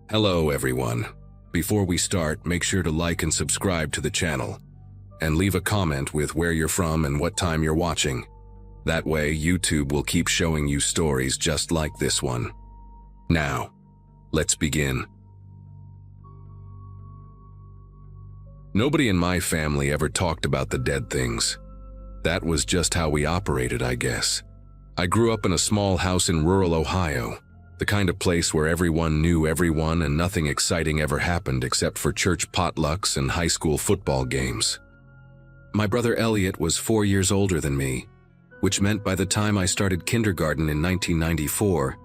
Hello everyone. Before we start, make sure to like and subscribe to the channel, and leave a comment with where you're from and what time you're watching. That way, YouTube will keep showing you stories just like this one. Now, let's begin. Nobody in my family ever talked about the dead things. That was just how we operated, I guess. I grew up in a small house in rural Ohio, the kind of place where everyone knew everyone and nothing exciting ever happened except for church potlucks and high school football games. My brother Elliot was 4 years older than me, which meant by the time I started kindergarten in 1994,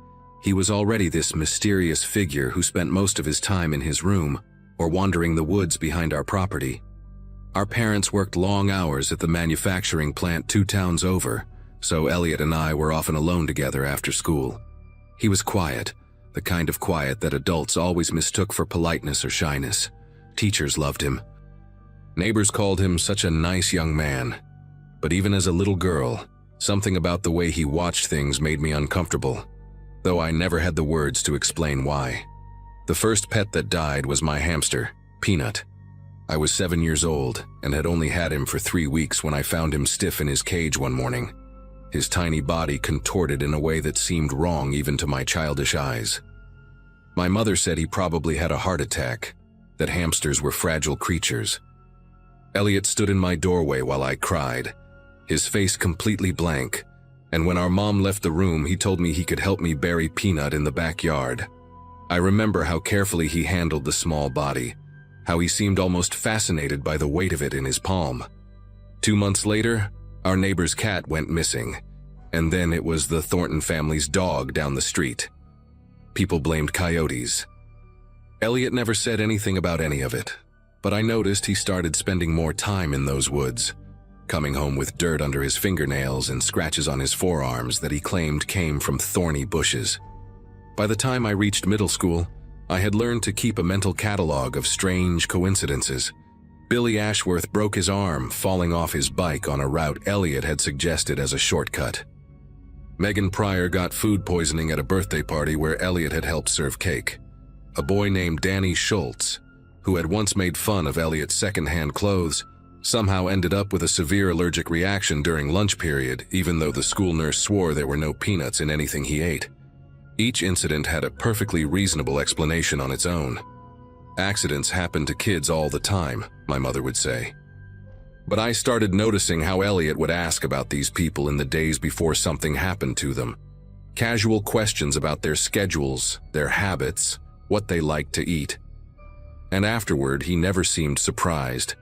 he was already this mysterious figure who spent most of his time in his room or wandering the woods behind our property. Our parents worked long hours at the manufacturing plant 2 towns over, so Elliot and I were often alone together after school. He was quiet, the kind of quiet that adults always mistook for politeness or shyness. Teachers loved him. Neighbors called him such a nice young man. But even as a little girl, something about the way he watched things made me uncomfortable, though I never had the words to explain why. The first pet that died was my hamster, Peanut. I was 7 years old and had only had him for 3 weeks when I found him stiff in his cage one morning, his tiny body contorted in a way that seemed wrong even to my childish eyes. My mother said he probably had a heart attack, that hamsters were fragile creatures. Elliot stood in my doorway while I cried, his face completely blank, and when our mom left the room, he told me he could help me bury Peanut in the backyard. I remember how carefully he handled the small body, how he seemed almost fascinated by the weight of it in his palm. 2 months later, our neighbor's cat went missing, and then it was the Thornton family's dog down the street. People blamed coyotes. Elliot never said anything about any of it, but I noticed he started spending more time in those woods, coming home with dirt under his fingernails and scratches on his forearms that he claimed came from thorny bushes. By the time I reached middle school, I had learned to keep a mental catalog of strange coincidences. Billy Ashworth broke his arm falling off his bike on a route Elliot had suggested as a shortcut. Megan Pryor got food poisoning at a birthday party where Elliot had helped serve cake. A boy named Danny Schultz, who had once made fun of Elliot's secondhand clothes, somehow ended up with a severe allergic reaction during lunch period, even though the school nurse swore there were no peanuts in anything he ate. Each incident had a perfectly reasonable explanation on its own. Accidents happen to kids all the time, my mother would say. But I started noticing how Elliot would ask about these people in the days before something happened to them. Casual questions about their schedules, their habits, what they liked to eat. And afterward, he never seemed surprised.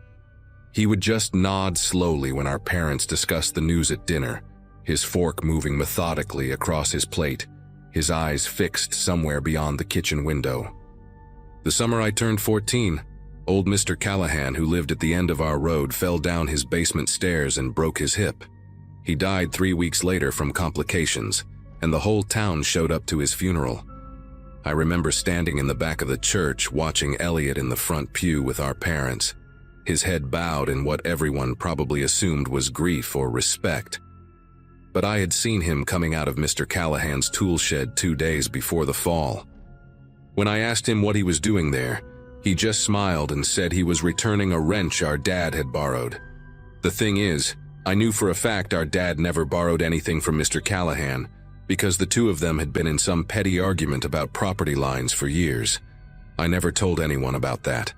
He would just nod slowly when our parents discussed the news at dinner, his fork moving methodically across his plate, his eyes fixed somewhere beyond the kitchen window. The summer I turned 14, old Mr. Callahan, who lived at the end of our road, fell down his basement stairs and broke his hip. He died 3 weeks later from complications, and the whole town showed up to his funeral. I remember standing in the back of the church watching Elliot in the front pew with our parents, his head bowed in what everyone probably assumed was grief or respect. But I had seen him coming out of Mr. Callahan's tool shed 2 days before the fall. When I asked him what he was doing there, he just smiled and said he was returning a wrench our dad had borrowed. The thing is, I knew for a fact our dad never borrowed anything from Mr. Callahan because the two of them had been in some petty argument about property lines for years. I never told anyone about that.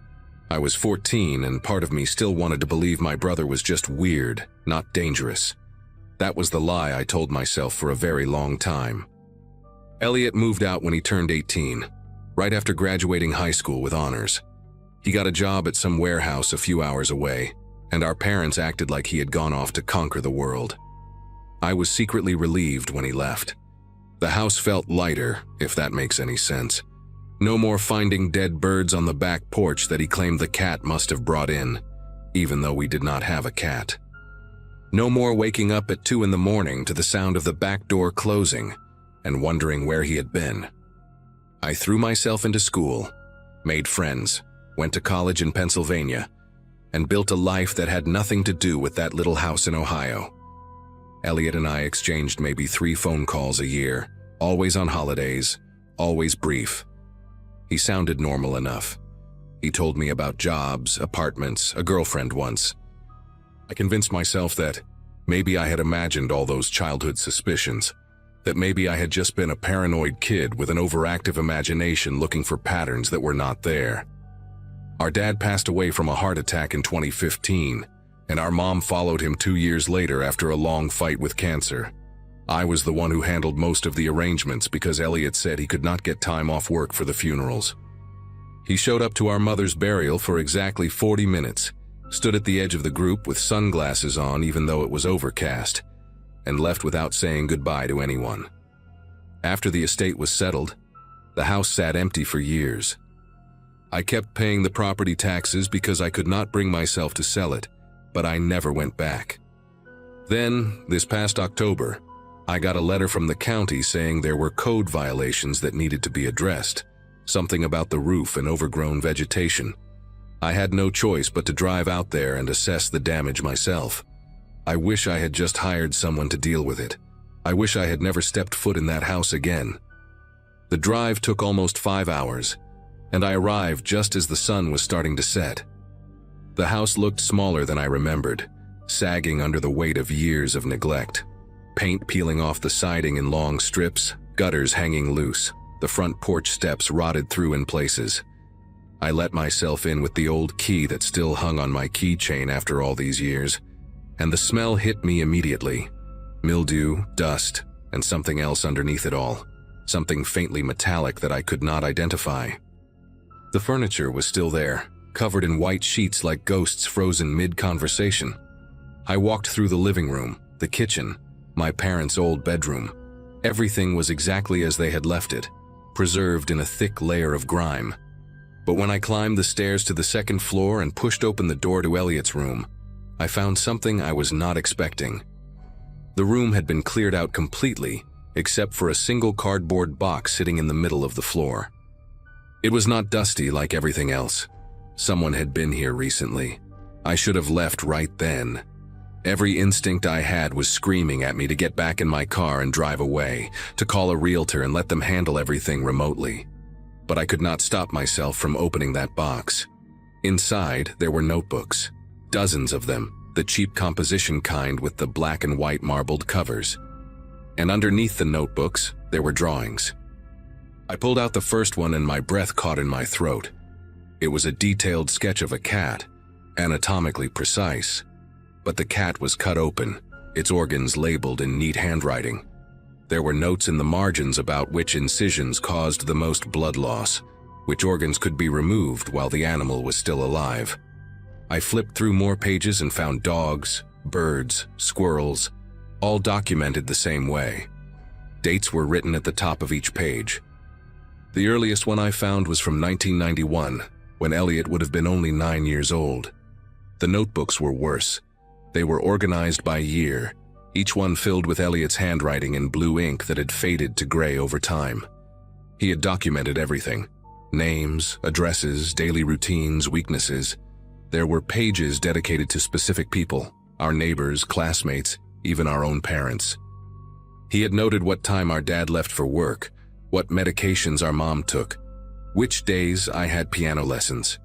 I was 14 and part of me still wanted to believe my brother was just weird, not dangerous. That was the lie I told myself for a very long time. Elliot moved out when he turned 18. Right after graduating high school with honors. He got a job at some warehouse a few hours away, and our parents acted like he had gone off to conquer the world. I was secretly relieved when he left. The house felt lighter, if that makes any sense. No more finding dead birds on the back porch that he claimed the cat must have brought in, even though we did not have a cat. No more waking up at 2 in the morning to the sound of the back door closing and wondering where he had been. I threw myself into school, made friends, went to college in Pennsylvania, and built a life that had nothing to do with that little house in Ohio. Elliot and I exchanged maybe 3 phone calls a year, always on holidays, always brief. He sounded normal enough. He told me about jobs, apartments, a girlfriend once. I convinced myself that maybe I had imagined all those childhood suspicions, that maybe I had just been a paranoid kid with an overactive imagination looking for patterns that were not there. Our dad passed away from a heart attack in 2015, and our mom followed him 2 years later after a long fight with cancer. I was the one who handled most of the arrangements because Elliot said he could not get time off work for the funerals. He showed up to our mother's burial for exactly 40 minutes, stood at the edge of the group with sunglasses on even though it was overcast, and left without saying goodbye to anyone. After the estate was settled, the house sat empty for years. I kept paying the property taxes because I could not bring myself to sell it, but I never went back. Then, this past October, I got a letter from the county saying there were code violations that needed to be addressed, something about the roof and overgrown vegetation. I had no choice but to drive out there and assess the damage myself. I wish I had just hired someone to deal with it. I wish I had never stepped foot in that house again. The drive took almost 5 hours, and I arrived just as the sun was starting to set. The house looked smaller than I remembered, sagging under the weight of years of neglect. Paint peeling off the siding in long strips, gutters hanging loose, the front porch steps rotted through in places. I let myself in with the old key that still hung on my keychain after all these years, and the smell hit me immediately. Mildew, dust, and something else underneath it all, something faintly metallic that I could not identify. The furniture was still there, covered in white sheets like ghosts frozen mid-conversation. I walked through the living room, the kitchen, my parents' old bedroom. Everything was exactly as they had left it, preserved in a thick layer of grime. But when I climbed the stairs to the second floor and pushed open the door to Elliot's room, I found something I was not expecting. The room had been cleared out completely, except for a single cardboard box sitting in the middle of the floor. It was not dusty like everything else. Someone had been here recently. I should have left right then. Every instinct I had was screaming at me to get back in my car and drive away, to call a realtor and let them handle everything remotely. But I could not stop myself from opening that box. Inside, there were notebooks. Dozens of them, the cheap composition kind with the black and white marbled covers. And underneath the notebooks, there were drawings. I pulled out the first one and my breath caught in my throat. It was a detailed sketch of a cat, anatomically precise. But the cat was cut open, its organs labeled in neat handwriting. There were notes in the margins about which incisions caused the most blood loss, which organs could be removed while the animal was still alive. I flipped through more pages and found dogs, birds, squirrels, all documented the same way. Dates were written at the top of each page. The earliest one I found was from 1991, when Elliot would have been only 9 years old. The notebooks were worse. They were organized by year, each one filled with Elliot's handwriting in blue ink that had faded to gray over time. He had documented everything: names, addresses, daily routines, weaknesses. There were pages dedicated to specific people, our neighbors, classmates, even our own parents. He had noted what time our dad left for work, what medications our mom took, which days I had piano lessons.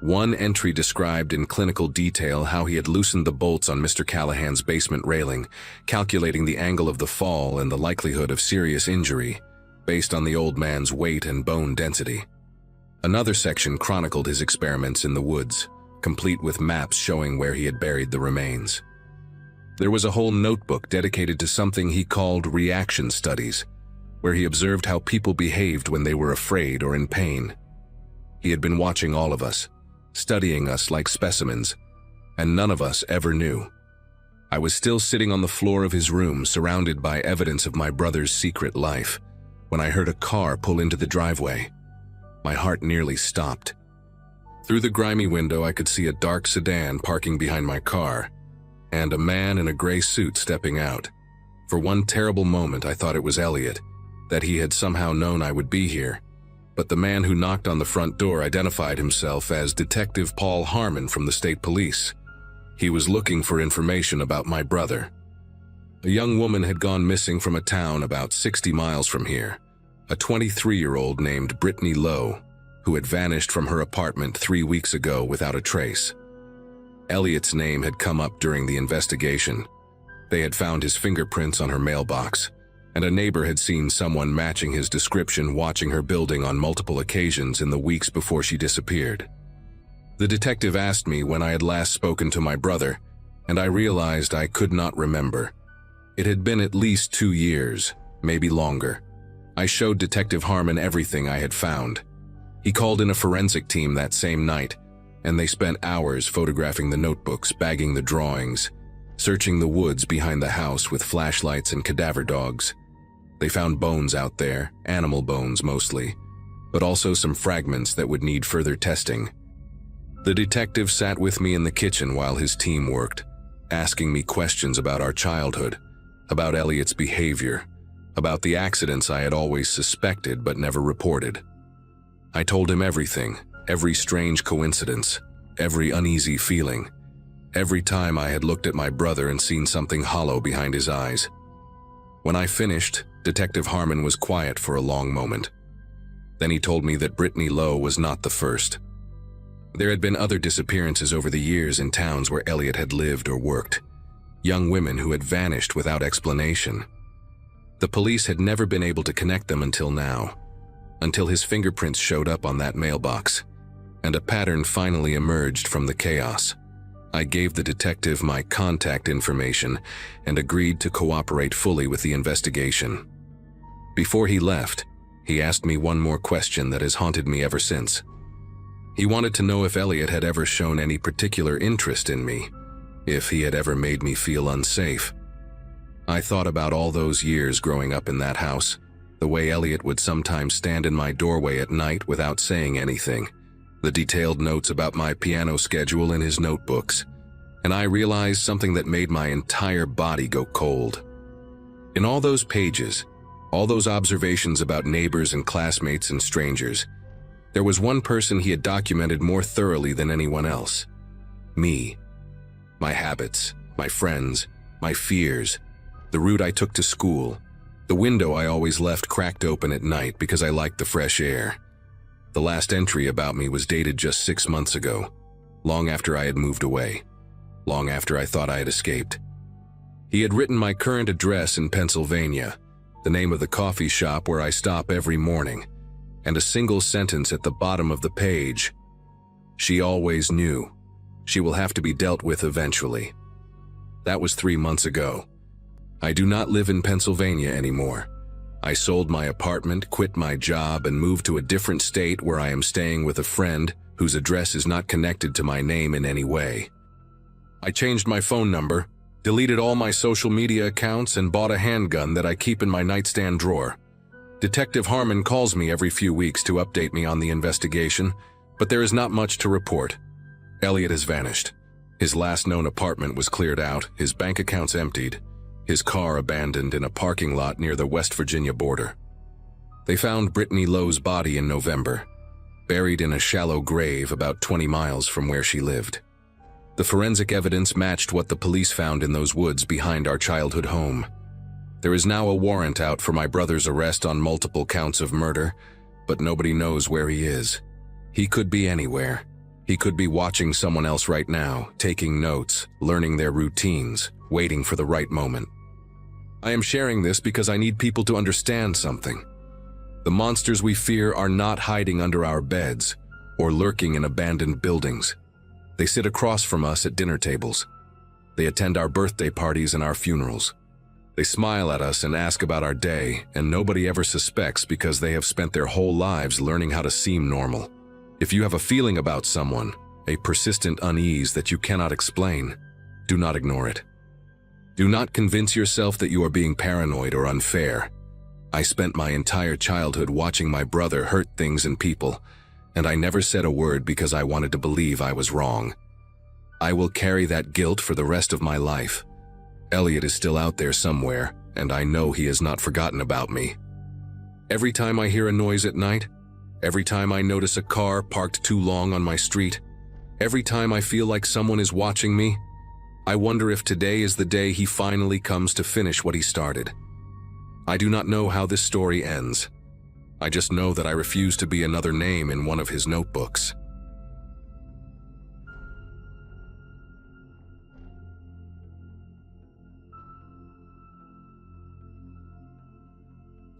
One entry described in clinical detail how he had loosened the bolts on Mr. Callahan's basement railing, calculating the angle of the fall and the likelihood of serious injury, based on the old man's weight and bone density. Another section chronicled his experiments in the woods, complete with maps showing where he had buried the remains. There was a whole notebook dedicated to something he called reaction studies, where he observed how people behaved when they were afraid or in pain. He had been watching all of us, studying us like specimens, and none of us ever knew. I was still sitting on the floor of his room, surrounded by evidence of my brother's secret life, when I heard a car pull into the driveway. My heart nearly stopped. Through the grimy window, I could see a dark sedan parking behind my car, and a man in a gray suit stepping out. For one terrible moment, I thought it was Elliot, that he had somehow known I would be here. But the man who knocked on the front door identified himself as Detective Paul Harmon from the state police. He was looking for information about my brother. A young woman had gone missing from a town about 60 miles from here, a 23-year-old named Brittany Lowe, who had vanished from her apartment 3 weeks ago without a trace. Elliot's name had come up during the investigation. They had found his fingerprints on her mailbox, and a neighbor had seen someone matching his description watching her building on multiple occasions in the weeks before she disappeared. The detective asked me when I had last spoken to my brother, and I realized I could not remember. It had been at least 2 years, maybe longer. I showed Detective Harmon everything I had found. He called in a forensic team that same night, and they spent hours photographing the notebooks, bagging the drawings, searching the woods behind the house with flashlights and cadaver dogs. They found bones out there, animal bones mostly, but also some fragments that would need further testing. The detective sat with me in the kitchen while his team worked, asking me questions about our childhood, about Elliot's behavior, about the accidents I had always suspected but never reported. I told him everything, every strange coincidence, every uneasy feeling, every time I had looked at my brother and seen something hollow behind his eyes. When I finished, Detective Harmon was quiet for a long moment. Then he told me that Brittany Lowe was not the first. There had been other disappearances over the years in towns where Elliot had lived or worked, young women who had vanished without explanation. The police had never been able to connect them until now, until his fingerprints showed up on that mailbox, and a pattern finally emerged from the chaos. I gave the detective my contact information and agreed to cooperate fully with the investigation. Before he left, he asked me one more question that has haunted me ever since. He wanted to know if Elliot had ever shown any particular interest in me, if he had ever made me feel unsafe. I thought about all those years growing up in that house, the way Elliot would sometimes stand in my doorway at night without saying anything, the detailed notes about my piano schedule in his notebooks, and I realized something that made my entire body go cold. In all those pages, all those observations about neighbors and classmates and strangers, there was one person he had documented more thoroughly than anyone else. Me. My habits, my friends, my fears, the route I took to school, the window I always left cracked open at night because I liked the fresh air. The last entry about me was dated just 6 months ago, long after I had moved away, long after I thought I had escaped. He had written my current address in Pennsylvania, the name of the coffee shop where I stop every morning, and a single sentence at the bottom of the page. She always knew. She will have to be dealt with eventually. That was 3 months ago. I do not live in Pennsylvania anymore. I sold my apartment, quit my job, and moved to a different state where I am staying with a friend whose address is not connected to my name in any way. I changed my phone number, deleted all my social media accounts, and bought a handgun that I keep in my nightstand drawer. Detective Harmon calls me every few weeks to update me on the investigation, but there is not much to report. Elliot has vanished. His last known apartment was cleared out, his bank accounts emptied, his car abandoned in a parking lot near the West Virginia border. They found Brittany Lowe's body in November, buried in a shallow grave about 20 miles from where she lived. The forensic evidence matched what the police found in those woods behind our childhood home. There is now a warrant out for my brother's arrest on multiple counts of murder, but nobody knows where he is. He could be anywhere. He could be watching someone else right now, taking notes, learning their routines, waiting for the right moment. I am sharing this because I need people to understand something. The monsters we fear are not hiding under our beds or lurking in abandoned buildings. They sit across from us at dinner tables. They attend our birthday parties and our funerals. They smile at us and ask about our day, and nobody ever suspects because they have spent their whole lives learning how to seem normal. If you have a feeling about someone, a persistent unease that you cannot explain, do not ignore it. Do not convince yourself that you are being paranoid or unfair. I spent my entire childhood watching my brother hurt things and people, and I never said a word because I wanted to believe I was wrong. I will carry that guilt for the rest of my life. Elliot is still out there somewhere, and I know he has not forgotten about me. Every time I hear a noise at night, every time I notice a car parked too long on my street, every time I feel like someone is watching me, I wonder if today is the day he finally comes to finish what he started. I do not know how this story ends, I just know that I refuse to be another name in one of his notebooks.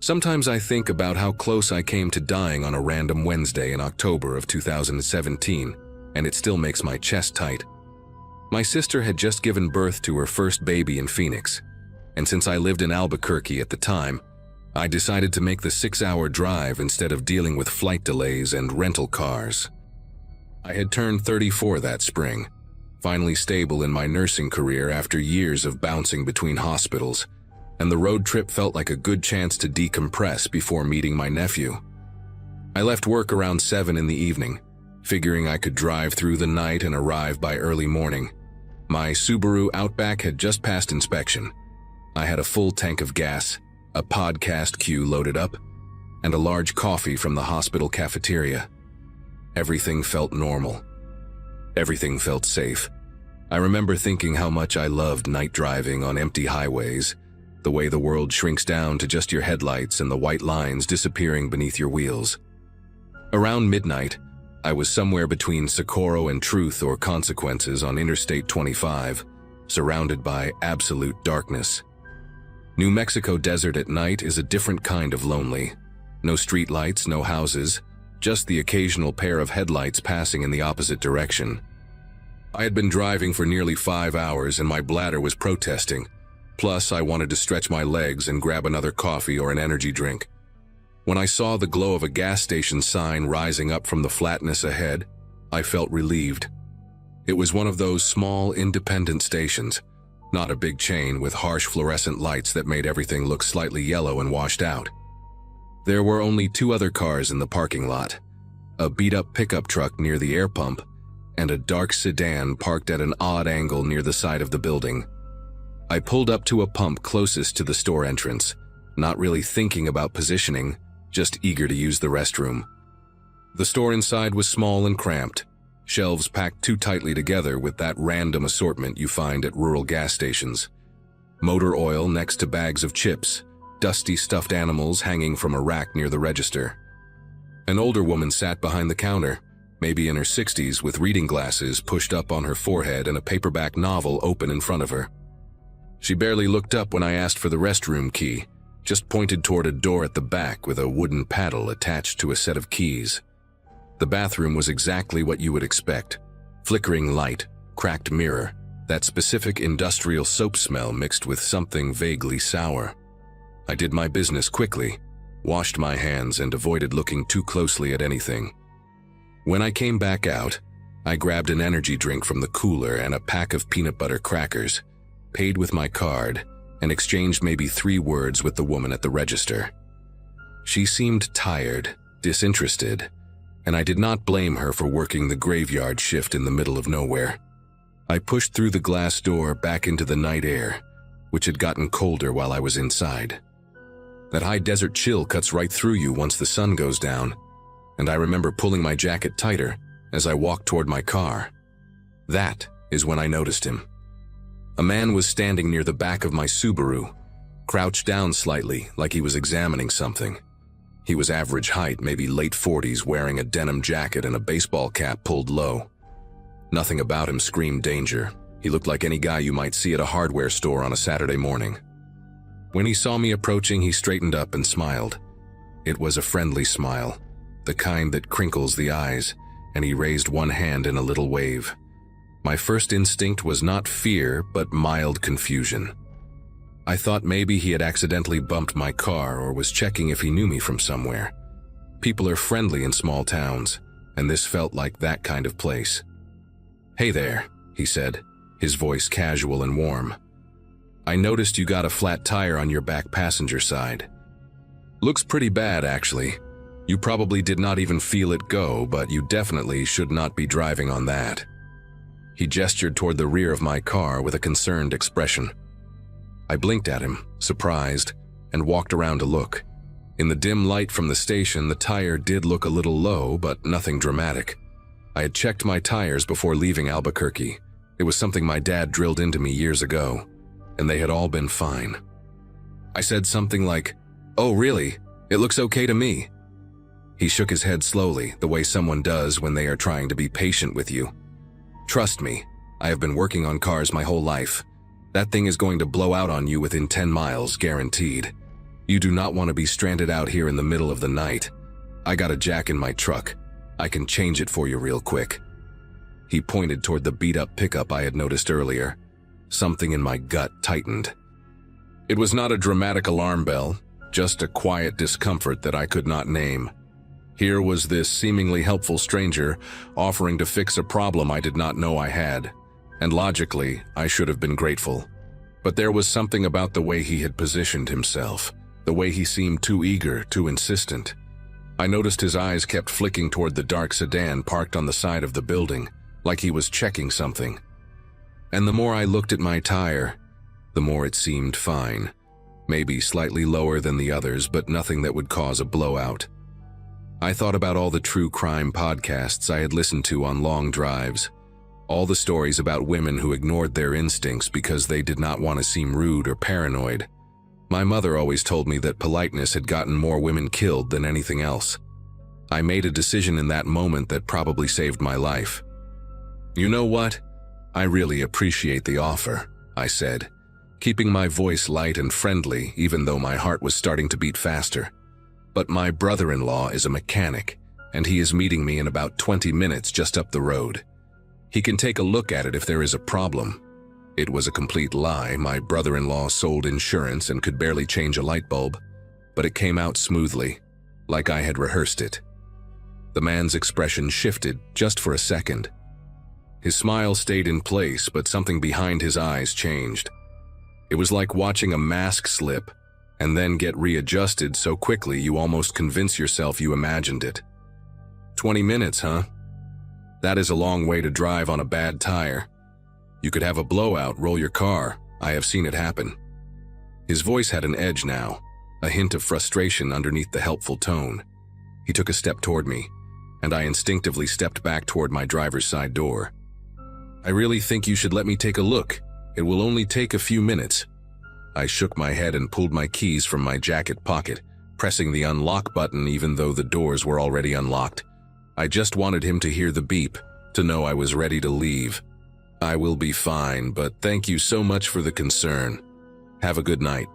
Sometimes I think about how close I came to dying on a random Wednesday in October of 2017, and it still makes my chest tight. My sister had just given birth to her first baby in Phoenix, and since I lived in Albuquerque at the time, I decided to make the 6-hour drive instead of dealing with flight delays and rental cars. I had turned 34 that spring, finally stable in my nursing career after years of bouncing between hospitals, and the road trip felt like a good chance to decompress before meeting my nephew. I left work around 7 in the evening, figuring I could drive through the night and arrive by early morning. My Subaru Outback had just passed inspection. I had a full tank of gas, a podcast queue loaded up, and a large coffee from the hospital cafeteria. Everything felt normal. Everything felt safe. I remember thinking how much I loved night driving on empty highways, the way the world shrinks down to just your headlights and the white lines disappearing beneath your wheels. Around midnight, I was somewhere between Socorro and Truth or Consequences on Interstate 25, surrounded by absolute darkness. New Mexico desert at night is a different kind of lonely. No streetlights, no houses, just the occasional pair of headlights passing in the opposite direction. I had been driving for nearly 5 hours and my bladder was protesting. Plus, I wanted to stretch my legs and grab another coffee or an energy drink. When I saw the glow of a gas station sign rising up from the flatness ahead, I felt relieved. It was one of those small, independent stations, not a big chain with harsh fluorescent lights that made everything look slightly yellow and washed out. There were only 2 other cars in the parking lot, a beat-up pickup truck near the air pump, and a dark sedan parked at an odd angle near the side of the building. I pulled up to a pump closest to the store entrance, not really thinking about positioning, just eager to use the restroom. The store inside was small and cramped, shelves packed too tightly together with that random assortment you find at rural gas stations. Motor oil next to bags of chips, dusty stuffed animals hanging from a rack near the register. An older woman sat behind the counter, maybe in her 60s, with reading glasses pushed up on her forehead and a paperback novel open in front of her. She barely looked up when I asked for the restroom key, just pointed toward a door at the back with a wooden paddle attached to a set of keys. The bathroom was exactly what you would expect. Flickering light, cracked mirror, that specific industrial soap smell mixed with something vaguely sour. I did my business quickly, washed my hands and avoided looking too closely at anything. When I came back out, I grabbed an energy drink from the cooler and a pack of peanut butter crackers, paid with my card, and exchanged maybe 3 words with the woman at the register. She seemed tired, disinterested, and I did not blame her for working the graveyard shift in the middle of nowhere. I pushed through the glass door back into the night air, which had gotten colder while I was inside. That high desert chill cuts right through you once the sun goes down, and I remember pulling my jacket tighter as I walked toward my car. That is when I noticed him. A man was standing near the back of my Subaru, crouched down slightly like he was examining something. He was average height, maybe late 40s, wearing a denim jacket and a baseball cap pulled low. Nothing about him screamed danger. He looked like any guy you might see at a hardware store on a Saturday morning. When he saw me approaching, he straightened up and smiled. It was a friendly smile, the kind that crinkles the eyes, and he raised one hand in a little wave. My first instinct was not fear, but mild confusion. I thought maybe he had accidentally bumped my car or was checking if he knew me from somewhere. People are friendly in small towns, and this felt like that kind of place. "Hey there," he said, his voice casual and warm. "I noticed you got a flat tire on your back passenger side. Looks pretty bad, actually. You probably did not even feel it go, but you definitely should not be driving on that." He gestured toward the rear of my car with a concerned expression. I blinked at him, surprised, and walked around to look. In the dim light from the station, the tire did look a little low, but nothing dramatic. I had checked my tires before leaving Albuquerque. It was something my dad drilled into me years ago, and they had all been fine. I said something like, "Oh really? It looks okay to me," He shook his head slowly, the way someone does when they are trying to be patient with you. Trust me, I have been working on cars my whole life. That thing is going to blow out on you within 10 miles, guaranteed. You do not want to be stranded out here in the middle of the night. I got a jack in my truck. I can change it for you real quick. He pointed toward the beat-up pickup I had noticed earlier. Something in my gut tightened. It was not a dramatic alarm bell, just a quiet discomfort that I could not name. Here was this seemingly helpful stranger offering to fix a problem I did not know I had, and logically, I should have been grateful. But there was something about the way he had positioned himself, the way he seemed too eager, too insistent. I noticed his eyes kept flicking toward the dark sedan parked on the side of the building, like he was checking something. And the more I looked at my tire, the more it seemed fine. Maybe slightly lower than the others, but nothing that would cause a blowout. I thought about all the true crime podcasts I had listened to on long drives. All the stories about women who ignored their instincts because they did not want to seem rude or paranoid. My mother always told me that politeness had gotten more women killed than anything else. I made a decision in that moment that probably saved my life. "You know what? I really appreciate the offer," I said, keeping my voice light and friendly even though my heart was starting to beat faster. "But my brother-in-law is a mechanic, and he is meeting me in about 20 minutes just up the road. He can take a look at it if there is a problem." It was a complete lie. My brother-in-law sold insurance and could barely change a light bulb, but it came out smoothly, like I had rehearsed it. The man's expression shifted just for a second. His smile stayed in place, but something behind his eyes changed. It was like watching a mask slip and then get readjusted so quickly you almost convince yourself you imagined it. 20 minutes, huh? That is a long way to drive on a bad tire. You could have a blowout, roll your car. I have seen it happen. His voice had an edge now, a hint of frustration underneath the helpful tone. He took a step toward me, and I instinctively stepped back toward my driver's side door. "I really think you should let me take a look. It will only take a few minutes." I shook my head and pulled my keys from my jacket pocket, pressing the unlock button even though the doors were already unlocked. I just wanted him to hear the beep, to know I was ready to leave. "I will be fine, but thank you so much for the concern. Have a good night."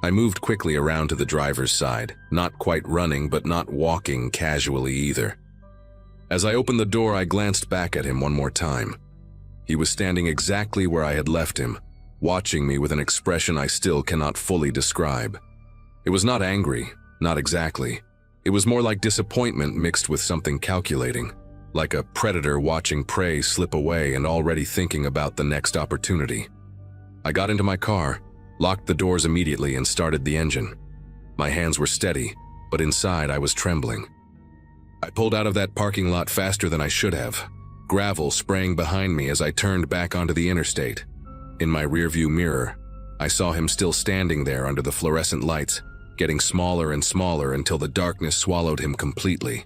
I moved quickly around to the driver's side, not quite running but not walking casually either. As I opened the door, I glanced back at him one more time. He was standing exactly where I had left him, watching me with an expression I still cannot fully describe. It was not angry, not exactly. It was more like disappointment mixed with something calculating, like a predator watching prey slip away and already thinking about the next opportunity. I got into my car, locked the doors immediately, and started the engine. My hands were steady, but inside I was trembling. I pulled out of that parking lot faster than I should have, gravel spraying behind me as I turned back onto the interstate. In my rearview mirror, I saw him still standing there under the fluorescent lights, getting smaller and smaller until the darkness swallowed him completely.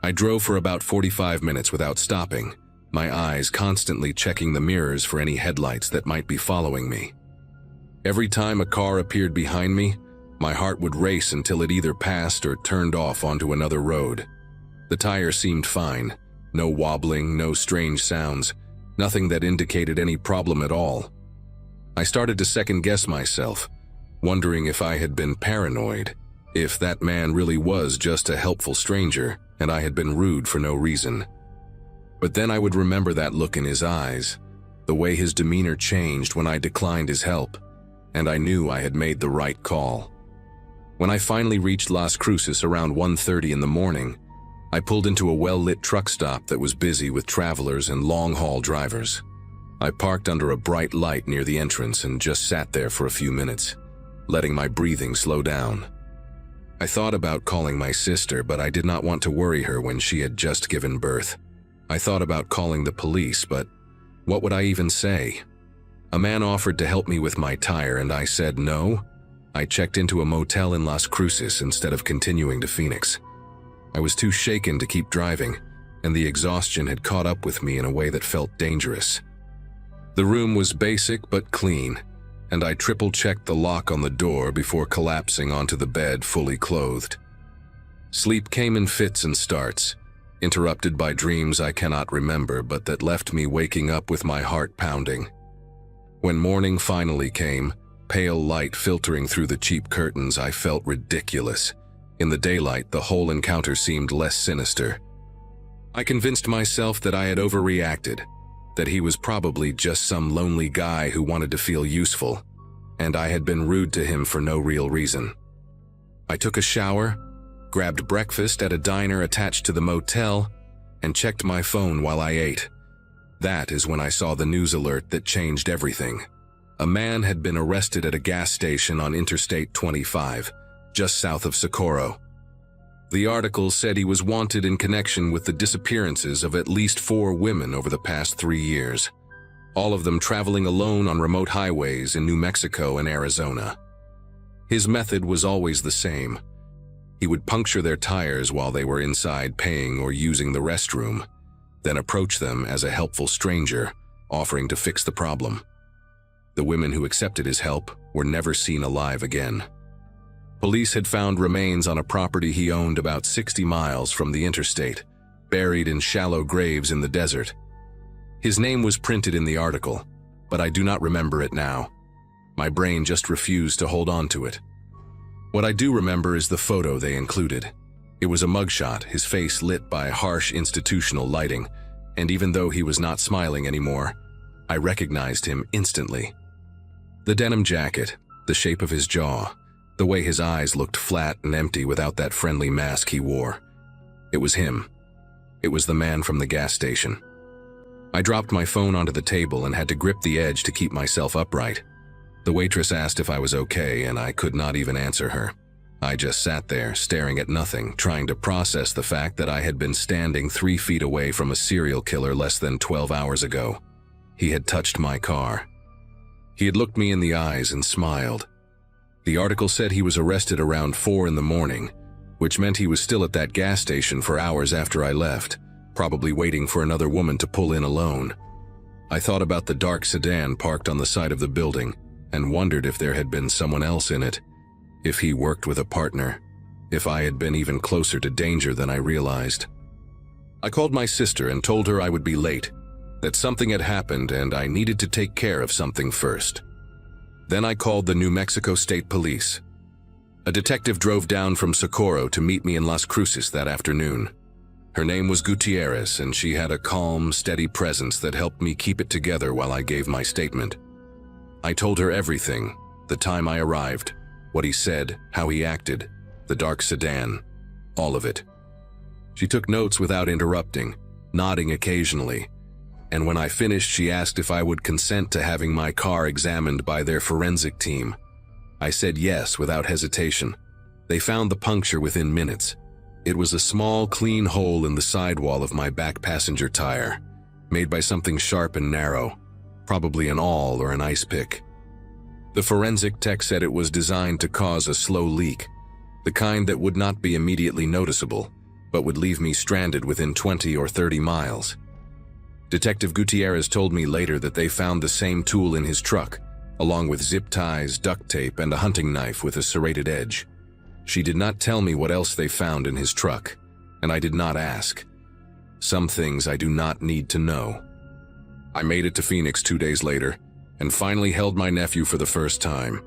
I drove for about 45 minutes without stopping, my eyes constantly checking the mirrors for any headlights that might be following me. Every time a car appeared behind me, my heart would race until it either passed or turned off onto another road. The tire seemed fine, no wobbling, no strange sounds, nothing that indicated any problem at all. I started to second-guess myself, wondering if I had been paranoid, if that man really was just a helpful stranger and I had been rude for no reason. But then I would remember that look in his eyes, the way his demeanor changed when I declined his help, and I knew I had made the right call. When I finally reached Las Cruces around 1:30 in the morning, I pulled into a well-lit truck stop that was busy with travelers and long-haul drivers. I parked under a bright light near the entrance and just sat there for a few minutes, letting my breathing slow down. I thought about calling my sister, but I did not want to worry her when she had just given birth. I thought about calling the police, but what would I even say? A man offered to help me with my tire and I said no. I checked into a motel in Las Cruces instead of continuing to Phoenix. I was too shaken to keep driving, and the exhaustion had caught up with me in a way that felt dangerous. The room was basic but clean, and I triple-checked the lock on the door before collapsing onto the bed fully clothed. Sleep came in fits and starts, interrupted by dreams I cannot remember but that left me waking up with my heart pounding. When morning finally came, pale light filtering through the cheap curtains, I felt ridiculous. In the daylight, the whole encounter seemed less sinister. I convinced myself that I had overreacted, that he was probably just some lonely guy who wanted to feel useful, and I had been rude to him for no real reason. I took a shower, grabbed breakfast at a diner attached to the motel, and checked my phone while I ate. That is when I saw the news alert that changed everything. A man had been arrested at a gas station on Interstate 25, just south of Socorro. The article said he was wanted in connection with the disappearances of at least 4 women over the past 3 years, all of them traveling alone on remote highways in New Mexico and Arizona. His method was always the same. He would puncture their tires while they were inside paying or using the restroom, then approach them as a helpful stranger, offering to fix the problem. The women who accepted his help were never seen alive again. Police had found remains on a property he owned about 60 miles from the interstate, buried in shallow graves in the desert. His name was printed in the article, but I do not remember it now. My brain just refused to hold on to it. What I do remember is the photo they included. It was a mugshot, his face lit by harsh institutional lighting, and even though he was not smiling anymore, I recognized him instantly. The denim jacket, the shape of his jaw, the way his eyes looked flat and empty without that friendly mask he wore. It was him. It was the man from the gas station. I dropped my phone onto the table and had to grip the edge to keep myself upright. The waitress asked if I was okay, and I could not even answer her. I just sat there, staring at nothing, trying to process the fact that I had been standing 3 feet away from a serial killer less than 12 hours ago. He had touched my car. He had looked me in the eyes and smiled. The article said he was arrested around 4 in the morning, which meant he was still at that gas station for hours after I left, probably waiting for another woman to pull in alone. I thought about the dark sedan parked on the side of the building and wondered if there had been someone else in it, if he worked with a partner, if I had been even closer to danger than I realized. I called my sister and told her I would be late, that something had happened and I needed to take care of something first. Then I called the New Mexico State Police. A detective drove down from Socorro to meet me in Las Cruces that afternoon. Her name was Gutierrez, and she had a calm, steady presence that helped me keep it together while I gave my statement. I told her everything, the time I arrived, what he said, how he acted, the dark sedan, all of it. She took notes without interrupting, nodding occasionally, and when I finished she asked if I would consent to having my car examined by their forensic team. I said yes without hesitation. They found the puncture within minutes. It was a small, clean hole in the sidewall of my back passenger tire, made by something sharp and narrow, probably an awl or an ice pick. The forensic tech said it was designed to cause a slow leak, the kind that would not be immediately noticeable, but would leave me stranded within 20 or 30 miles. Detective Gutierrez told me later that they found the same tool in his truck, along with zip ties, duct tape, and a hunting knife with a serrated edge. She did not tell me what else they found in his truck, and I did not ask. Some things I do not need to know. I made it to Phoenix 2 days later, and finally held my nephew for the first time.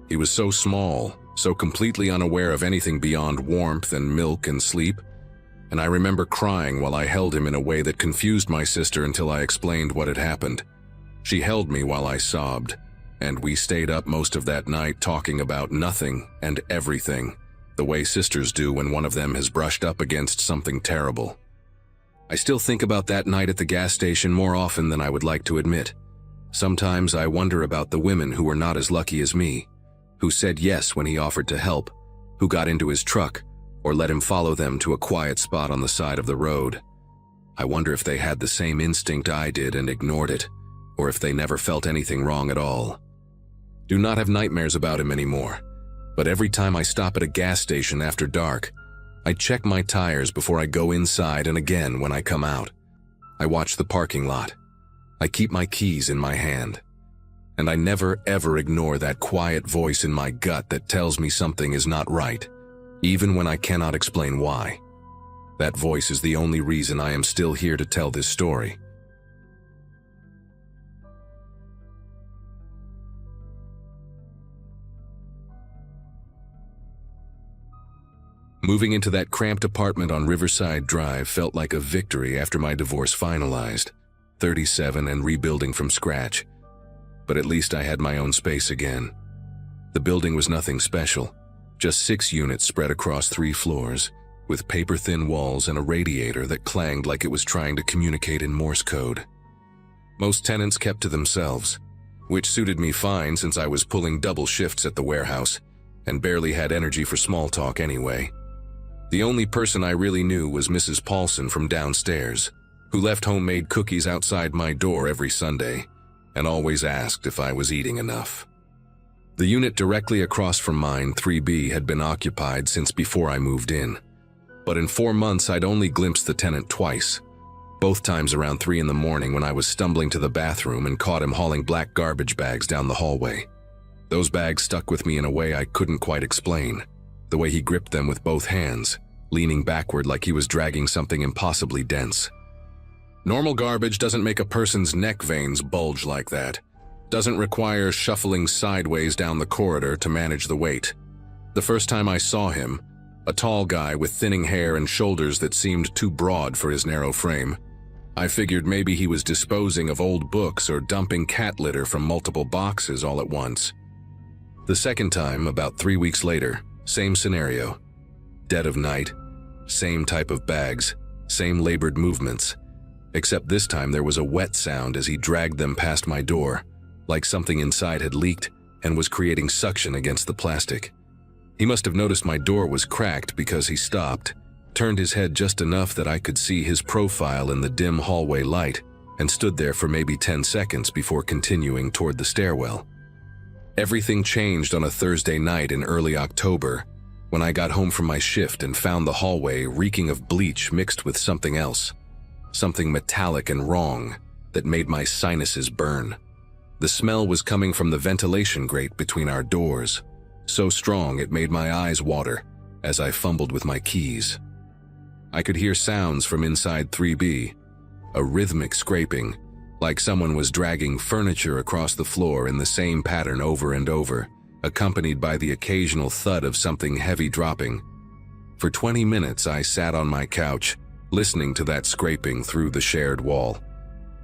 He was so small, so completely unaware of anything beyond warmth and milk and sleep, and I remember crying while I held him in a way that confused my sister until I explained what had happened. She held me while I sobbed, and we stayed up most of that night talking about nothing and everything, the way sisters do when one of them has brushed up against something terrible. I still think about that night at the gas station more often than I would like to admit. Sometimes I wonder about the women who were not as lucky as me, who said yes when he offered to help, who got into his truck, or let him follow them to a quiet spot on the side of the road. I wonder if they had the same instinct I did and ignored it, or if they never felt anything wrong at all. Do not have nightmares about him anymore, but every time I stop at a gas station after dark, I check my tires before I go inside and again when I come out. I watch the parking lot. I keep my keys in my hand. And I never ever ignore that quiet voice in my gut that tells me something is not right, even when I cannot explain why. That voice is the only reason I am still here to tell this story. Moving into that cramped apartment on Riverside Drive felt like a victory after my divorce finalized, 37 and rebuilding from scratch. But at least I had my own space again. The building was nothing special, just 6 units spread across 3 floors, with paper-thin walls and a radiator that clanged like it was trying to communicate in Morse code. Most tenants kept to themselves, which suited me fine since I was pulling double shifts at the warehouse and barely had energy for small talk anyway. The only person I really knew was Mrs. Paulson from downstairs, who left homemade cookies outside my door every Sunday and always asked if I was eating enough. The unit directly across from mine, 3B, had been occupied since before I moved in. But in 4 months, I'd only glimpsed the tenant twice, both times around 3 in the morning when I was stumbling to the bathroom and caught him hauling black garbage bags down the hallway. Those bags stuck with me in a way I couldn't quite explain. The way he gripped them with both hands, leaning backward like he was dragging something impossibly dense. Normal garbage doesn't make a person's neck veins bulge like that. Doesn't require shuffling sideways down the corridor to manage the weight. The first time I saw him, a tall guy with thinning hair and shoulders that seemed too broad for his narrow frame, I figured maybe he was disposing of old books or dumping cat litter from multiple boxes all at once. The second time, about 3 weeks later, same scenario. Dead of night, same type of bags, same labored movements, except this time there was a wet sound as he dragged them past my door, like something inside had leaked and was creating suction against the plastic. He must have noticed my door was cracked because he stopped, turned his head just enough that I could see his profile in the dim hallway light, and stood there for maybe 10 seconds before continuing toward the stairwell. Everything changed on a Thursday night in early October, when I got home from my shift and found the hallway reeking of bleach mixed with something else, something metallic and wrong that made my sinuses burn. The smell was coming from the ventilation grate between our doors, so strong it made my eyes water as I fumbled with my keys. I could hear sounds from inside 3B, a rhythmic scraping, like someone was dragging furniture across the floor in the same pattern over and over, accompanied by the occasional thud of something heavy dropping. For 20 minutes I sat on my couch, listening to that scraping through the shared wall,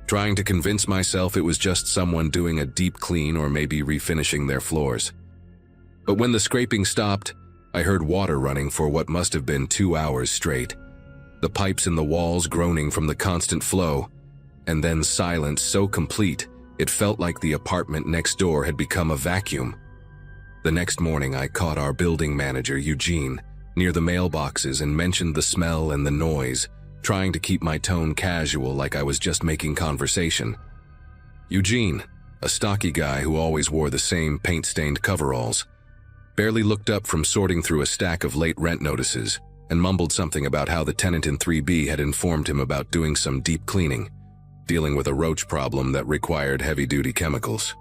trying to convince myself it was just someone doing a deep clean or maybe refinishing their floors. But when the scraping stopped, I heard water running for what must have been 2 hours straight, the pipes in the walls groaning from the constant flow, and then silence so complete it felt like the apartment next door had become a vacuum. The next morning I caught our building manager, Eugene, near the mailboxes and mentioned the smell and the noise, trying to keep my tone casual like I was just making conversation. Eugene, a stocky guy who always wore the same paint-stained coveralls, barely looked up from sorting through a stack of late rent notices and mumbled something about how the tenant in 3B had informed him about doing some deep cleaning, dealing with a roach problem that required heavy-duty chemicals.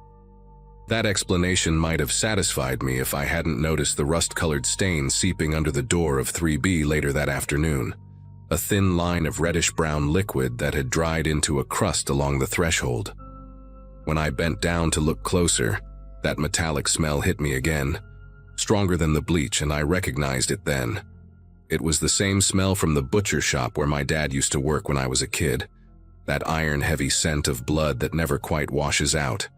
That explanation might have satisfied me if I hadn't noticed the rust-colored stain seeping under the door of 3B later that afternoon, a thin line of reddish-brown liquid that had dried into a crust along the threshold. When I bent down to look closer, that metallic smell hit me again, stronger than the bleach, and I recognized it then. It was the same smell from the butcher shop where my dad used to work when I was a kid, that iron-heavy scent of blood that never quite washes out.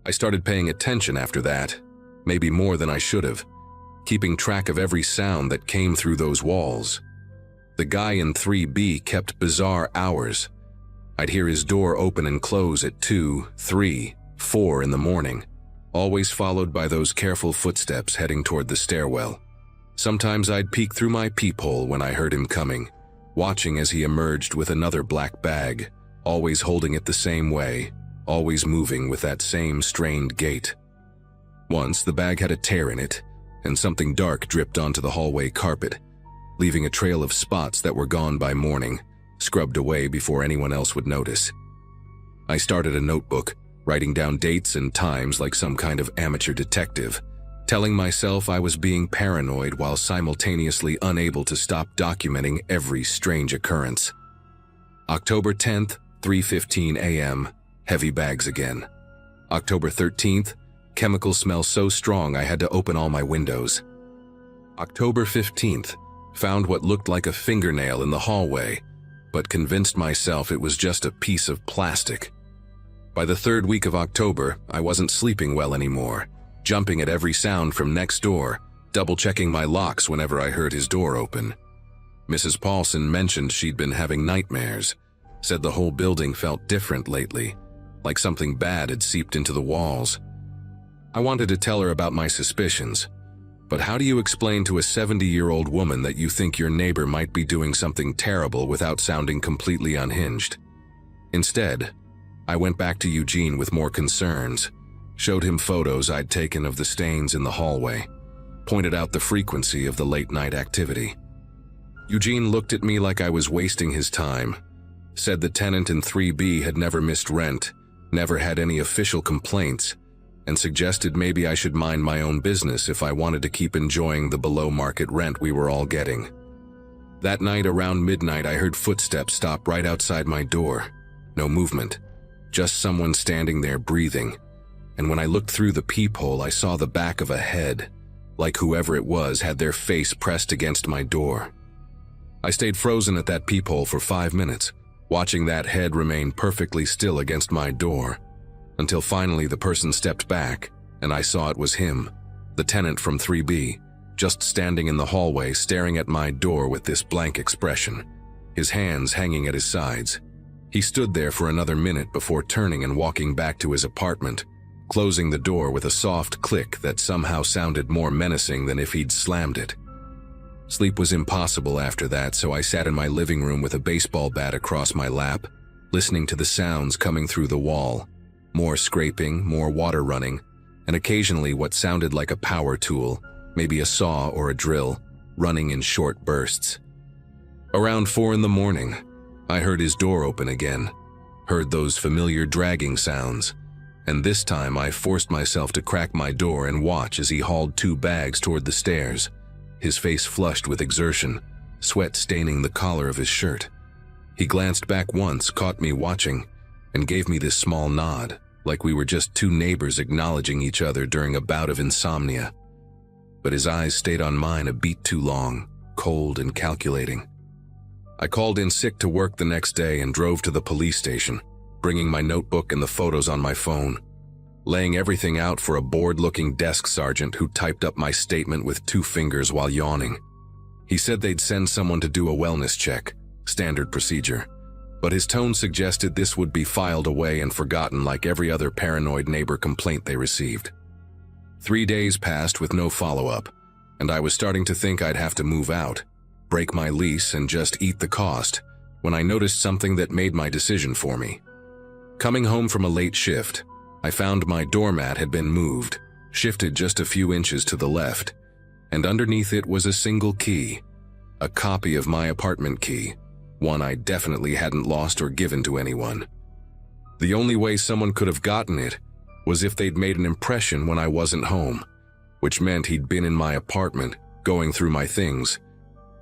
I started paying attention after that, maybe more than I should have, keeping track of every sound that came through those walls. The guy in 3B kept bizarre hours. I'd hear his door open and close at 2, 3, 4 in the morning, always followed by those careful footsteps heading toward the stairwell. Sometimes I'd peek through my peephole when I heard him coming, watching as he emerged with another black bag, always holding it the same way, always moving with that same strained gait. Once, the bag had a tear in it, and something dark dripped onto the hallway carpet, leaving a trail of spots that were gone by morning, scrubbed away before anyone else would notice. I started a notebook, writing down dates and times like some kind of amateur detective, telling myself I was being paranoid while simultaneously unable to stop documenting every strange occurrence. October 10th, 3:15 a.m., heavy bags again. October 13th, chemical smell so strong I had to open all my windows. October 15th, found what looked like a fingernail in the hallway, but convinced myself it was just a piece of plastic. By the third week of October, I wasn't sleeping well anymore, jumping at every sound from next door, double-checking my locks whenever I heard his door open. Mrs. Paulson mentioned she'd been having nightmares, said the whole building felt different lately, like something bad had seeped into the walls. I wanted to tell her about my suspicions, but how do you explain to a 70-year-old woman that you think your neighbor might be doing something terrible without sounding completely unhinged? Instead, I went back to Eugene with more concerns, showed him photos I'd taken of the stains in the hallway, pointed out the frequency of the late-night activity. Eugene looked at me like I was wasting his time, said the tenant in 3B had never missed rent, never had any official complaints, and suggested maybe I should mind my own business if I wanted to keep enjoying the below-market rent we were all getting. That night around midnight, I heard footsteps stop right outside my door. No movement, just someone standing there breathing. And when I looked through the peephole, I saw the back of a head, like whoever it was had their face pressed against my door. I stayed frozen at that peephole for 5 minutes, watching that head remain perfectly still against my door, until finally the person stepped back, and I saw it was him, the tenant from 3B, just standing in the hallway staring at my door with this blank expression, his hands hanging at his sides. He stood there for another minute before turning and walking back to his apartment, closing the door with a soft click that somehow sounded more menacing than if he'd slammed it. Sleep was impossible after that, so I sat in my living room with a baseball bat across my lap, listening to the sounds coming through the wall. More scraping, more water running, and occasionally what sounded like a power tool, maybe a saw or a drill, running in short bursts. Around 4 in the morning, I heard his door open again, heard those familiar dragging sounds, and this time I forced myself to crack my door and watch as he hauled 2 bags toward the stairs, his face flushed with exertion, sweat staining the collar of his shirt. He glanced back once, caught me watching, and gave me this small nod, like we were just 2 neighbors acknowledging each other during a bout of insomnia. But his eyes stayed on mine a beat too long, cold and calculating. I called in sick to work the next day and drove to the police station, bringing my notebook and the photos on my phone, laying everything out for a bored-looking desk sergeant who typed up my statement with 2 fingers while yawning. He said they'd send someone to do a wellness check, standard procedure, but his tone suggested this would be filed away and forgotten like every other paranoid neighbor complaint they received. 3 days passed with no follow-up, and I was starting to think I'd have to move out, break my lease, and just eat the cost, when I noticed something that made my decision for me. Coming home from a late shift, I found my doormat had been moved, shifted just a few inches to the left, and underneath it was a single key, a copy of my apartment key, one I definitely hadn't lost or given to anyone. The only way someone could have gotten it was if they'd made an impression when I wasn't home, which meant he'd been in my apartment, going through my things,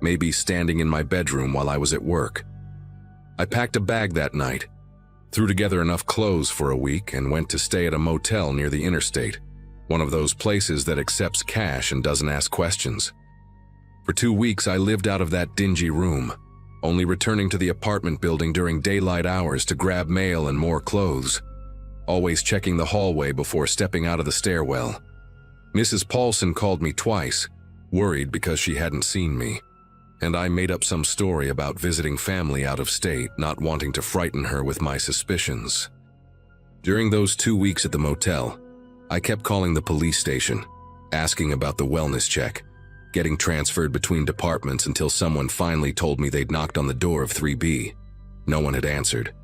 maybe standing in my bedroom while I was at work. I packed a bag that night, threw together enough clothes for a week, and went to stay at a motel near the interstate, one of those places that accepts cash and doesn't ask questions. For 2 weeks, I lived out of that dingy room, only returning to the apartment building during daylight hours to grab mail and more clothes, always checking the hallway before stepping out of the stairwell. Mrs. Paulson called me twice, worried because she hadn't seen me, and I made up some story about visiting family out of state, not wanting to frighten her with my suspicions. During those 2 weeks at the motel, I kept calling the police station, asking about the wellness check, getting transferred between departments until someone finally told me they'd knocked on the door of 3B. No one had answered,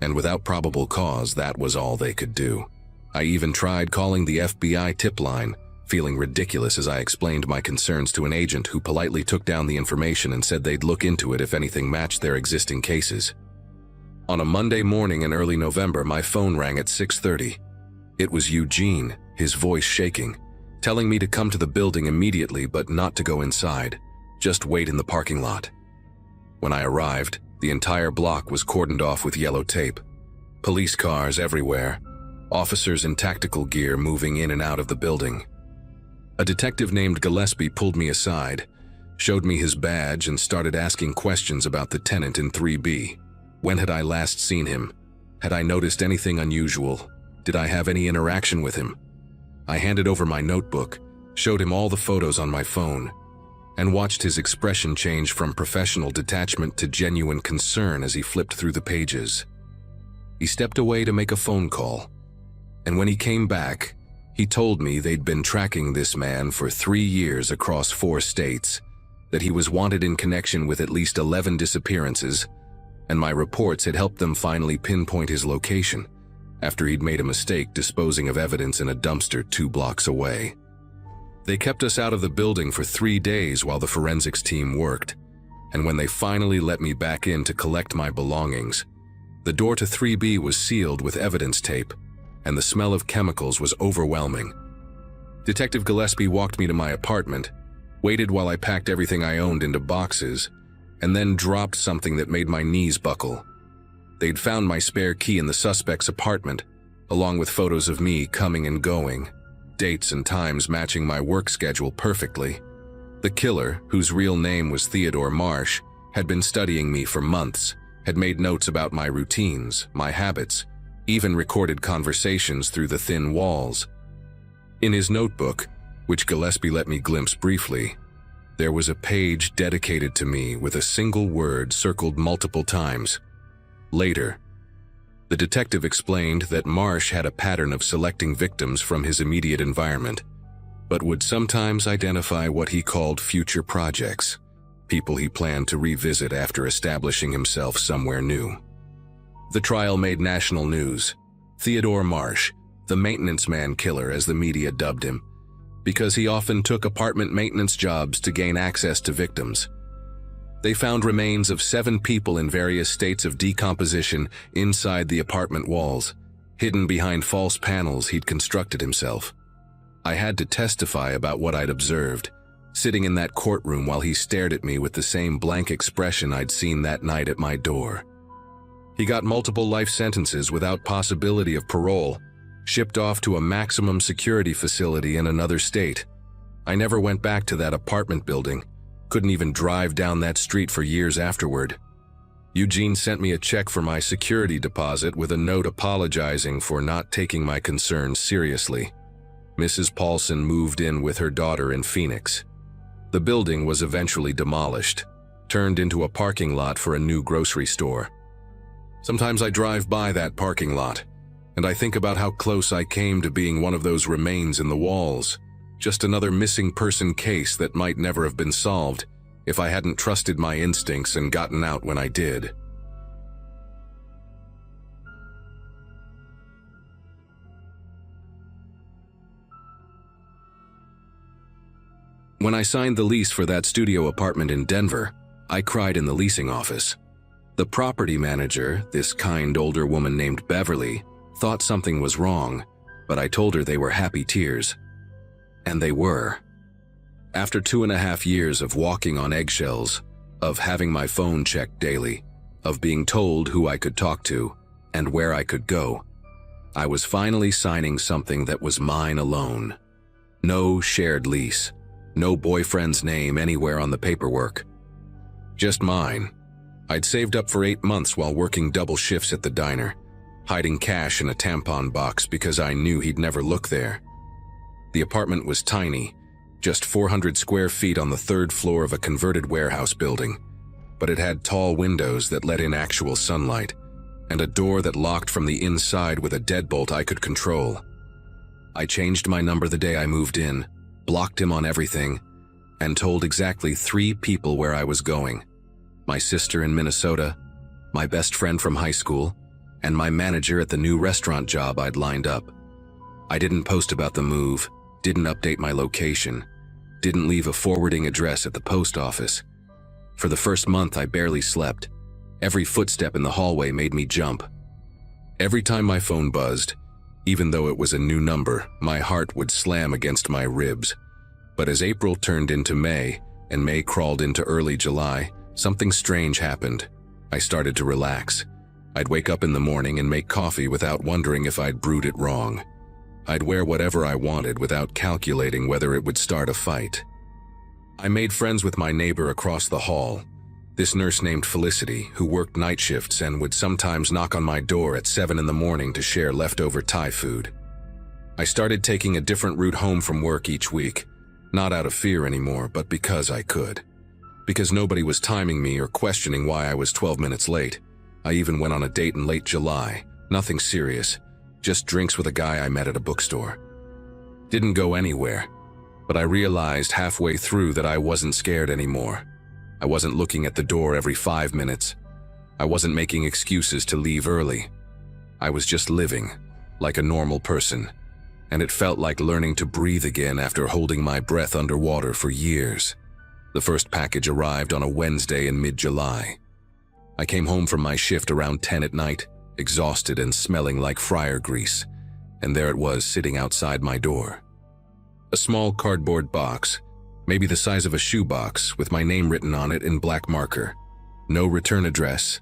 and without probable cause, that was all they could do. I even tried calling the FBI tip line, feeling ridiculous as I explained my concerns to an agent who politely took down the information and said they'd look into it if anything matched their existing cases. On a Monday morning in early November, my phone rang at 6:30. It was Eugene, his voice shaking, telling me to come to the building immediately but not to go inside, just wait in the parking lot. When I arrived, the entire block was cordoned off with yellow tape. Police cars everywhere, officers in tactical gear moving in and out of the building. A detective named Gillespie pulled me aside, showed me his badge, and started asking questions about the tenant in 3B. When had I last seen him? Had I noticed anything unusual? Did I have any interaction with him? I handed over my notebook, showed him all the photos on my phone, and watched his expression change from professional detachment to genuine concern as he flipped through the pages. He stepped away to make a phone call, and when he came back, he told me they'd been tracking this man for 3 years across 4 states, that he was wanted in connection with at least 11 disappearances, and my reports had helped them finally pinpoint his location after he'd made a mistake disposing of evidence in a dumpster 2 blocks away. They kept us out of the building for 3 days while the forensics team worked, and when they finally let me back in to collect my belongings, the door to 3B was sealed with evidence tape, and the smell of chemicals was overwhelming. Detective Gillespie walked me to my apartment, waited while I packed everything I owned into boxes, and then dropped something that made my knees buckle. They'd found my spare key in the suspect's apartment, along with photos of me coming and going, dates and times matching my work schedule perfectly. The killer, whose real name was Theodore Marsh, had been studying me for months, had made notes about my routines, my habits, even recorded conversations through the thin walls. In his notebook, which Gillespie let me glimpse briefly, there was a page dedicated to me with a single word circled multiple times. Later, the detective explained that Marsh had a pattern of selecting victims from his immediate environment, but would sometimes identify what he called future projects, people he planned to revisit after establishing himself somewhere new. The trial made national news. Theodore Marsh, the maintenance man killer as the media dubbed him, because he often took apartment maintenance jobs to gain access to victims. They found remains of 7 people in various states of decomposition inside the apartment walls, hidden behind false panels he'd constructed himself. I had to testify about what I'd observed, sitting in that courtroom while he stared at me with the same blank expression I'd seen that night at my door. He got multiple life sentences without possibility of parole, shipped off to a maximum security facility in another state. I never went back to that apartment building, couldn't even drive down that street for years afterward. Eugene sent me a check for my security deposit with a note apologizing for not taking my concerns seriously. Mrs. Paulson moved in with her daughter in Phoenix. The building was eventually demolished, turned into a parking lot for a new grocery store. Sometimes I drive by that parking lot, and I think about how close I came to being one of those remains in the walls, just another missing person case that might never have been solved if I hadn't trusted my instincts and gotten out when I did. When I signed the lease for that studio apartment in Denver, I cried in the leasing office. The property manager, this kind older woman named Beverly, thought something was wrong, but I told her they were happy tears. And they were. After 2.5 years of walking on eggshells, of having my phone checked daily, of being told who I could talk to and where I could go, I was finally signing something that was mine alone. No shared lease, no boyfriend's name anywhere on the paperwork. Just mine. I'd saved up for 8 months while working double shifts at the diner, hiding cash in a tampon box because I knew he'd never look there. The apartment was tiny, just 400 square feet on the 3rd floor of a converted warehouse building, but it had tall windows that let in actual sunlight, and a door that locked from the inside with a deadbolt I could control. I changed my number the day I moved in, blocked him on everything, and told exactly 3 people where I was going. My sister in Minnesota, my best friend from high school, and my manager at the new restaurant job I'd lined up. I didn't post about the move, didn't update my location, didn't leave a forwarding address at the post office. For the first month, I barely slept. Every footstep in the hallway made me jump. Every time my phone buzzed, Even though it was a new number, my heart would slam against my ribs. But as April turned into May, and May crawled into early July, something strange happened. I started to relax. I'd wake up in the morning and make coffee without wondering if I'd brewed it wrong. I'd wear whatever I wanted without calculating whether it would start a fight. I made friends with my neighbor across the hall, this nurse named Felicity, who worked night shifts and would sometimes knock on my door at 7 in the morning to share leftover Thai food. I started taking a different route home from work each week, not out of fear anymore, but because I could. Because nobody was timing me or questioning why I was 12 minutes late. I even went on a date in late July, nothing serious, just drinks with a guy I met at a bookstore. Didn't go anywhere, but I realized halfway through that I wasn't scared anymore. I wasn't looking at the door every 5 minutes. I wasn't making excuses to leave early. I was just living, like a normal person, and it felt like learning to breathe again after holding my breath underwater for years. The first package arrived on a Wednesday in mid-July. I came home from my shift around 10 at night, exhausted and smelling like fryer grease, and there it was sitting outside my door. A small cardboard box, maybe the size of a shoebox, with my name written on it in black marker. No return address,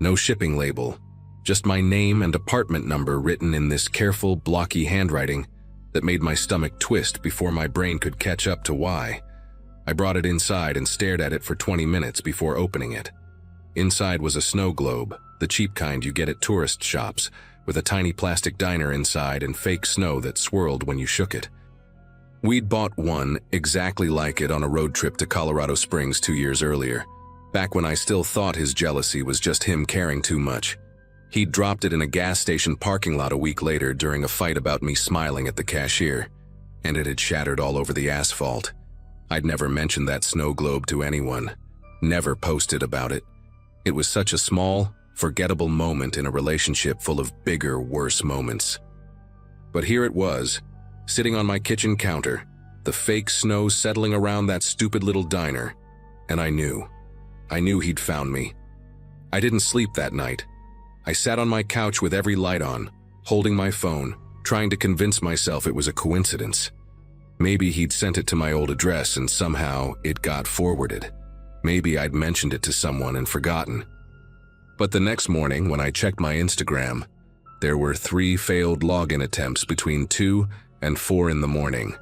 no shipping label, just my name and apartment number written in this careful, blocky handwriting that made my stomach twist before my brain could catch up to why. I brought it inside and stared at it for 20 minutes before opening it. Inside was a snow globe, the cheap kind you get at tourist shops, with a tiny plastic diner inside and fake snow that swirled when you shook it. We'd bought one exactly like it on a road trip to Colorado Springs 2 years earlier, back when I still thought his jealousy was just him caring too much. He'd dropped it in a gas station parking lot a week later during a fight about me smiling at the cashier, and it had shattered all over the asphalt. I'd never mentioned that snow globe to anyone, never posted about it. It was such a small, forgettable moment in a relationship full of bigger, worse moments. But here it was, sitting on my kitchen counter, the fake snow settling around that stupid little diner, and I knew he'd found me. I didn't sleep that night. I sat on my couch with every light on, holding my phone, trying to convince myself it was a coincidence. Maybe he'd sent it to my old address and somehow it got forwarded. Maybe I'd mentioned it to someone and forgotten. But the next morning, when I checked my Instagram, there were 3 failed login attempts between 2 and 4 in the morning.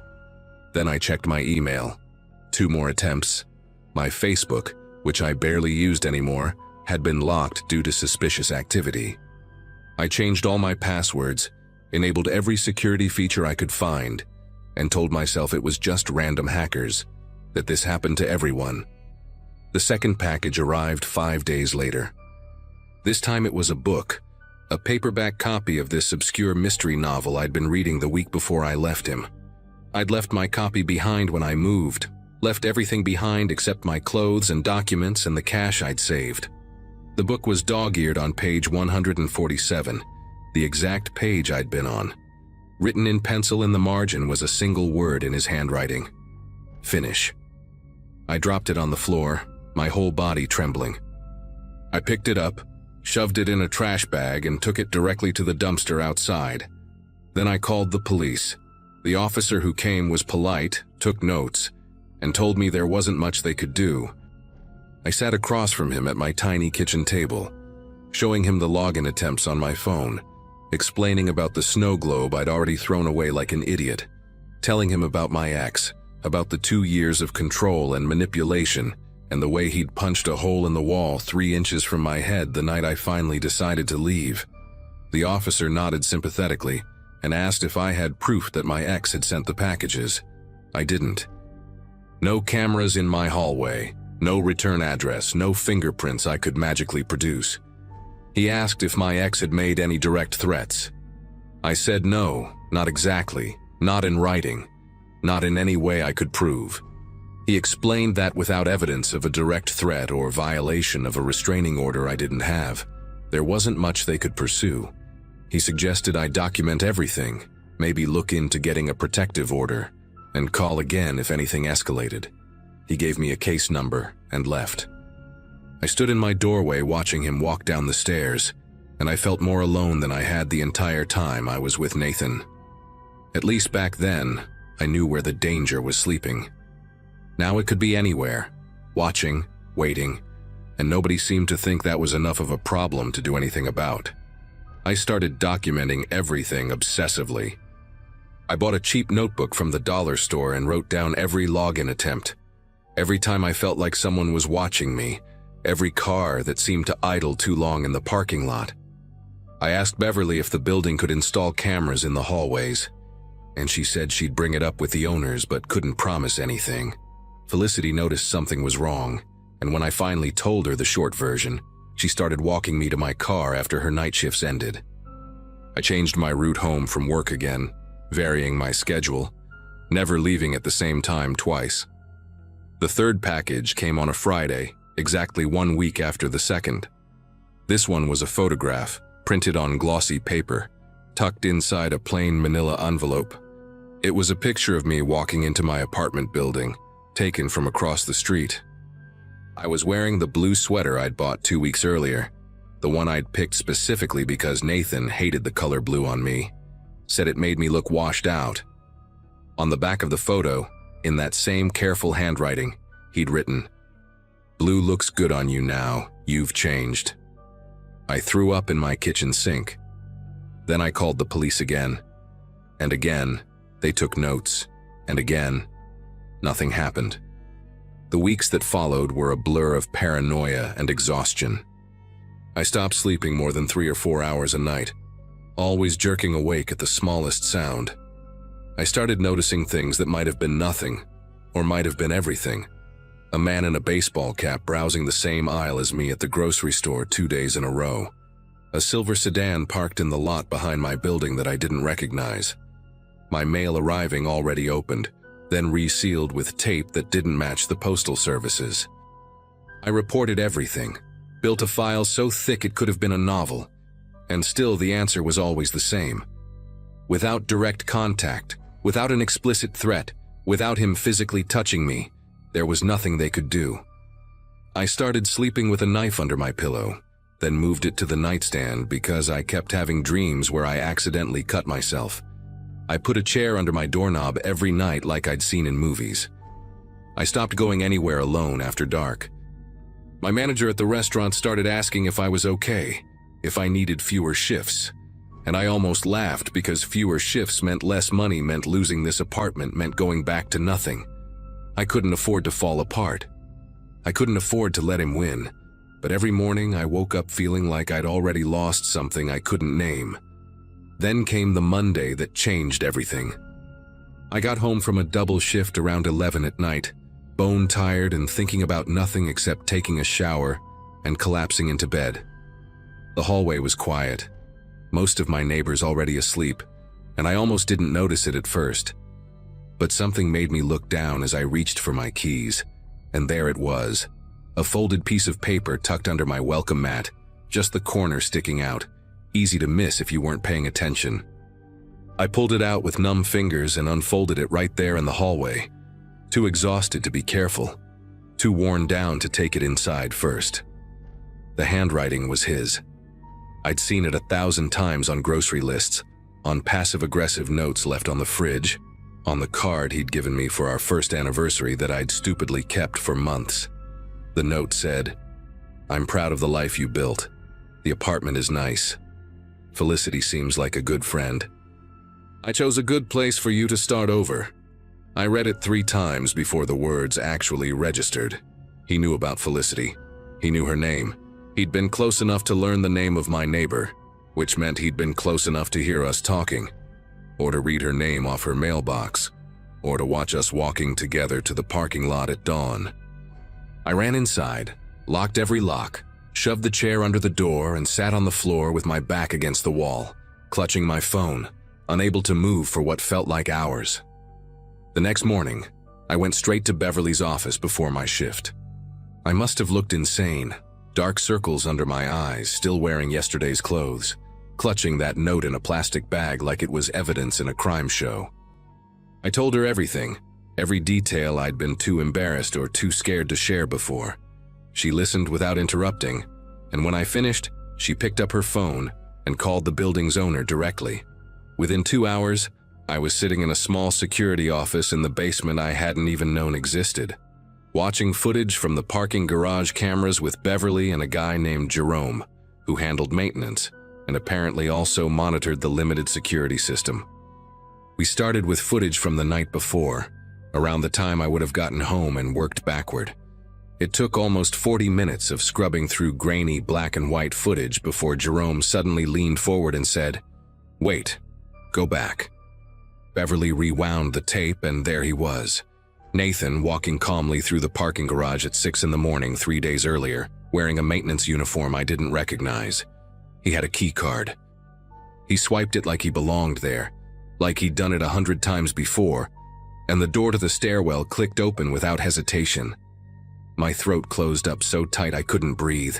Then I checked my email. 2 more attempts. My Facebook, which I barely used anymore, had been locked due to suspicious activity. I changed all my passwords, enabled every security feature I could find, and told myself it was just random hackers, that this happened to everyone. The second package arrived 5 days later. This time it was a book, a paperback copy of this obscure mystery novel I'd been reading the week before I left him. I'd left my copy behind when I moved, left everything behind except my clothes and documents and the cash I'd saved. The book was dog-eared on page 147, the exact page I'd been on. Written in pencil in the margin was a single word in his handwriting: finish. I dropped it on the floor, my whole body trembling. I picked it up, shoved it in a trash bag, and took it directly to the dumpster outside. Then I called the police. The officer who came was polite, took notes, and told me there wasn't much they could do. I sat across from him at my tiny kitchen table, showing him the login attempts on my phone, explaining about the snow globe I'd already thrown away like an idiot, telling him about my ex, about the 2 years of control and manipulation, and the way he'd punched a hole in the wall 3 inches from my head the night I finally decided to leave. The officer nodded sympathetically and asked if I had proof that my ex had sent the packages. I didn't. No cameras in my hallway, no return address, no fingerprints I could magically produce. He asked if my ex had made any direct threats. I said no, not exactly, not in writing, not in any way I could prove. He explained that without evidence of a direct threat or violation of a restraining order I didn't have, there wasn't much they could pursue. He suggested I document everything, maybe look into getting a protective order, and call again if anything escalated. He gave me a case number and left. I stood in my doorway watching him walk down the stairs, and I felt more alone than I had the entire time I was with Nathan. At least back then, I knew where the danger was sleeping. Now it could be anywhere, watching, waiting, and nobody seemed to think that was enough of a problem to do anything about. I started documenting everything obsessively. I bought a cheap notebook from the dollar store and wrote down every login attempt. Every time I felt like someone was watching me, every car that seemed to idle too long in the parking lot. I asked Beverly if the building could install cameras in the hallways, and she said she'd bring it up with the owners but couldn't promise anything. Felicity noticed something was wrong, and when I finally told her the short version, she started walking me to my car after her night shifts ended. I changed my route home from work again, varying my schedule, never leaving at the same time twice. The third package came on a Friday, exactly 1 week after the second. This one was a photograph, printed on glossy paper, tucked inside a plain manila envelope. It was a picture of me walking into my apartment building, taken from across the street. I was wearing the blue sweater I'd bought 2 weeks earlier, the one I'd picked specifically because Nathan hated the color blue on me, said it made me look washed out. On the back of the photo, in that same careful handwriting, he'd written, "Blue looks good on you now, you've changed." I threw up in my kitchen sink. Then I called the police again. And again, they took notes. And again, nothing happened. The weeks that followed were a blur of paranoia and exhaustion. I stopped sleeping more than 3 or 4 hours a night, always jerking awake at the smallest sound. I started noticing things that might have been nothing, or might have been everything. A man in a baseball cap browsing the same aisle as me at the grocery store 2 days in a row. A silver sedan parked in the lot behind my building that I didn't recognize. My mail arriving already opened, then resealed with tape that didn't match the postal services. I reported everything, built a file so thick it could have been a novel, and still the answer was always the same. Without direct contact, without an explicit threat, without him physically touching me, there was nothing they could do. I started sleeping with a knife under my pillow, then moved it to the nightstand because I kept having dreams where I accidentally cut myself. I put a chair under my doorknob every night like I'd seen in movies. I stopped going anywhere alone after dark. My manager at the restaurant started asking if I was okay, if I needed fewer shifts. And I almost laughed because fewer shifts meant less money, meant losing this apartment, meant going back to nothing. I couldn't afford to fall apart. I couldn't afford to let him win. But every morning I woke up feeling like I'd already lost something I couldn't name. Then came the Monday that changed everything. I got home from a double shift around 11 at night, bone-tired and thinking about nothing except taking a shower and collapsing into bed. The hallway was quiet. Most of my neighbors already asleep, and I almost didn't notice it at first. But something made me look down as I reached for my keys, and there it was, a folded piece of paper tucked under my welcome mat, just the corner sticking out, easy to miss if you weren't paying attention. I pulled it out with numb fingers and unfolded it right there in the hallway, too exhausted to be careful, too worn down to take it inside first. The handwriting was his. I'd seen it 1,000 times on grocery lists, on passive-aggressive notes left on the fridge, on the card he'd given me for our first anniversary that I'd stupidly kept for months. The note said, "I'm proud of the life you built. The apartment is nice. Felicity seems like a good friend. I chose a good place for you to start over." I read it 3 times before the words actually registered. He knew about Felicity. He knew her name. He'd been close enough to learn the name of my neighbor, which meant he'd been close enough to hear us talking, or to read her name off her mailbox, or to watch us walking together to the parking lot at dawn. I ran inside, locked every lock, shoved the chair under the door, and sat on the floor with my back against the wall, clutching my phone, unable to move for what felt like hours. The next morning, I went straight to Beverly's office before my shift. I must have looked insane, dark circles under my eyes, still wearing yesterday's clothes, clutching that note in a plastic bag like it was evidence in a crime show. I told her everything, every detail I'd been too embarrassed or too scared to share before. She listened without interrupting, and when I finished, She picked up her phone and called the building's owner directly. Within 2 hours, I was sitting in a small security office in the basement I hadn't even known existed, watching footage from the parking garage cameras with Beverly and a guy named Jerome, who handled maintenance and apparently also monitored the limited security system. We started with footage from the night before, around the time I would have gotten home, and worked backward. It took almost 40 minutes of scrubbing through grainy black and white footage before Jerome suddenly leaned forward and said, "Wait, go back." Beverly rewound the tape, and there he was. Nathan walking calmly through the parking garage at 6 in the morning 3 days earlier, wearing a maintenance uniform I didn't recognize. He had a key card. He swiped it like he belonged there, like he'd done it 100 times before, and the door to the stairwell clicked open without hesitation. My throat closed up so tight I couldn't breathe.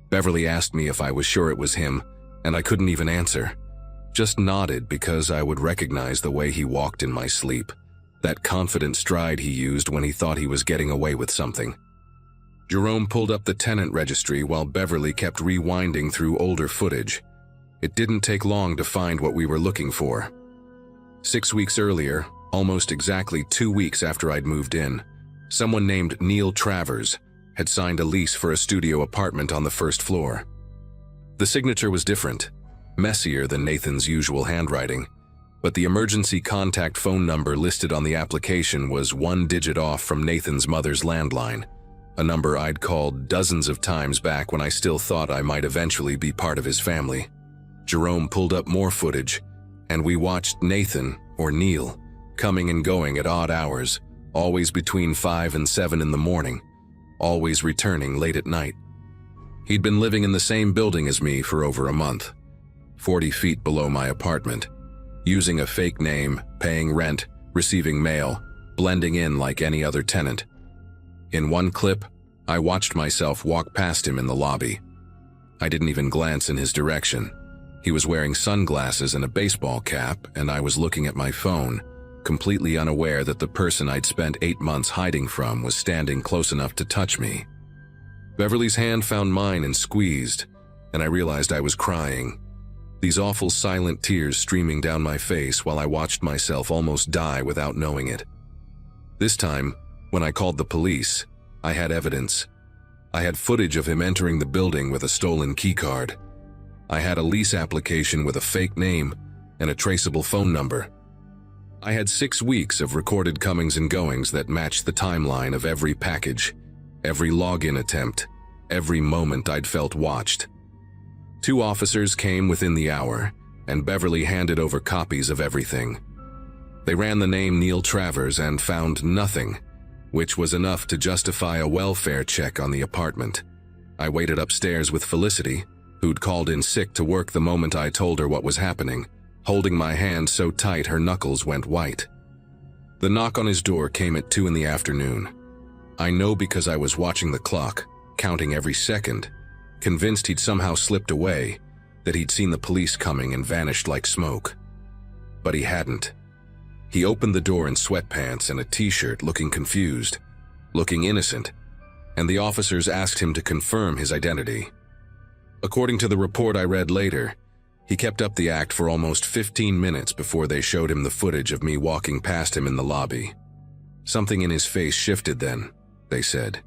Beverly asked me if I was sure it was him, and I couldn't even answer. Just nodded because I would recognize the way he walked in my sleep, that confident stride he used when he thought he was getting away with something. Jerome pulled up the tenant registry while Beverly kept rewinding through older footage. It didn't take long to find what we were looking for. 6 weeks earlier, almost exactly 2 weeks after I'd moved in, someone named Neil Travers had signed a lease for a studio apartment on the first floor. The signature was different, messier than Nathan's usual handwriting, but the emergency contact phone number listed on the application was 1 digit off from Nathan's mother's landline, a number I'd called dozens of times back when I still thought I might eventually be part of his family. Jerome pulled up more footage, and we watched Nathan, or Neil, coming and going at odd hours, always between 5 and 7 in the morning, always returning late at night. He'd been living in the same building as me for over a month, 40 feet below my apartment, using a fake name, paying rent, receiving mail, blending in like any other tenant. In one clip, I watched myself walk past him in the lobby. I didn't even glance in his direction. He was wearing sunglasses and a baseball cap, and I was looking at my phone, completely unaware that the person I'd spent 8 months hiding from was standing close enough to touch me. Beverly's hand found mine and squeezed, and I realized I was crying. These awful silent tears streaming down my face while I watched myself almost die without knowing it. This time, when I called the police, I had evidence. I had footage of him entering the building with a stolen keycard. I had a lease application with a fake name and a traceable phone number. I had 6 weeks of recorded comings and goings that matched the timeline of every package, every login attempt, every moment I'd felt watched. 2 officers came within the hour, and Beverly handed over copies of everything. They ran the name Neil Travers and found nothing, which was enough to justify a welfare check on the apartment. I waited upstairs with Felicity, who'd called in sick to work the moment I told her what was happening, holding my hand so tight her knuckles went white. The knock on his door came at 2 in the afternoon. I know because I was watching the clock, counting every second, convinced he'd somehow slipped away, that he'd seen the police coming and vanished like smoke. But he hadn't. He opened the door in sweatpants and a t-shirt, looking confused, looking innocent, and the officers asked him to confirm his identity. According to the report I read later, he kept up the act for almost 15 minutes before they showed him the footage of me walking past him in the lobby. Something in his face shifted then, they said.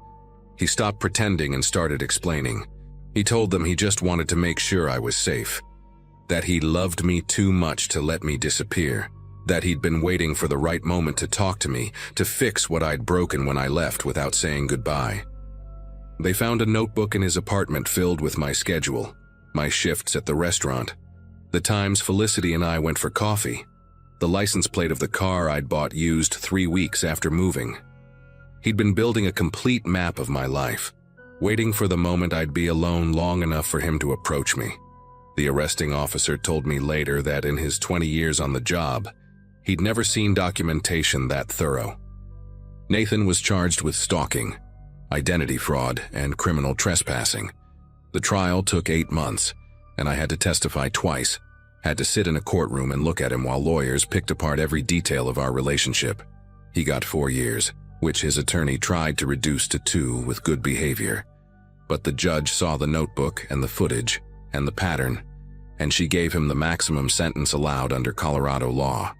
He stopped pretending and started explaining. He told them he just wanted to make sure I was safe, that he loved me too much to let me disappear, that he'd been waiting for the right moment to talk to me, to fix what I'd broken when I left without saying goodbye. They found a notebook in his apartment filled with my schedule, my shifts at the restaurant, the times Felicity and I went for coffee, the license plate of the car I'd bought used 3 weeks after moving. He'd been building a complete map of my life, waiting for the moment I'd be alone long enough for him to approach me. The arresting officer told me later that in his 20 years on the job, he'd never seen documentation that thorough. Nathan was charged with stalking, identity fraud, and criminal trespassing. The trial took 8 months, and I had to testify twice, had to sit in a courtroom and look at him while lawyers picked apart every detail of our relationship. He got 4 years, which his attorney tried to reduce to 2 with good behavior. but the judge saw the notebook and the footage and the pattern, and she gave him the maximum sentence allowed under Colorado law.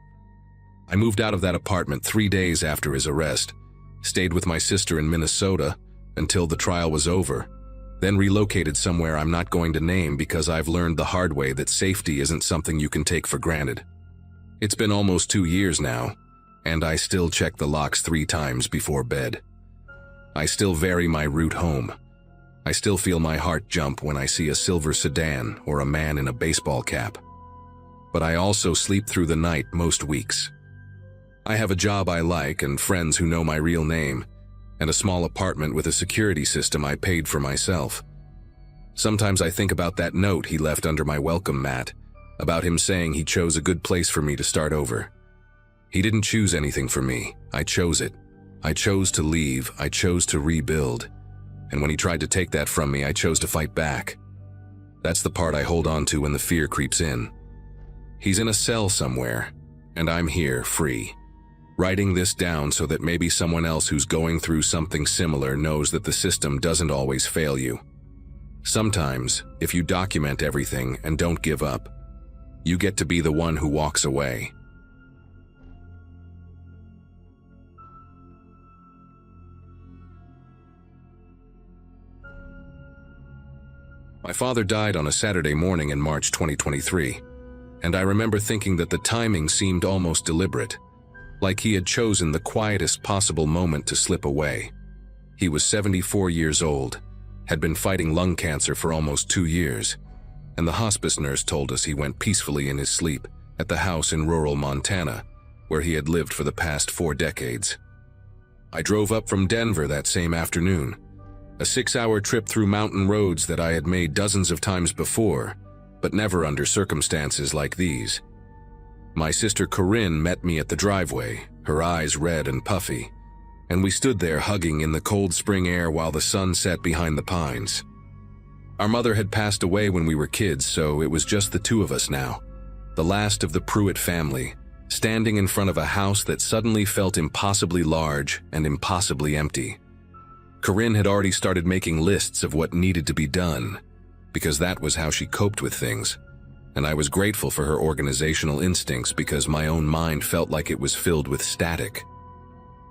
I moved out of that apartment 3 days after his arrest, stayed with my sister in Minnesota until the trial was over, then relocated somewhere I'm not going to name because I've learned the hard way that safety isn't something you can take for granted. It's been almost 2 years now, and I still check the locks 3 times before bed. I still vary my route home. I still feel my heart jump when I see a silver sedan or a man in a baseball cap. But I also sleep through the night most weeks. I have a job I like and friends who know my real name, and a small apartment with a security system I paid for myself. Sometimes I think about that note he left under my welcome mat, about him saying he chose a good place for me to start over. He didn't choose anything for me. I chose it. I chose to leave. I chose to rebuild. And when he tried to take that from me, I chose to fight back. That's the part I hold on to when the fear creeps in. He's in a cell somewhere, and I'm here, free. Writing this down so that maybe someone else who's going through something similar knows that the system doesn't always fail you. Sometimes, if you document everything and don't give up, you get to be the one who walks away. My father died on a Saturday morning in March 2023, and I remember thinking that the timing seemed almost deliberate, like he had chosen the quietest possible moment to slip away. He was 74 years old, had been fighting lung cancer for almost 2 years, and the hospice nurse told us he went peacefully in his sleep at the house in rural Montana, where he had lived for the past 4 decades. I drove up from Denver that same afternoon, a 6-hour trip through mountain roads that I had made dozens of times before, but never under circumstances like these. My sister Corinne met me at the driveway, her eyes red and puffy, and we stood there hugging in the cold spring air while the sun set behind the pines. Our mother had passed away when we were kids, so it was just the 2 of us now, the last of the Pruitt family, standing in front of a house that suddenly felt impossibly large and impossibly empty. Corinne had already started making lists of what needed to be done, because that was how she coped with things, and I was grateful for her organizational instincts because my own mind felt like it was filled with static.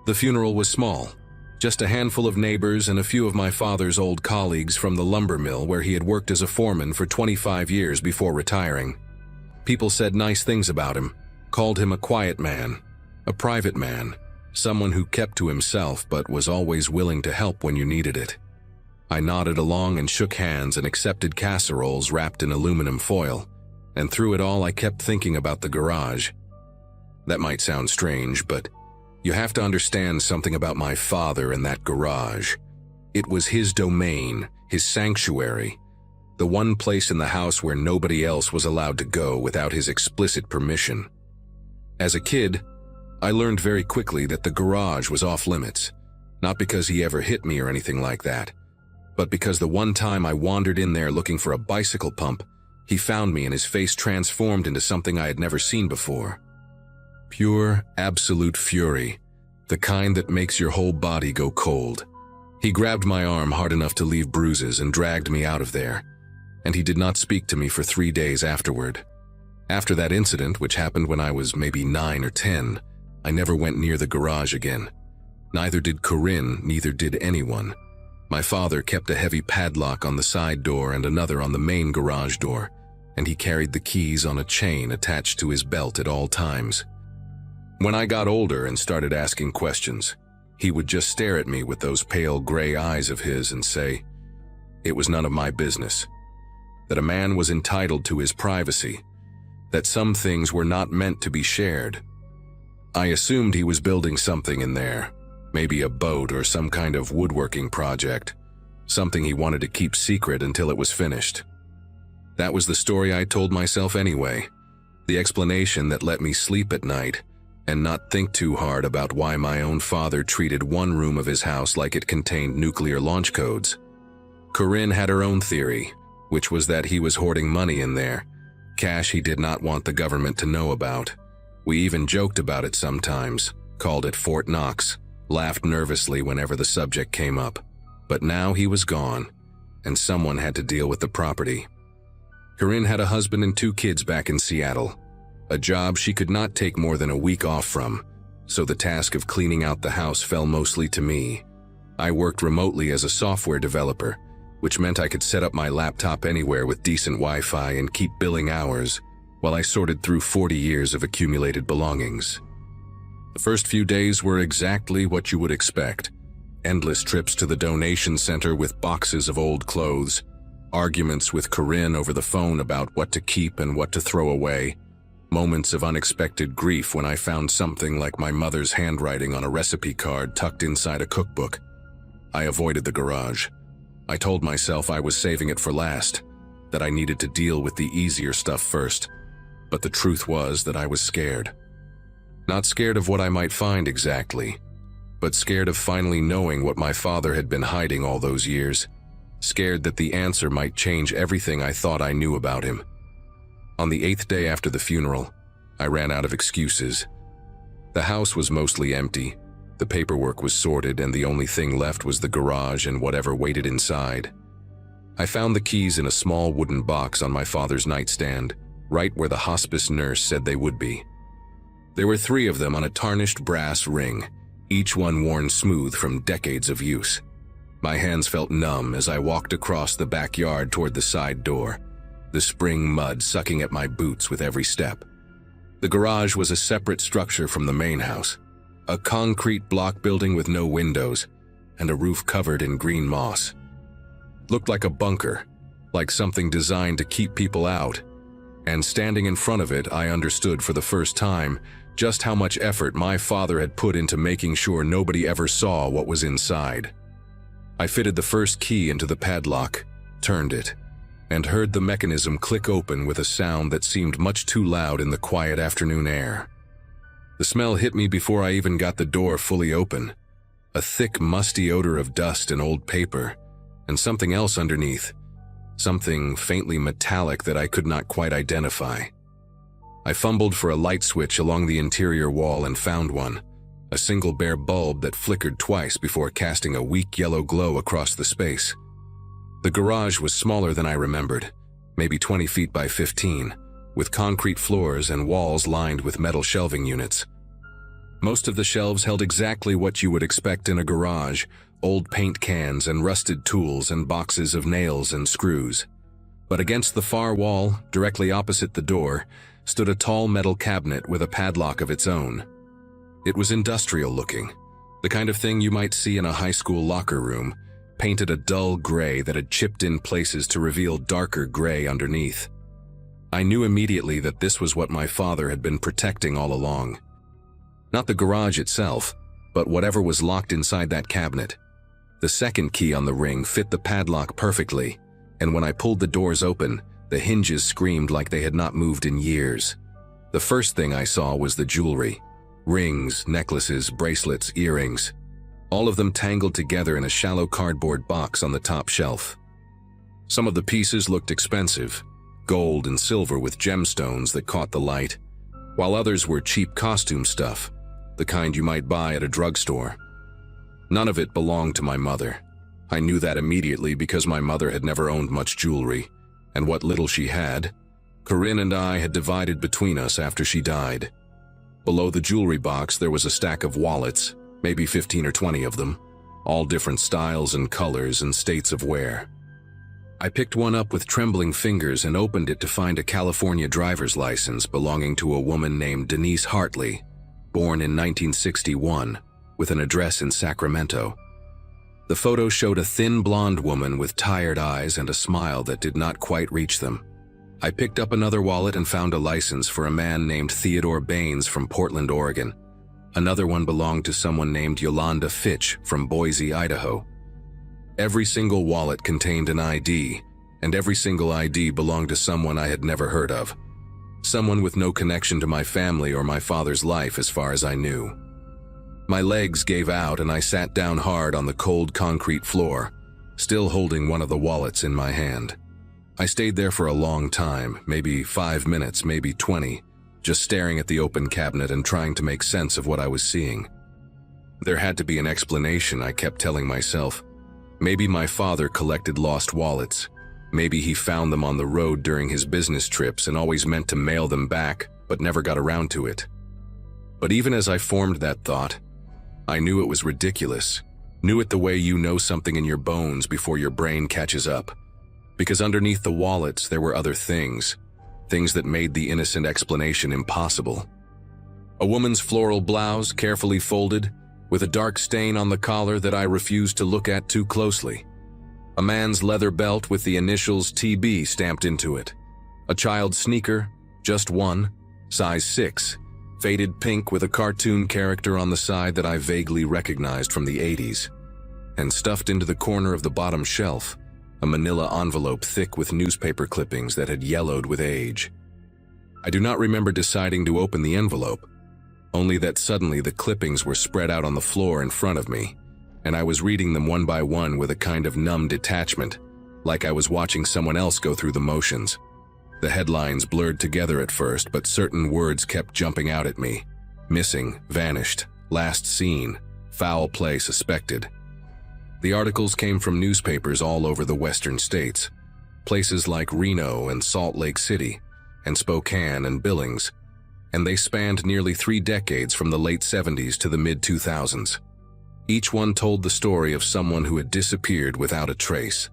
The funeral was small, just a handful of neighbors and a few of my father's old colleagues from the lumber mill where he had worked as a foreman for 25 years before retiring. People said nice things about him, called him a quiet man, a private man, someone who kept to himself but was always willing to help when you needed it. I nodded along and shook hands and accepted casseroles wrapped in aluminum foil, and through it all I kept thinking about the garage. That might sound strange, but you have to understand something about my father and that garage. It was his domain, his sanctuary, the one place in the house where nobody else was allowed to go without his explicit permission. As a kid, I learned very quickly that the garage was off limits, not because he ever hit me or anything like that, but because the one time I wandered in there looking for a bicycle pump, he found me and his face transformed into something I had never seen before. Pure, absolute fury, the kind that makes your whole body go cold. He grabbed my arm hard enough to leave bruises and dragged me out of there, and he did not speak to me for 3 days afterward. After that incident, which happened when I was maybe 9 or 10, I never went near the garage again. Neither did Corinne, neither did anyone. My father kept a heavy padlock on the side door and another on the main garage door, and he carried the keys on a chain attached to his belt at all times. When I got older and started asking questions, he would just stare at me with those pale gray eyes of his and say, it was none of my business, that a man was entitled to his privacy, that some things were not meant to be shared. I assumed he was building something in there, maybe a boat or some kind of woodworking project, something he wanted to keep secret until it was finished. That was the story I told myself anyway, the explanation that let me sleep at night and not think too hard about why my own father treated one room of his house like it contained nuclear launch codes. Corinne had her own theory, which was that he was hoarding money in there, cash he did not want the government to know about. We even joked about it sometimes, called it Fort Knox, laughed nervously whenever the subject came up. But now he was gone, and someone had to deal with the property. Corinne had a husband and 2 kids back in Seattle, a job she could not take more than a week off from, so the task of cleaning out the house fell mostly to me. I worked remotely as a software developer, which meant I could set up my laptop anywhere with decent Wi-Fi and keep billing hours while I sorted through 40 years of accumulated belongings. The first few days were exactly what you would expect. Endless trips to the donation center with boxes of old clothes, arguments with Corinne over the phone about what to keep and what to throw away, moments of unexpected grief when I found something like my mother's handwriting on a recipe card tucked inside a cookbook. I avoided the garage. I told myself I was saving it for last, that I needed to deal with the easier stuff first. But the truth was that I was scared. Not scared of what I might find exactly, but scared of finally knowing what my father had been hiding all those years. Scared that the answer might change everything I thought I knew about him. On the 8th day after the funeral, I ran out of excuses. The house was mostly empty. The paperwork was sorted, and the only thing left was the garage and whatever waited inside. I found the keys in a small wooden box on my father's nightstand, right where the hospice nurse said they would be. There were 3 of them on a tarnished brass ring, each one worn smooth from decades of use. My hands felt numb as I walked across the backyard toward the side door, the spring mud sucking at my boots with every step. The garage was a separate structure from the main house, a concrete block building with no windows and a roof covered in green moss. Looked like a bunker, like something designed to keep people out. And standing in front of it, I understood for the first time just how much effort my father had put into making sure nobody ever saw what was inside. I fitted the first key into the padlock, turned it, and heard the mechanism click open with a sound that seemed much too loud in the quiet afternoon air. The smell hit me before I even got the door fully open. A thick, musty odor of dust and old paper, and something else underneath, something faintly metallic that I could not quite identify. I fumbled for a light switch along the interior wall and found one, a single bare bulb that flickered twice before casting a weak yellow glow across the space. The garage was smaller than I remembered, maybe 20 feet by 15, with concrete floors and walls lined with metal shelving units. Most of the shelves held exactly what you would expect in a garage: old paint cans and rusted tools and boxes of nails and screws. But against the far wall, directly opposite the door, stood a tall metal cabinet with a padlock of its own. It was industrial looking, the kind of thing you might see in a high school locker room, painted a dull gray that had chipped in places to reveal darker gray underneath. I knew immediately that this was what my father had been protecting all along. Not the garage itself, but whatever was locked inside that cabinet. The second key on the ring fit the padlock perfectly, and when I pulled the doors open, the hinges screamed like they had not moved in years. The first thing I saw was the jewelry. Rings, necklaces, bracelets, earrings. All of them tangled together in a shallow cardboard box on the top shelf. Some of the pieces looked expensive, gold and silver with gemstones that caught the light, while others were cheap costume stuff, the kind you might buy at a drugstore. None of it belonged to my mother. I knew that immediately because my mother had never owned much jewelry, and what little she had, Corinne and I had divided between us after she died. Below the jewelry box there was a stack of wallets, maybe 15 or 20 of them, all different styles and colors and states of wear. I picked one up with trembling fingers and opened it to find a California driver's license belonging to a woman named Denise Hartley, born in 1961, with an address in Sacramento. The photo showed a thin blonde woman with tired eyes and a smile that did not quite reach them. I picked up another wallet and found a license for a man named Theodore Baines from Portland, Oregon. Another one belonged to someone named Yolanda Fitch from Boise, Idaho. Every single wallet contained an ID, and every single ID belonged to someone I had never heard of. Someone with no connection to my family or my father's life as far as I knew. My legs gave out and I sat down hard on the cold concrete floor, still holding one of the wallets in my hand. I stayed there for a long time, maybe 5 minutes, maybe 20, just staring at the open cabinet and trying to make sense of what I was seeing. There had to be an explanation, I kept telling myself. Maybe my father collected lost wallets. Maybe he found them on the road during his business trips and always meant to mail them back, but never got around to it. But even as I formed that thought, I knew it was ridiculous. Knew it the way you know something in your bones before your brain catches up. Because underneath the wallets there were other things. Things that made the innocent explanation impossible. A woman's floral blouse, carefully folded, with a dark stain on the collar that I refused to look at too closely. A man's leather belt with the initials TB stamped into it. A child's sneaker, just one, size 6, faded pink with a cartoon character on the side that I vaguely recognized from the 80s. And stuffed into the corner of the bottom shelf, a manila envelope thick with newspaper clippings that had yellowed with age. I do not remember deciding to open the envelope, only that suddenly the clippings were spread out on the floor in front of me, and I was reading them one by one with a kind of numb detachment, like I was watching someone else go through the motions. The headlines blurred together at first, but certain words kept jumping out at me. Missing, vanished, last seen, foul play suspected. The articles came from newspapers all over the western states, places like Reno and Salt Lake City, and Spokane and Billings, and they spanned nearly 3 decades from the late 70s to the mid-2000s. Each one told the story of someone who had disappeared without a trace,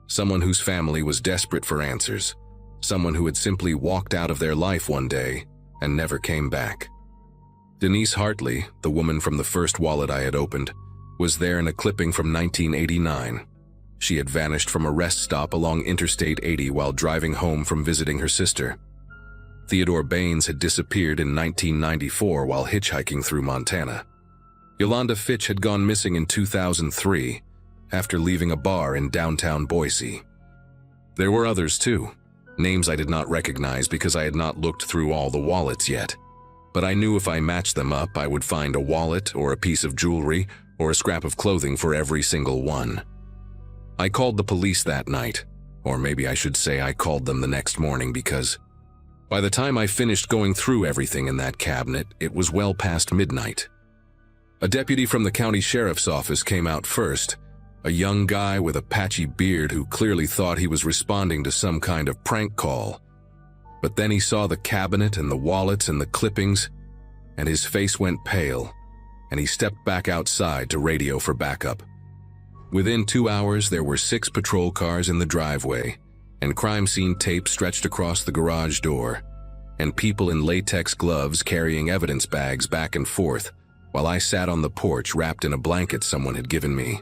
someone whose family was desperate for answers, someone who had simply walked out of their life one day and never came back. Denise Hartley, the woman from the first wallet I had opened, was there in a clipping from 1989. She had vanished from a rest stop along Interstate 80 while driving home from visiting her sister. Theodore Baines had disappeared in 1994 while hitchhiking through Montana. Yolanda Fitch had gone missing in 2003 after leaving a bar in downtown Boise. There were others too, names I did not recognize because I had not looked through all the wallets yet. But I knew if I matched them up, I would find a wallet or a piece of jewelry or a scrap of clothing for every single one. I called the police that night, or maybe I should say I called them the next morning because by the time I finished going through everything in that cabinet, it was well past midnight. A deputy from the county sheriff's office came out first, a young guy with a patchy beard who clearly thought he was responding to some kind of prank call. But then he saw the cabinet and the wallets and the clippings, and his face went pale, and he stepped back outside to radio for backup. Within 2 hours, there were 6 patrol cars in the driveway, and crime scene tape stretched across the garage door, and people in latex gloves carrying evidence bags back and forth, while I sat on the porch wrapped in a blanket someone had given me.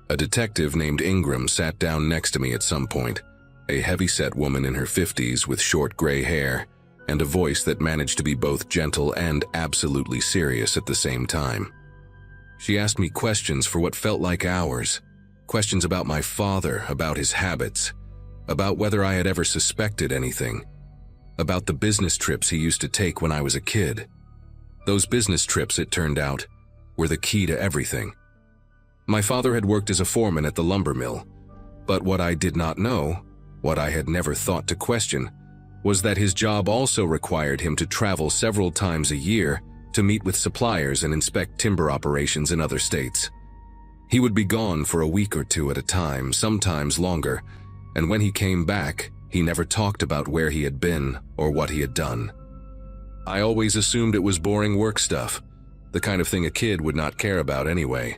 A detective named Ingram sat down next to me at some point, a heavy-set woman in her 50s with short gray hair, and a voice that managed to be both gentle and absolutely serious at the same time. She asked me questions for what felt like hours, questions about my father, about his habits, about whether I had ever suspected anything, about the business trips he used to take when I was a kid. Those business trips, it turned out, were the key to everything. My father had worked as a foreman at the lumber mill, but what I did not know, what I had never thought to question, was that his job also required him to travel several times a year to meet with suppliers and inspect timber operations in other states. He would be gone for a week or 2 at a time, sometimes longer, and when he came back, he never talked about where he had been or what he had done. I always assumed it was boring work stuff, the kind of thing a kid would not care about anyway.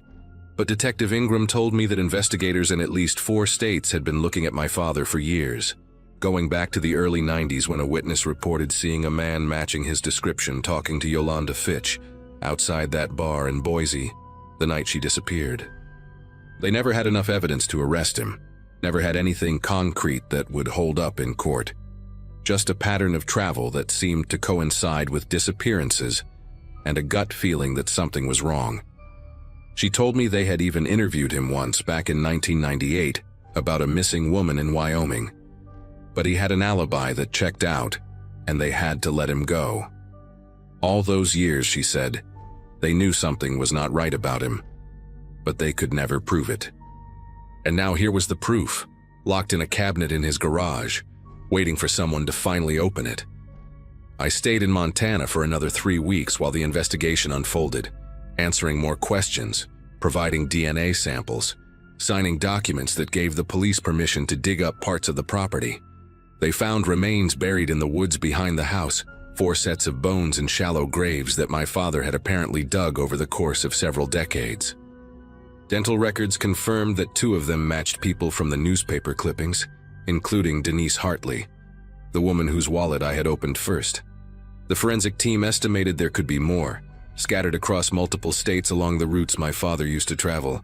But Detective Ingram told me that investigators in at least 4 states had been looking at my father for years, going back to the early 90s when a witness reported seeing a man matching his description talking to Yolanda Fitch outside that bar in Boise the night she disappeared. They never had enough evidence to arrest him, never had anything concrete that would hold up in court. Just a pattern of travel that seemed to coincide with disappearances and a gut feeling that something was wrong. She told me they had even interviewed him once back in 1998 about a missing woman in Wyoming. But he had an alibi that checked out, and they had to let him go. All those years, she said, they knew something was not right about him, but they could never prove it. And now here was the proof, locked in a cabinet in his garage, waiting for someone to finally open it. I stayed in Montana for another 3 weeks while the investigation unfolded, answering more questions, providing DNA samples, signing documents that gave the police permission to dig up parts of the property. They found remains buried in the woods behind the house, 4 sets of bones in shallow graves that my father had apparently dug over the course of several decades. Dental records confirmed that 2 of them matched people from the newspaper clippings, including Denise Hartley, the woman whose wallet I had opened first. The forensic team estimated there could be more, scattered across multiple states along the routes my father used to travel,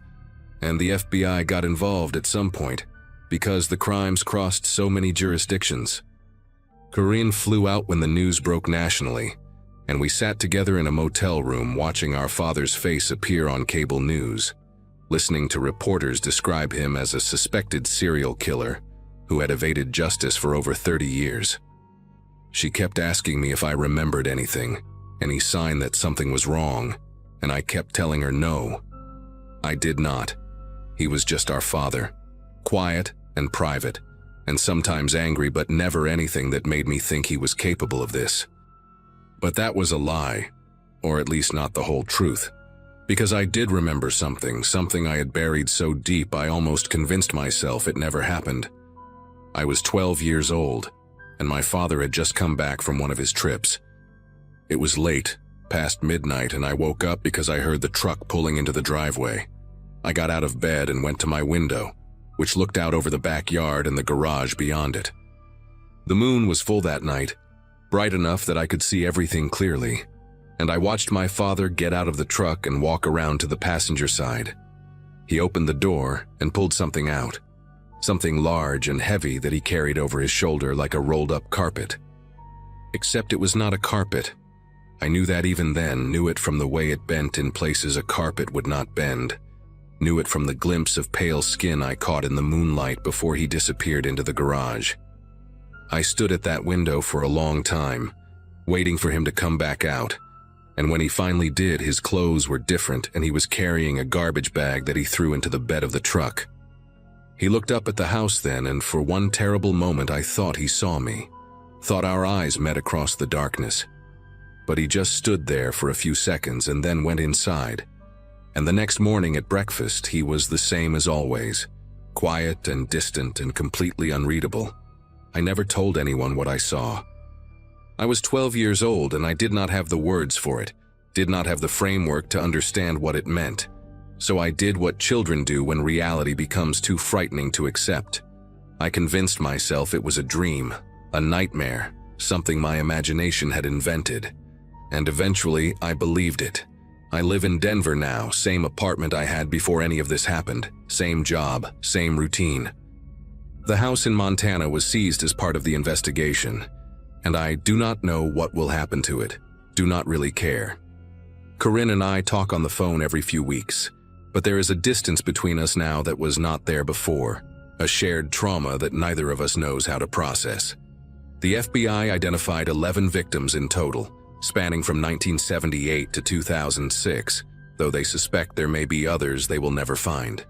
and the FBI got involved at some point because the crimes crossed so many jurisdictions. Corinne flew out when the news broke nationally, and we sat together in a motel room watching our father's face appear on cable news, listening to reporters describe him as a suspected serial killer who had evaded justice for over 30 years. She kept asking me if I remembered anything, any sign that something was wrong, and I kept telling her no. I did not. He was just our father, quiet and private, and sometimes angry, but never anything that made me think he was capable of this. But that was a lie, or at least not the whole truth, because I did remember something I had buried so deep I almost convinced myself it never happened. I was 12 years old, and my father had just come back from one of his trips. It was late, past midnight, and I woke up because I heard the truck pulling into the driveway. I got out of bed and went to my window, which looked out over the backyard and the garage beyond it. The moon was full that night, bright enough that I could see everything clearly, and I watched my father get out of the truck and walk around to the passenger side. He opened the door and pulled something out, something large and heavy that he carried over his shoulder like a rolled-up carpet. Except it was not a carpet. I knew that even then, knew it from the way it bent in places a carpet would not bend. Knew it from the glimpse of pale skin I caught in the moonlight before he disappeared into the garage. I stood at that window for a long time, waiting for him to come back out, and when he finally did, his clothes were different and he was carrying a garbage bag that he threw into the bed of the truck. He looked up at the house then, and for one terrible moment I thought he saw me, thought our eyes met across the darkness. But he just stood there for a few seconds and then went inside. And the next morning at breakfast, he was the same as always, quiet and distant and completely unreadable. I never told anyone what I saw. I was 12 years old and I did not have the words for it, did not have the framework to understand what it meant. So I did what children do when reality becomes too frightening to accept. I convinced myself it was a dream, a nightmare, something my imagination had invented. And eventually, I believed it. I live in Denver now, same apartment I had before any of this happened, same job, same routine. The house in Montana was seized as part of the investigation, and I do not know what will happen to it, do not really care. Corinne and I talk on the phone every few weeks, but there is a distance between us now that was not there before, a shared trauma that neither of us knows how to process. The FBI identified 11 victims in total, spanning from 1978 to 2006, though they suspect there may be others they will never find.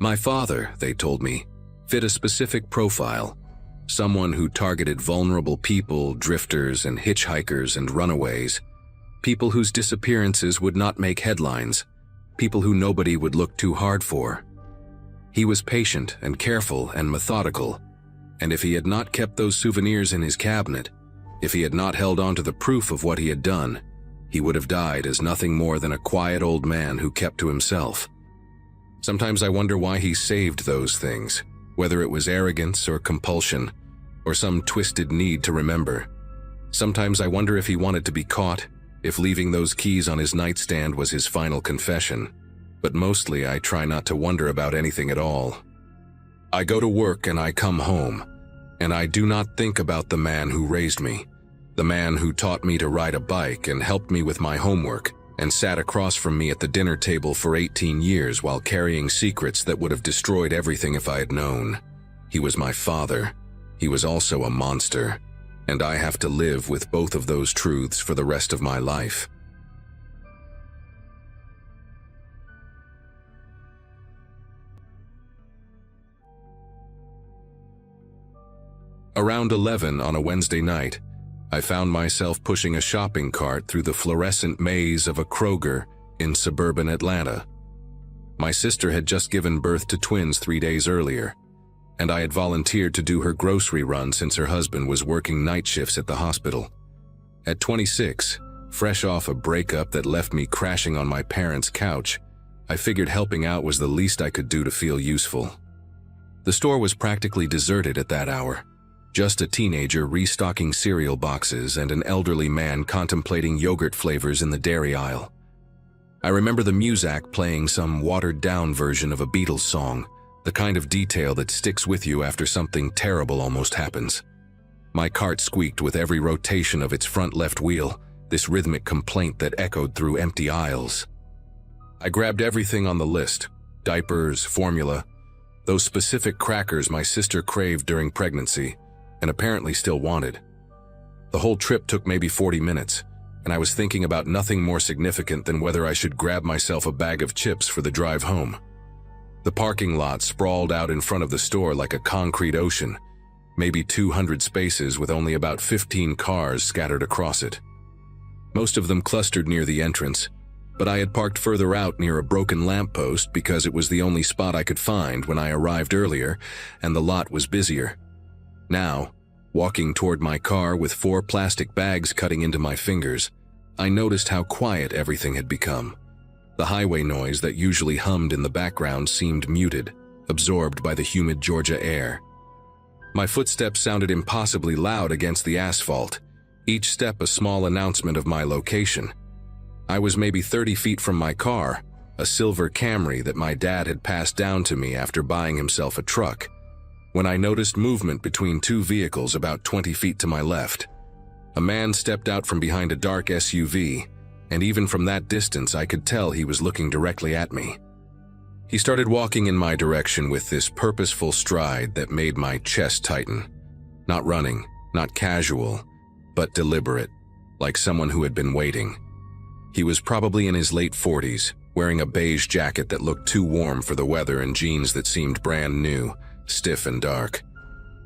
My father, they told me, fit a specific profile, someone who targeted vulnerable people, drifters and hitchhikers and runaways, people whose disappearances would not make headlines, people who nobody would look too hard for. He was patient and careful and methodical, and if he had not kept those souvenirs in his cabinet, if he had not held on to the proof of what he had done, he would have died as nothing more than a quiet old man who kept to himself. Sometimes I wonder why he saved those things, whether it was arrogance or compulsion, or some twisted need to remember. Sometimes I wonder if he wanted to be caught, if leaving those keys on his nightstand was his final confession. But mostly I try not to wonder about anything at all. I go to work and I come home, and I do not think about the man who raised me, the man who taught me to ride a bike and helped me with my homework and sat across from me at the dinner table for 18 years while carrying secrets that would have destroyed everything if I had known. He was my father. He was also a monster, and I have to live with both of those truths for the rest of my life. Around 11 on a Wednesday night, I found myself pushing a shopping cart through the fluorescent maze of a Kroger in suburban Atlanta. My sister had just given birth to twins 3 days earlier, and I had volunteered to do her grocery run since her husband was working night shifts at the hospital. At 26, fresh off a breakup that left me crashing on my parents' couch, I figured helping out was the least I could do to feel useful. The store was practically deserted at that hour. Just a teenager restocking cereal boxes and an elderly man contemplating yogurt flavors in the dairy aisle. I remember the muzak playing some watered-down version of a Beatles song, the kind of detail that sticks with you after something terrible almost happens. My cart squeaked with every rotation of its front left wheel, this rhythmic complaint that echoed through empty aisles. I grabbed everything on the list: diapers, formula, those specific crackers my sister craved during pregnancy, and apparently still wanted. The whole trip took maybe 40 minutes, and I was thinking about nothing more significant than whether I should grab myself a bag of chips for the drive home. The parking lot sprawled out in front of the store like a concrete ocean, maybe 200 spaces with only about 15 cars scattered across it. Most of them clustered near the entrance, but I had parked further out near a broken lamppost because it was the only spot I could find when I arrived earlier, and the lot was busier. Now, walking toward my car with 4 plastic bags cutting into my fingers, I noticed how quiet everything had become. The highway noise that usually hummed in the background seemed muted, absorbed by the humid Georgia air. My footsteps sounded impossibly loud against the asphalt, each step a small announcement of my location. I was maybe 30 feet from my car, a silver Camry that my dad had passed down to me after buying himself a truck, when I noticed movement between 2 vehicles about 20 feet to my left. A man stepped out from behind a dark SUV, and even from that distance I could tell he was looking directly at me. He started walking in my direction with this purposeful stride that made my chest tighten. Not running, not casual, but deliberate, like someone who had been waiting. He was probably in his late 40s, wearing a beige jacket that looked too warm for the weather and jeans that seemed brand new, stiff and dark.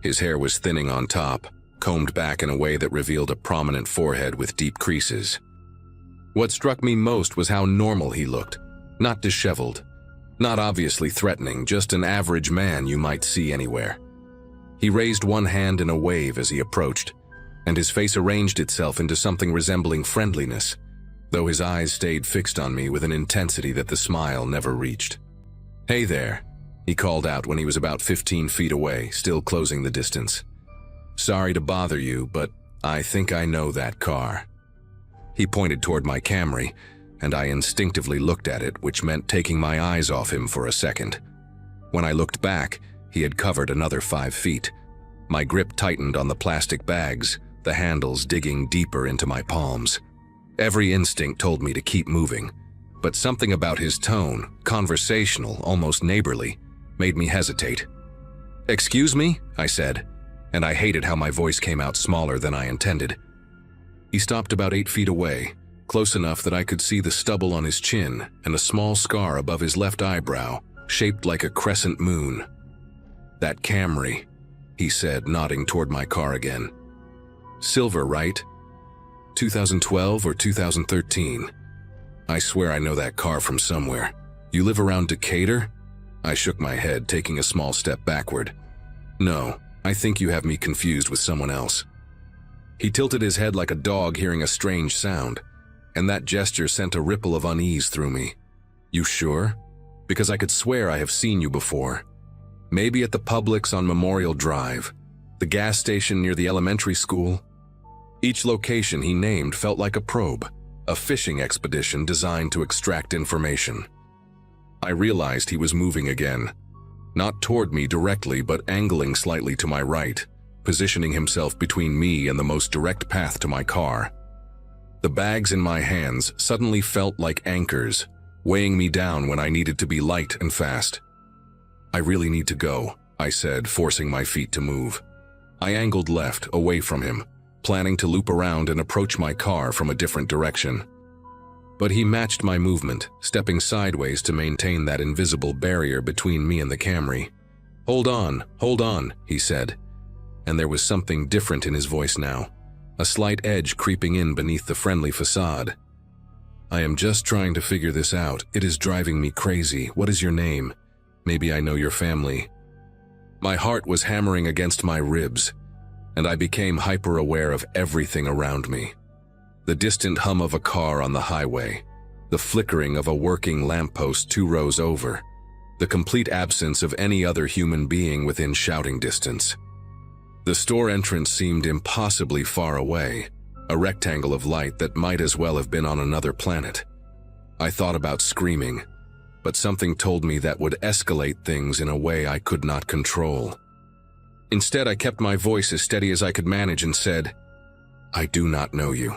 His hair was thinning on top, combed back in a way that revealed a prominent forehead with deep creases. What struck me most was how normal he looked, not disheveled, not obviously threatening, just an average man you might see anywhere. He raised one hand in a wave as he approached, and his face arranged itself into something resembling friendliness, though his eyes stayed fixed on me with an intensity that the smile never reached. "Hey there," he called out when he was about 15 feet away, still closing the distance. "Sorry to bother you, but I think I know that car." He pointed toward my Camry, and I instinctively looked at it, which meant taking my eyes off him for a second. When I looked back, he had covered another 5 feet. My grip tightened on the plastic bags, the handles digging deeper into my palms. Every instinct told me to keep moving, but something about his tone, conversational, almost neighborly, made me hesitate. "Excuse me?" I said, and I hated how my voice came out smaller than I intended. He stopped about 8 feet away, close enough that I could see the stubble on his chin and a small scar above his left eyebrow, shaped like a crescent moon. "That Camry," he said, nodding toward my car again. "Silver, right? 2012 or 2013? I swear I know that car from somewhere. You live around Decatur?" I shook my head, taking a small step backward. "No, I think you have me confused with someone else." He tilted his head like a dog hearing a strange sound, and that gesture sent a ripple of unease through me. "You sure? Because I could swear I have seen you before. Maybe at the Publix on Memorial Drive, the gas station near the elementary school." Each location he named felt like a probe, a fishing expedition designed to extract information. I realized he was moving again, not toward me directly but angling slightly to my right, positioning himself between me and the most direct path to my car. The bags in my hands suddenly felt like anchors, weighing me down when I needed to be light and fast. "I really need to go," I said, forcing my feet to move. I angled left, away from him, planning to loop around and approach my car from a different direction. But he matched my movement, stepping sideways to maintain that invisible barrier between me and the Camry. Hold on," he said, and there was something different in his voice now, a slight edge creeping in beneath the friendly facade. I am just trying to figure this out. It is driving me crazy. What is your name? Maybe I know your family. My heart was hammering against my ribs, and I became hyper-aware of everything around me. The distant hum of a car on the highway, the flickering of a working lamppost 2 rows over, the complete absence of any other human being within shouting distance. The store entrance seemed impossibly far away, a rectangle of light that might as well have been on another planet. I thought about screaming, but something told me that would escalate things in a way I could not control. Instead, I kept my voice as steady as I could manage and said, "I do not know you.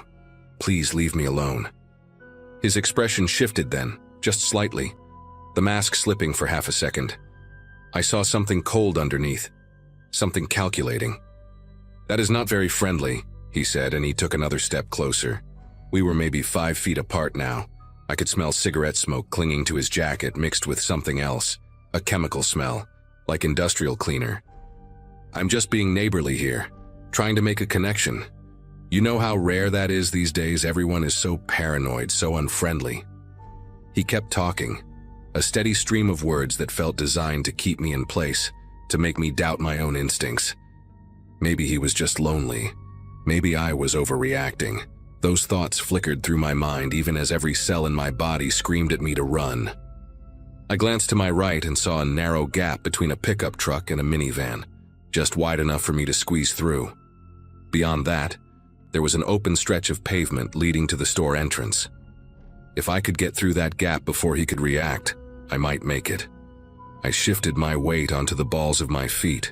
Please leave me alone." His expression shifted then, just slightly, the mask slipping for half a second. I saw something cold underneath, something calculating. "That is not very friendly," he said, and he took another step closer. We were maybe 5 feet apart now. I could smell cigarette smoke clinging to his jacket mixed with something else, a chemical smell, like industrial cleaner. "I'm just being neighborly here, trying to make a connection. You know how rare that is these days. Everyone is so paranoid, so unfriendly." He kept talking, a steady stream of words that felt designed to keep me in place, to make me doubt my own instincts. Maybe he was just lonely. Maybe I was overreacting. Those thoughts flickered through my mind even as every cell in my body screamed at me to run. I glanced to my right and saw a narrow gap between a pickup truck and a minivan, just wide enough for me to squeeze through. Beyond that, there was an open stretch of pavement leading to the store entrance. If I could get through that gap before he could react, I might make it. I shifted my weight onto the balls of my feet,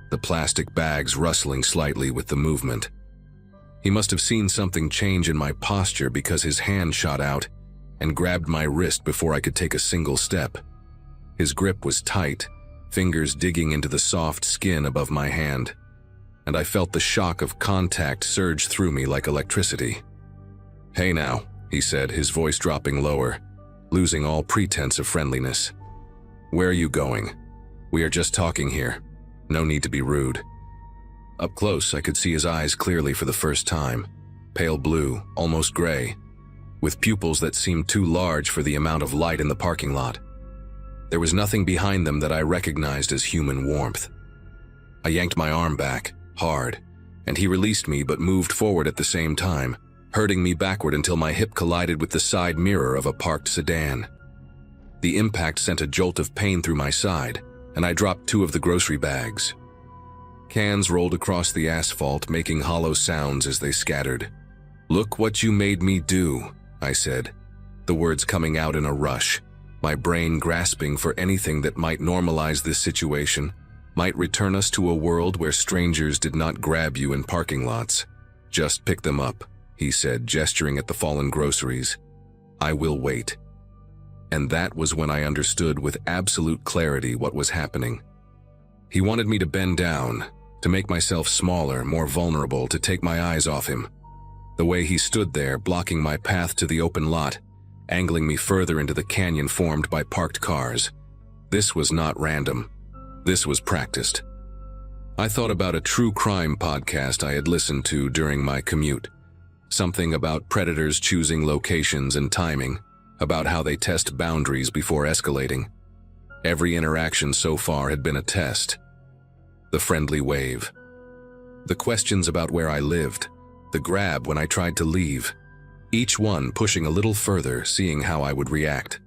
the plastic bags rustling slightly with the movement. He must have seen something change in my posture because his hand shot out and grabbed my wrist before I could take a single step. His grip was tight, fingers digging into the soft skin above my hand, and I felt the shock of contact surge through me like electricity. "Hey now," he said, his voice dropping lower, losing all pretense of friendliness. "Where are you going? We are just talking here. No need to be rude." Up close, I could see his eyes clearly for the first time, pale blue, almost gray, with pupils that seemed too large for the amount of light in the parking lot. There was nothing behind them that I recognized as human warmth. I yanked my arm back, hard, and he released me but moved forward at the same time, hurting me backward until my hip collided with the side mirror of a parked sedan. The impact sent a jolt of pain through my side, and I dropped 2 of the grocery bags. Cans rolled across the asphalt, making hollow sounds as they scattered. "Look what you made me do," I said, the words coming out in a rush, my brain grasping for anything that might normalize this situation, might return us to a world where strangers did not grab you in parking lots. "Just pick them up," he said, gesturing at the fallen groceries. "I will wait." And that was when I understood with absolute clarity what was happening. He wanted me to bend down, to make myself smaller, more vulnerable, to take my eyes off him. The way he stood there, blocking my path to the open lot, angling me further into the canyon formed by parked cars. This was not random. This was practiced. I thought about a true crime podcast I had listened to during my commute. Something about predators choosing locations and timing, about how they test boundaries before escalating. Every interaction so far had been a test. The friendly wave. The questions about where I lived. The grab when I tried to leave. Each one pushing a little further, seeing how I would react.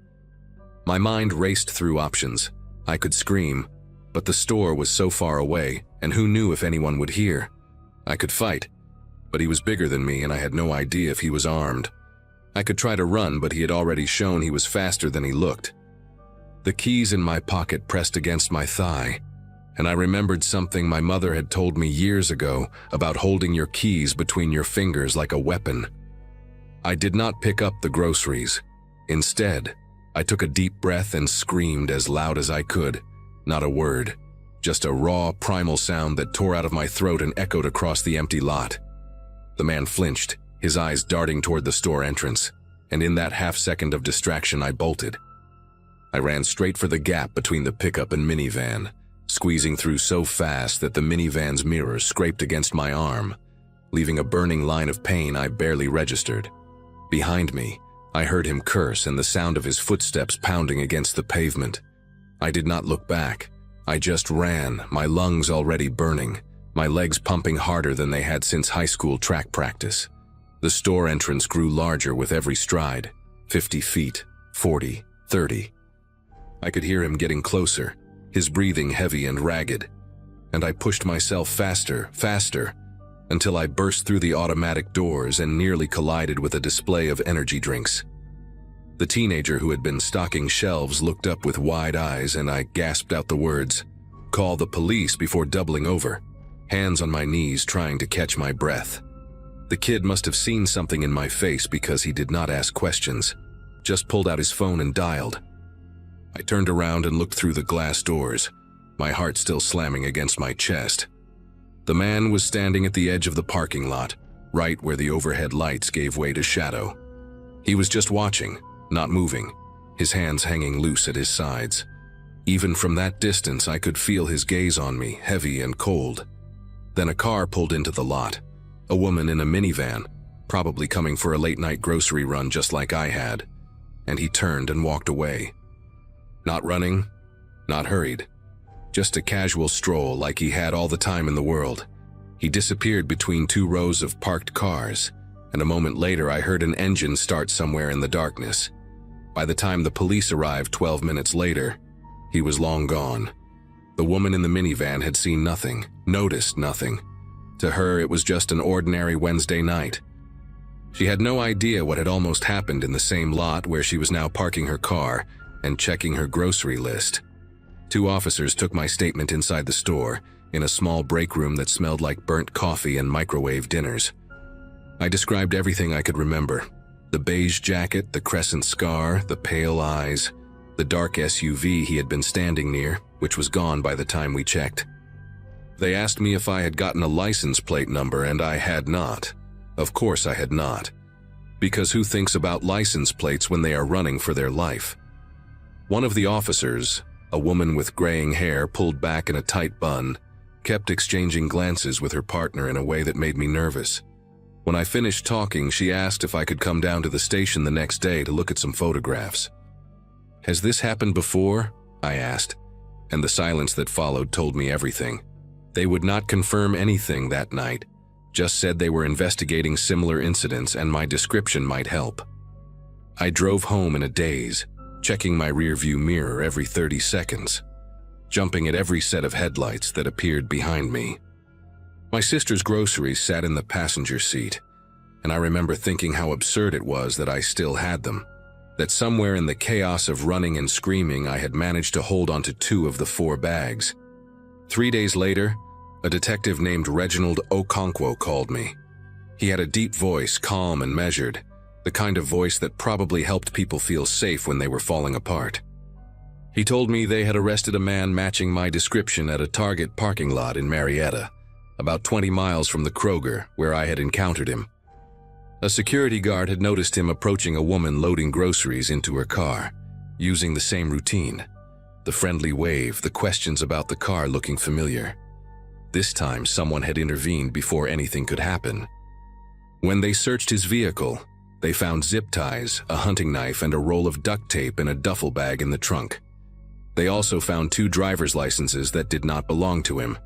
My mind raced through options. I could scream, but the store was so far away, and who knew if anyone would hear. I could fight, but he was bigger than me and I had no idea if he was armed. I could try to run, but he had already shown he was faster than he looked. The keys in my pocket pressed against my thigh, and I remembered something my mother had told me years ago about holding your keys between your fingers like a weapon. I did not pick up the groceries. Instead, I took a deep breath and screamed as loud as I could. Not a word, just a raw, primal sound that tore out of my throat and echoed across the empty lot. The man flinched, his eyes darting toward the store entrance, and in that half-second of distraction I bolted. I ran straight for the gap between the pickup and minivan, squeezing through so fast that the minivan's mirror scraped against my arm, leaving a burning line of pain I barely registered. Behind me, I heard him curse and the sound of his footsteps pounding against the pavement. I did not look back. I just ran, my lungs already burning, my legs pumping harder than they had since high school track practice. The store entrance grew larger with every stride, 50 feet, 40, 30. I could hear him getting closer, his breathing heavy and ragged, and I pushed myself faster, until I burst through the automatic doors and nearly collided with a display of energy drinks. The teenager who had been stocking shelves looked up with wide eyes and I gasped out the words, "Call the police," before doubling over, hands on my knees trying to catch my breath. The kid must have seen something in my face because he did not ask questions, just pulled out his phone and dialed. I turned around and looked through the glass doors, my heart still slamming against my chest. The man was standing at the edge of the parking lot, right where the overhead lights gave way to shadow. He was just watching, not moving, his hands hanging loose at his sides. Even from that distance, I could feel his gaze on me, heavy and cold. Then a car pulled into the lot, a woman in a minivan, probably coming for a late-night grocery run just like I had, and he turned and walked away. Not running, not hurried, just a casual stroll like he had all the time in the world. He disappeared between two rows of parked cars, and a moment later I heard an engine start somewhere in the darkness. By the time the police arrived 12 minutes later, he was long gone. The woman in the minivan had seen nothing, noticed nothing. To her, it was just an ordinary Wednesday night. She had no idea what had almost happened in the same lot where she was now parking her car and checking her grocery list. 2 officers took my statement inside the store, in a small break room that smelled like burnt coffee and microwave dinners. I described everything I could remember. The beige jacket, the crescent scar, the pale eyes, the dark SUV he had been standing near, which was gone by the time we checked. They asked me if I had gotten a license plate number, and I had not. Of course I had not. Because who thinks about license plates when they are running for their life? One of the officers, a woman with graying hair pulled back in a tight bun, kept exchanging glances with her partner in a way that made me nervous. When I finished talking, she asked if I could come down to the station the next day to look at some photographs. "Has this happened before?" I asked, and the silence that followed told me everything. They would not confirm anything that night, just said they were investigating similar incidents and my description might help. I drove home in a daze, checking my rearview mirror every 30 seconds, jumping at every set of headlights that appeared behind me. My sister's groceries sat in the passenger seat, and I remember thinking how absurd it was that I still had them, that somewhere in the chaos of running and screaming I had managed to hold onto 2 of the 4 bags. 3 days later, a detective named Reginald Okonkwo called me. He had a deep voice, calm and measured, the kind of voice that probably helped people feel safe when they were falling apart. He told me they had arrested a man matching my description at a Target parking lot in Marietta, about 20 miles from the Kroger where I had encountered him. A security guard had noticed him approaching a woman loading groceries into her car, using the same routine. The friendly wave, the questions about the car looking familiar. This time someone had intervened before anything could happen. When they searched his vehicle, they found zip ties, a hunting knife, and a roll of duct tape in a duffel bag in the trunk. They also found 2 driver's licenses that did not belong to him.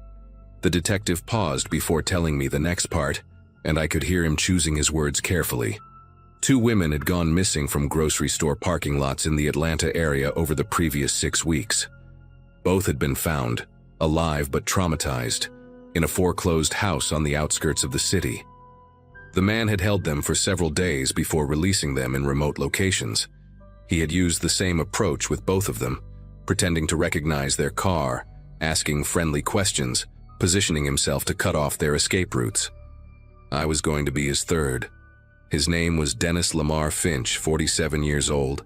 The detective paused before telling me the next part, and I could hear him choosing his words carefully. 2 women had gone missing from grocery store parking lots in the Atlanta area over the previous 6 weeks. Both had been found, alive but traumatized, in a foreclosed house on the outskirts of the city. The man had held them for several days before releasing them in remote locations. He had used the same approach with both of them, pretending to recognize their car, asking friendly questions, positioning himself to cut off their escape routes. I was going to be his third. His name was Dennis Lamar Finch, 47 years old,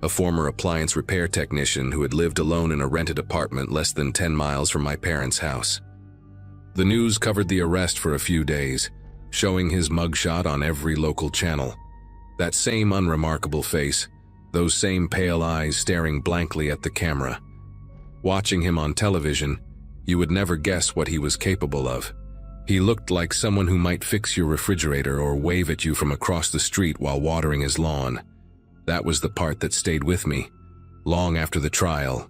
a former appliance repair technician who had lived alone in a rented apartment less than 10 miles from my parents' house. The news covered the arrest for a few days, showing his mugshot on every local channel. That same unremarkable face, those same pale eyes staring blankly at the camera. Watching him on television, you would never guess what he was capable of. He looked like someone who might fix your refrigerator or wave at you from across the street while watering his lawn. That was the part that stayed with me, long after the trial,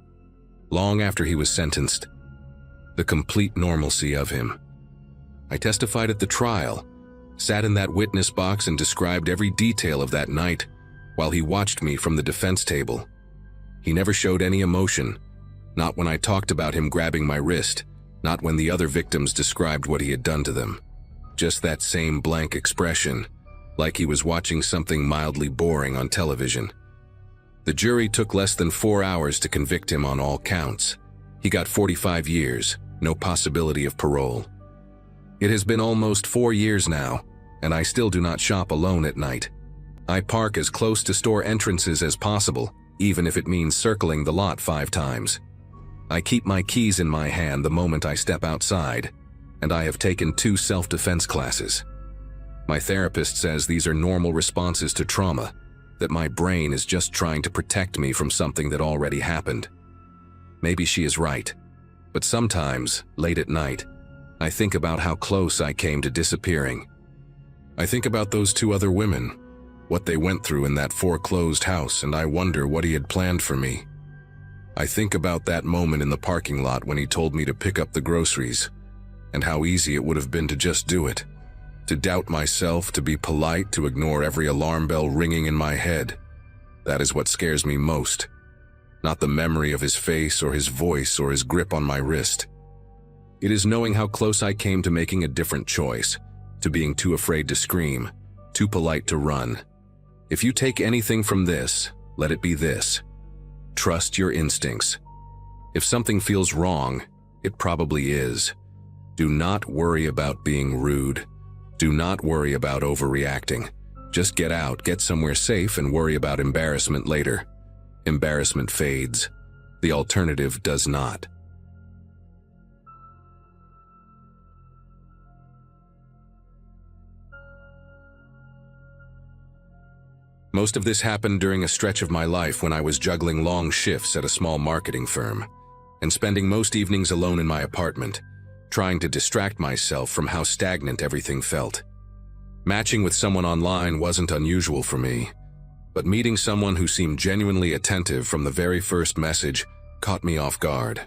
long after he was sentenced. The complete normalcy of him. I testified at the trial, sat in that witness box and described every detail of that night while he watched me from the defense table. He never showed any emotion, not when I talked about him grabbing my wrist, not when the other victims described what he had done to them. Just that same blank expression, like he was watching something mildly boring on television. The jury took less than 4 hours to convict him on all counts. He got 45 years, no possibility of parole. It has been almost 4 years now, and I still do not shop alone at night. I park as close to store entrances as possible, even if it means circling the lot 5 times. I keep my keys in my hand the moment I step outside, and I have taken 2 self-defense classes. My therapist says these are normal responses to trauma, that my brain is just trying to protect me from something that already happened. Maybe she is right, but sometimes, late at night, I think about how close I came to disappearing. I think about those 2 other women, what they went through in that foreclosed house, and I wonder what he had planned for me. I think about that moment in the parking lot when he told me to pick up the groceries, and how easy it would have been to just do it, to doubt myself, to be polite, to ignore every alarm bell ringing in my head. That is what scares me most, not the memory of his face or his voice or his grip on my wrist. It is knowing how close I came to making a different choice, to being too afraid to scream, too polite to run. If you take anything from this, let it be this. Trust your instincts. If something feels wrong, it probably is. Do not worry about being rude. Do not worry about overreacting. Just get out, get somewhere safe, and worry about embarrassment later. Embarrassment fades. The alternative does not. Most of this happened during a stretch of my life when I was juggling long shifts at a small marketing firm and spending most evenings alone in my apartment, trying to distract myself from how stagnant everything felt. Matching with someone online wasn't unusual for me, but meeting someone who seemed genuinely attentive from the very first message caught me off guard.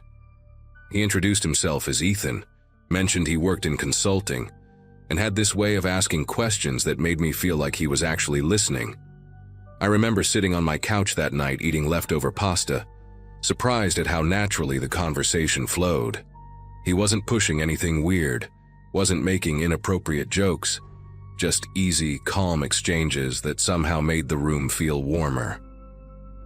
He introduced himself as Ethan, mentioned he worked in consulting, and had this way of asking questions that made me feel like he was actually listening. I remember sitting on my couch that night eating leftover pasta, surprised at how naturally the conversation flowed. He wasn't pushing anything weird, wasn't making inappropriate jokes, just easy, calm exchanges that somehow made the room feel warmer.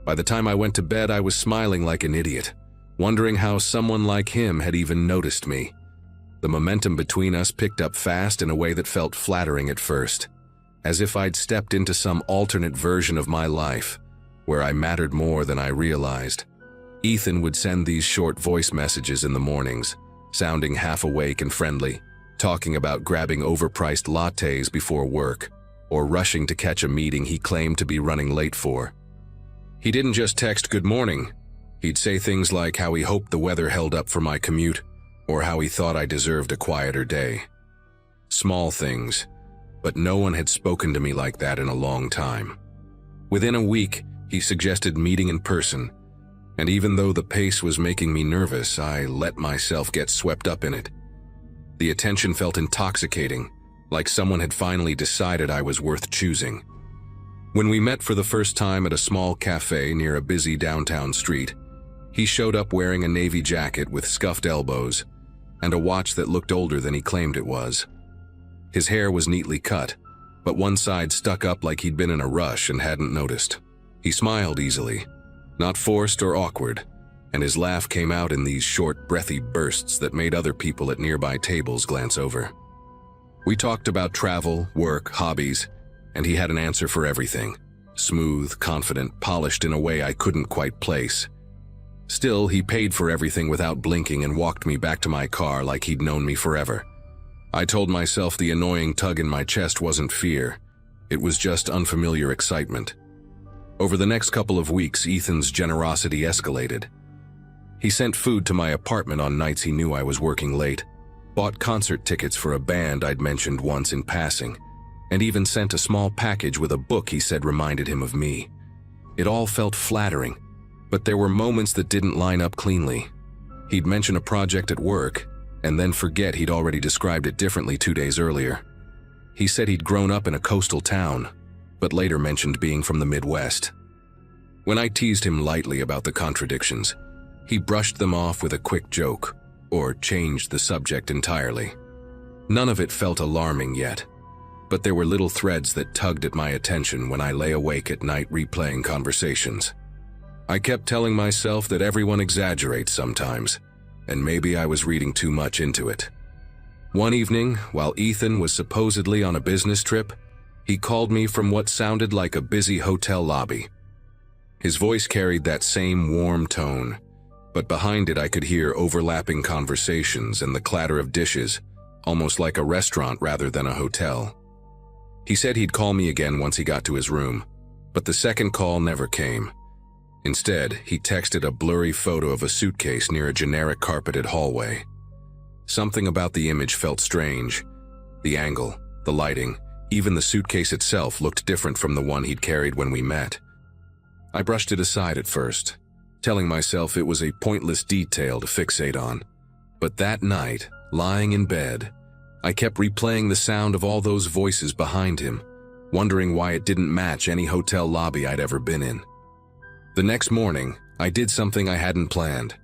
By the time I went to bed, I was smiling like an idiot, wondering how someone like him had even noticed me. The momentum between us picked up fast in a way that felt flattering at first, as if I'd stepped into some alternate version of my life, where I mattered more than I realized. Ethan would send these short voice messages in the mornings, sounding half awake and friendly, talking about grabbing overpriced lattes before work, or rushing to catch a meeting he claimed to be running late for. He didn't just text "good morning." He'd say things like how he hoped the weather held up for my commute, or how he thought I deserved a quieter day. Small things, but no one had spoken to me like that in a long time. Within a week, he suggested meeting in person, and even though the pace was making me nervous, I let myself get swept up in it. The attention felt intoxicating, like someone had finally decided I was worth choosing. When we met for the first time at a small cafe near a busy downtown street, he showed up wearing a navy jacket with scuffed elbows and a watch that looked older than he claimed it was. His hair was neatly cut, but one side stuck up like he'd been in a rush and hadn't noticed. He smiled easily, not forced or awkward, and his laugh came out in these short, breathy bursts that made other people at nearby tables glance over. We talked about travel, work, hobbies, and he had an answer for everything. Smooth, confident, polished in a way I couldn't quite place. Still, he paid for everything without blinking and walked me back to my car like he'd known me forever. I told myself the annoying tug in my chest wasn't fear. It was just unfamiliar excitement. Over the next couple of weeks, Ethan's generosity escalated. He sent food to my apartment on nights he knew I was working late, bought concert tickets for a band I'd mentioned once in passing, and even sent a small package with a book he said reminded him of me. It all felt flattering, but there were moments that didn't line up cleanly. He'd mention a project at work, and then forget he'd already described it differently 2 days earlier. He said he'd grown up in a coastal town, but later mentioned being from the Midwest. When I teased him lightly about the contradictions, he brushed them off with a quick joke, or changed the subject entirely. None of it felt alarming yet, but there were little threads that tugged at my attention when I lay awake at night replaying conversations. I kept telling myself that everyone exaggerates sometimes, and maybe I was reading too much into it. One evening, while Ethan was supposedly on a business trip, he called me from what sounded like a busy hotel lobby. His voice carried that same warm tone, but behind it I could hear overlapping conversations and the clatter of dishes, almost like a restaurant rather than a hotel. He said he'd call me again once he got to his room, but the second call never came. Instead, he texted a blurry photo of a suitcase near a generic carpeted hallway. Something about the image felt strange. The angle, the lighting, even the suitcase itself looked different from the one he'd carried when we met. I brushed it aside at first, telling myself it was a pointless detail to fixate on. But that night, lying in bed, I kept replaying the sound of all those voices behind him, wondering why it didn't match any hotel lobby I'd ever been in. The next morning, I did something I hadn't planned.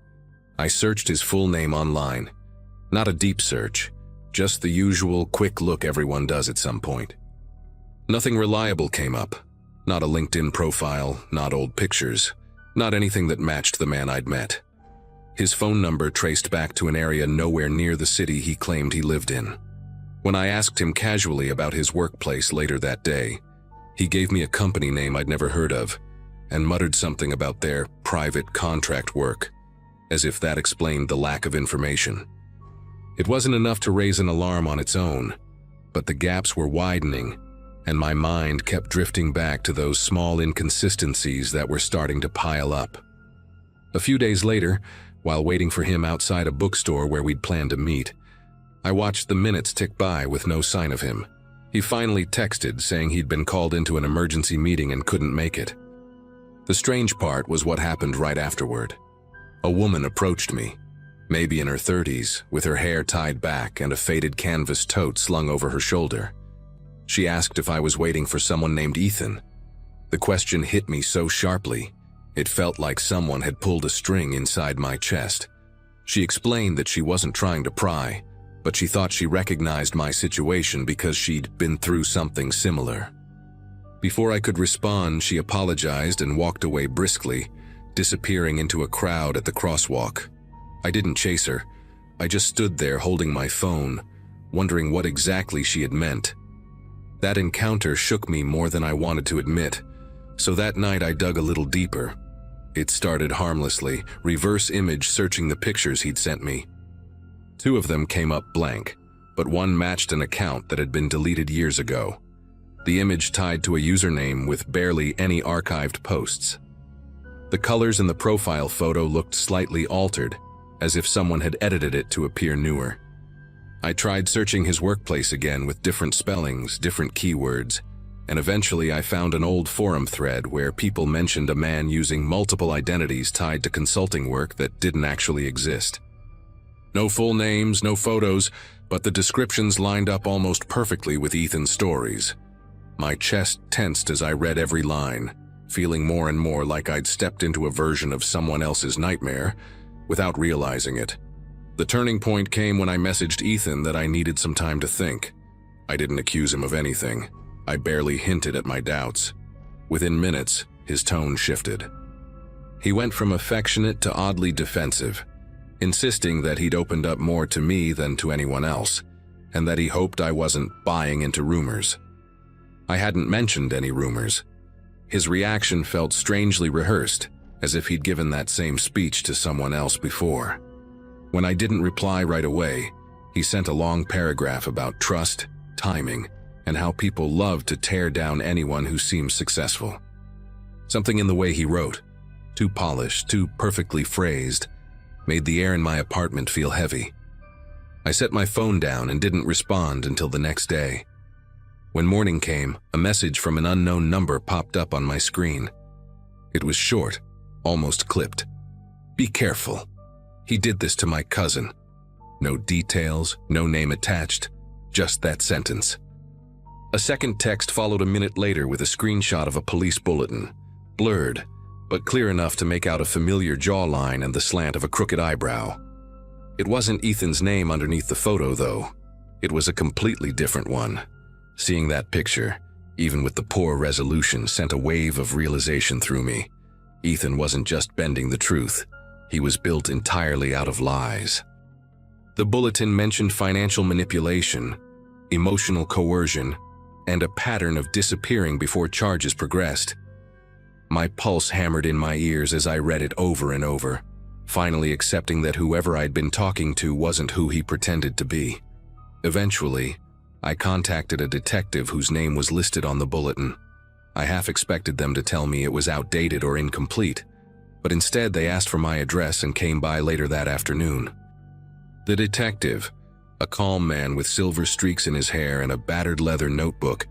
I searched his full name online. Not a deep search, just the usual quick look everyone does at some point. Nothing reliable came up. Not a LinkedIn profile, not old pictures, not anything that matched the man I'd met. His phone number traced back to an area nowhere near the city he claimed he lived in. When I asked him casually about his workplace later that day, he gave me a company name I'd never heard of, and muttered something about their private contract work, as if that explained the lack of information. It wasn't enough to raise an alarm on its own, but the gaps were widening, and my mind kept drifting back to those small inconsistencies that were starting to pile up. A few days later, while waiting for him outside a bookstore where we'd planned to meet, I watched the minutes tick by with no sign of him. He finally texted saying he'd been called into an emergency meeting and couldn't make it. The strange part was what happened right afterward. A woman approached me, maybe in her 30s, with her hair tied back and a faded canvas tote slung over her shoulder. She asked if I was waiting for someone named Ethan. The question hit me so sharply, it felt like someone had pulled a string inside my chest. She explained that she wasn't trying to pry, but she thought she recognized my situation because she'd been through something similar. Before I could respond, she apologized and walked away briskly, disappearing into a crowd at the crosswalk. I didn't chase her. I just stood there holding my phone, wondering what exactly she had meant. That encounter shook me more than I wanted to admit, so that night I dug a little deeper. It started harmlessly, reverse image searching the pictures he'd sent me. 2 of them came up blank, but one matched an account that had been deleted years ago. The image tied to a username with barely any archived posts. The colors in the profile photo looked slightly altered, as if someone had edited it to appear newer. I tried searching his workplace again with different spellings, different keywords, and eventually I found an old forum thread where people mentioned a man using multiple identities tied to consulting work that didn't actually exist. No full names, no photos, but the descriptions lined up almost perfectly with Ethan's stories. My chest tensed as I read every line, feeling more and more like I'd stepped into a version of someone else's nightmare, without realizing it. The turning point came when I messaged Ethan that I needed some time to think. I didn't accuse him of anything. I barely hinted at my doubts. Within minutes, his tone shifted. He went from affectionate to oddly defensive, insisting that he'd opened up more to me than to anyone else, and that he hoped I wasn't buying into rumors. I hadn't mentioned any rumors. His reaction felt strangely rehearsed, as if he'd given that same speech to someone else before. When I didn't reply right away, he sent a long paragraph about trust, timing, and how people love to tear down anyone who seems successful. Something in the way he wrote, too polished, too perfectly phrased, made the air in my apartment feel heavy. I set my phone down and didn't respond until the next day. When morning came, a message from an unknown number popped up on my screen. It was short, almost clipped. "Be careful. He did this to my cousin." No details, no name attached, just that sentence. A second text followed a minute later with a screenshot of a police bulletin, blurred, but clear enough to make out a familiar jawline and the slant of a crooked eyebrow. It wasn't Ethan's name underneath the photo, though. It was a completely different one. Seeing that picture, even with the poor resolution, sent a wave of realization through me. Ethan wasn't just bending the truth. He was built entirely out of lies. The bulletin mentioned financial manipulation, emotional coercion, and a pattern of disappearing before charges progressed. My pulse hammered in my ears as I read it over and over, finally accepting that whoever I'd been talking to wasn't who he pretended to be. Eventually, I contacted a detective whose name was listed on the bulletin. I half expected them to tell me it was outdated or incomplete, but instead they asked for my address and came by later that afternoon. The detective, a calm man with silver streaks in his hair and a battered leather notebook,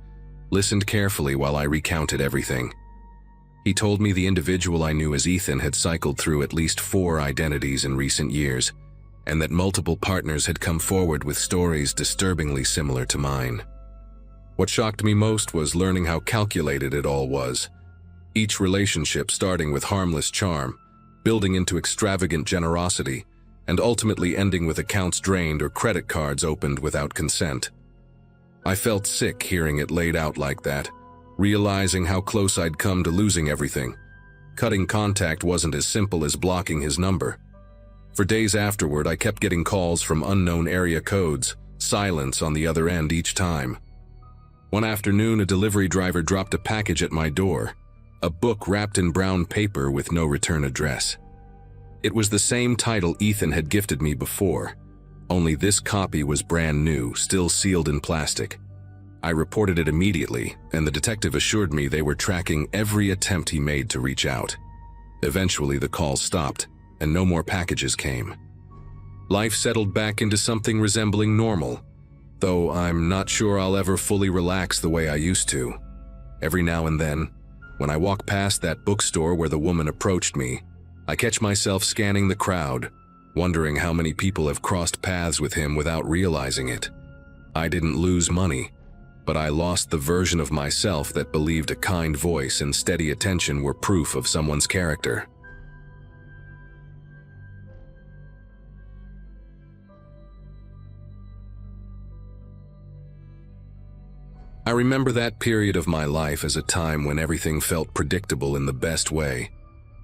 listened carefully while I recounted everything. He told me the individual I knew as Ethan had cycled through at least 4 identities in recent years, and that multiple partners had come forward with stories disturbingly similar to mine. What shocked me most was learning how calculated it all was. Each relationship starting with harmless charm, building into extravagant generosity, and ultimately ending with accounts drained or credit cards opened without consent. I felt sick hearing it laid out like that, realizing how close I'd come to losing everything. Cutting contact wasn't as simple as blocking his number. For days afterward, I kept getting calls from unknown area codes, silence on the other end each time. One afternoon, a delivery driver dropped a package at my door, a book wrapped in brown paper with no return address. It was the same title Ethan had gifted me before, only this copy was brand new, still sealed in plastic. I reported it immediately, and the detective assured me they were tracking every attempt he made to reach out. Eventually, the calls stopped, and no more packages came. Life settled back into something resembling normal, though I'm not sure I'll ever fully relax the way I used to. Every now and then, when I walk past that bookstore where the woman approached me, I catch myself scanning the crowd, wondering how many people have crossed paths with him without realizing it. I didn't lose money, but I lost the version of myself that believed a kind voice and steady attention were proof of someone's character. I remember that period of my life as a time when everything felt predictable in the best way.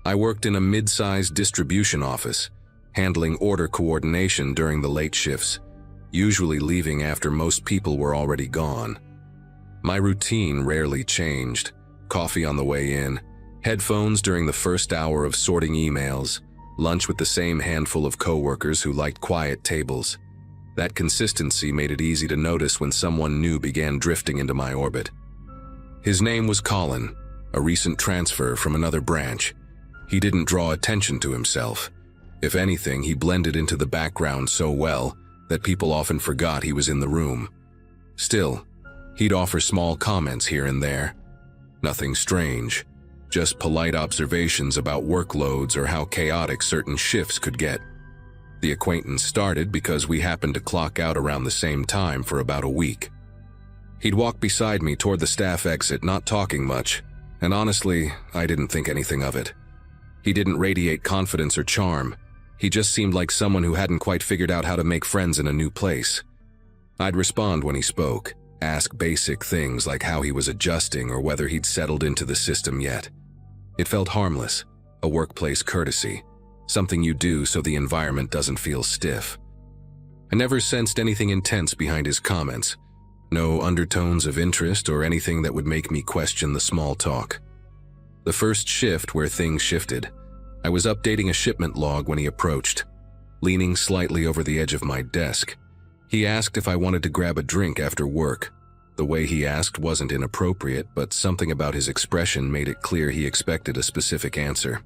I worked in a mid-sized distribution office, handling order coordination during the late shifts, usually leaving after most people were already gone. My routine rarely changed: coffee on the way in, headphones during the first hour of sorting emails, lunch with the same handful of coworkers who liked quiet tables. That consistency made it easy to notice when someone new began drifting into my orbit. His name was Colin, a recent transfer from another branch. He didn't draw attention to himself. If anything, he blended into the background so well that people often forgot he was in the room. Still, he'd offer small comments here and there. Nothing strange, just polite observations about workloads or how chaotic certain shifts could get. The acquaintance started because we happened to clock out around the same time for about a week. He'd walk beside me toward the staff exit, not talking much, and honestly, I didn't think anything of it. He didn't radiate confidence or charm. He just seemed like someone who hadn't quite figured out how to make friends in a new place. I'd respond when he spoke, ask basic things like how he was adjusting or whether he'd settled into the system yet. It felt harmless, a workplace courtesy, something you do so the environment doesn't feel stiff. I never sensed anything intense behind his comments, no undertones of interest or anything that would make me question the small talk. The first shift where things shifted, I was updating a shipment log when he approached. Leaning slightly over the edge of my desk, he asked if I wanted to grab a drink after work. The way he asked wasn't inappropriate, but something about his expression made it clear he expected a specific answer.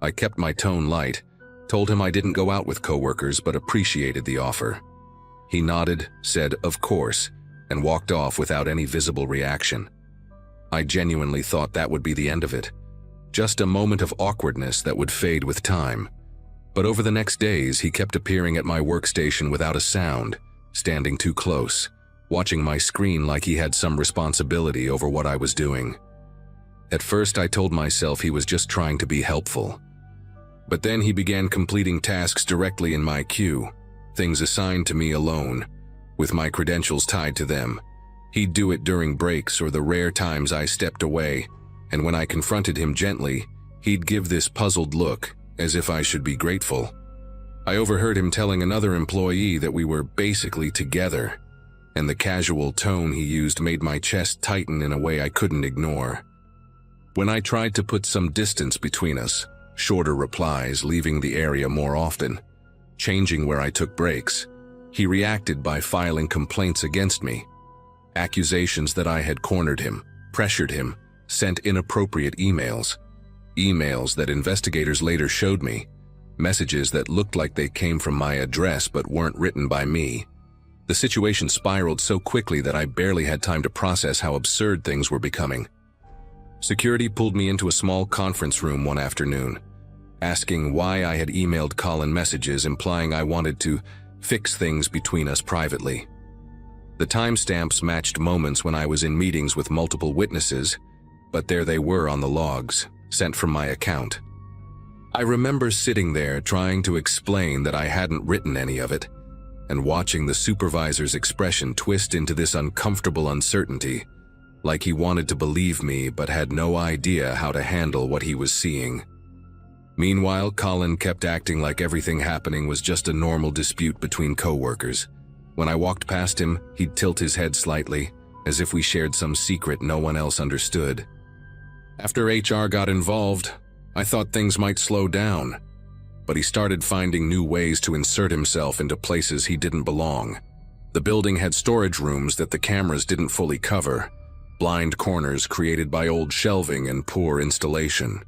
I kept my tone light, told him I didn't go out with coworkers but appreciated the offer. He nodded, said, "Of course," and walked off without any visible reaction. I genuinely thought that would be the end of it. just a moment of awkwardness that would fade with time. But over the next days, he kept appearing at my workstation without a sound, standing too close, watching my screen like he had some responsibility over what I was doing. At first, I told myself he was just trying to be helpful. But then he began completing tasks directly in my queue, things assigned to me alone, with my credentials tied to them. He'd do it during breaks or the rare times I stepped away, and when I confronted him gently, he'd give this puzzled look, as if I should be grateful. I overheard him telling another employee that we were basically together, and the casual tone he used made my chest tighten in a way I couldn't ignore. When I tried to put some distance between us, shorter replies, leaving the area more often, changing where I took breaks, he reacted by filing complaints against me. Accusations that I had cornered him, pressured him, sent inappropriate emails that investigators later showed me, messages that looked like they came from my address but weren't written by me. The situation spiraled so quickly that I barely had time to process how absurd things were becoming. Security pulled me into a small conference room one afternoon, asking why I had emailed Colin messages implying I wanted to fix things between us privately. The timestamps matched moments when I was in meetings with multiple witnesses, but there they were on the logs, sent from my account. I remember sitting there trying to explain that I hadn't written any of it, and watching the supervisor's expression twist into this uncomfortable uncertainty, like he wanted to believe me but had no idea how to handle what he was seeing. Meanwhile, Colin kept acting like everything happening was just a normal dispute between coworkers. When I walked past him, he'd tilt his head slightly, as if we shared some secret no one else understood. After HR got involved, I thought things might slow down, but he started finding new ways to insert himself into places he didn't belong. The building had storage rooms that the cameras didn't fully cover, blind corners created by old shelving and poor installation.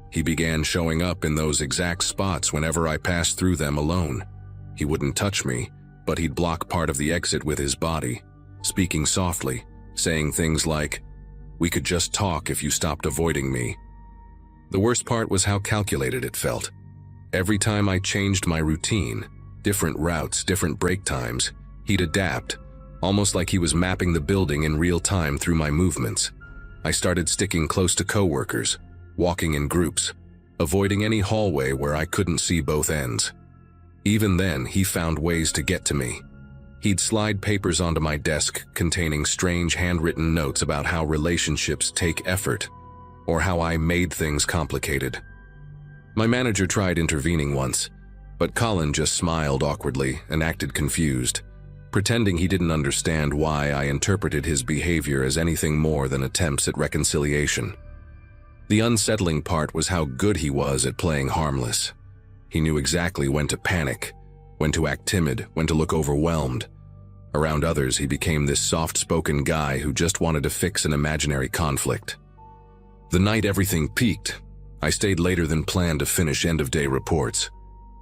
He began showing up in those exact spots whenever I passed through them alone. He wouldn't touch me, but he'd block part of the exit with his body, speaking softly, saying things like, "We could just talk if you stopped avoiding me." The worst part was how calculated it felt. Every time I changed my routine, different routes, different break times, he'd adapt, almost like he was mapping the building in real time through my movements. I started sticking close to coworkers, walking in groups, avoiding any hallway where I couldn't see both ends. Even then, he found ways to get to me. He'd slide papers onto my desk containing strange handwritten notes about how relationships take effort, or how I made things complicated. My manager tried intervening once, but Colin just smiled awkwardly and acted confused, pretending he didn't understand why I interpreted his behavior as anything more than attempts at reconciliation. The unsettling part was how good he was at playing harmless. He knew exactly when to panic, when to act timid, when to look overwhelmed. Around others, he became this soft-spoken guy who just wanted to fix an imaginary conflict. The night everything peaked, I stayed later than planned to finish end-of-day reports.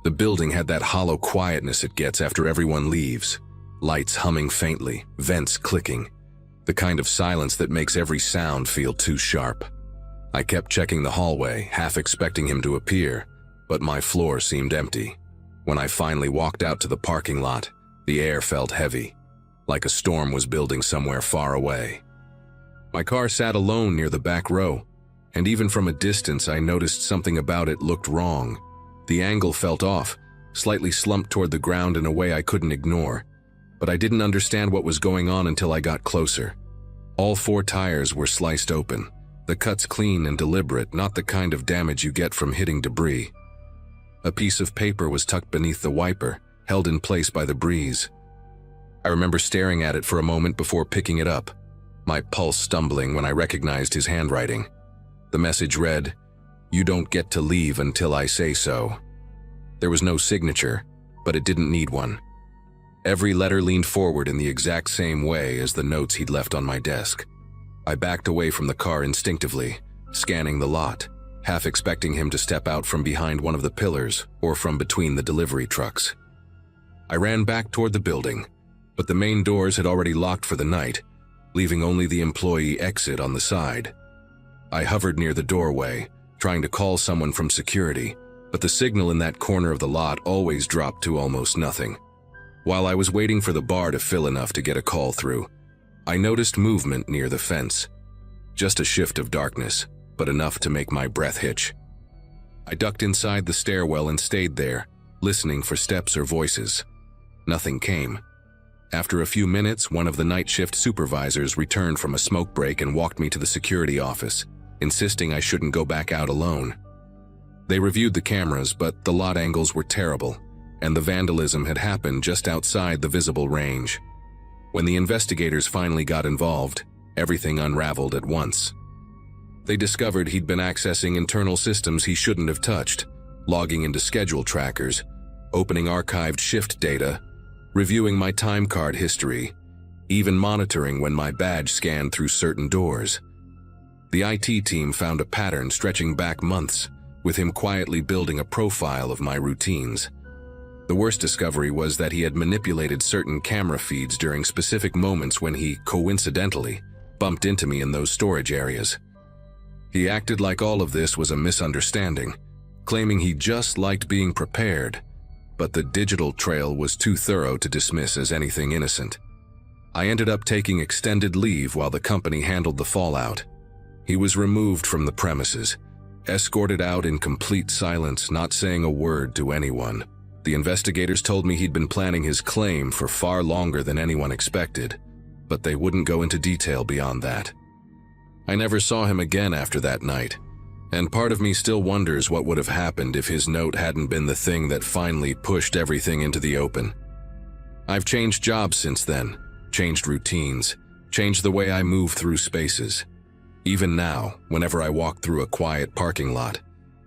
The building had that hollow quietness it gets after everyone leaves. Lights humming faintly, vents clicking. The kind of silence that makes every sound feel too sharp. I kept checking the hallway, half expecting him to appear, but my floor seemed empty. When I finally walked out to the parking lot, the air felt heavy, like a storm was building somewhere far away. My car sat alone near the back row, and even from a distance I noticed something about it looked wrong. The angle felt off, slightly slumped toward the ground in a way I couldn't ignore, but I didn't understand what was going on until I got closer. All 4 tires were sliced open, the cuts clean and deliberate, not the kind of damage you get from hitting debris. A piece of paper was tucked beneath the wiper, held in place by the breeze. I remember staring at it for a moment before picking it up, my pulse stumbling when I recognized his handwriting. The message read, "You don't get to leave until I say so." There was no signature, but it didn't need one. Every letter leaned forward in the exact same way as the notes he'd left on my desk. I backed away from the car instinctively, scanning the lot, half expecting him to step out from behind one of the pillars or from between the delivery trucks. I ran back toward the building, but the main doors had already locked for the night, leaving only the employee exit on the side. I hovered near the doorway, trying to call someone from security, but the signal in that corner of the lot always dropped to almost nothing. While I was waiting for the bar to fill enough to get a call through, I noticed movement near the fence. Just a shift of darkness, but enough to make my breath hitch. I ducked inside the stairwell and stayed there, listening for steps or voices. Nothing came. After a few minutes, one of the night shift supervisors returned from a smoke break and walked me to the security office, insisting I shouldn't go back out alone. They reviewed the cameras, but the lot angles were terrible, and the vandalism had happened just outside the visible range. When the investigators finally got involved, everything unraveled at once. They discovered he'd been accessing internal systems he shouldn't have touched, logging into schedule trackers, opening archived shift data, reviewing my time card history, even monitoring when my badge scanned through certain doors. The IT team found a pattern stretching back months, with him quietly building a profile of my routines. The worst discovery was that he had manipulated certain camera feeds during specific moments when he, coincidentally, bumped into me in those storage areas. He acted like all of this was a misunderstanding, claiming he just liked being prepared, but the digital trail was too thorough to dismiss as anything innocent. I ended up taking extended leave while the company handled the fallout. He was removed from the premises, escorted out in complete silence, not saying a word to anyone. The investigators told me he'd been planning his claim for far longer than anyone expected, but they wouldn't go into detail beyond that. I never saw him again after that night, and part of me still wonders what would have happened if his note hadn't been the thing that finally pushed everything into the open. I've changed jobs since then, changed routines, changed the way I move through spaces. Even now, whenever I walk through a quiet parking lot,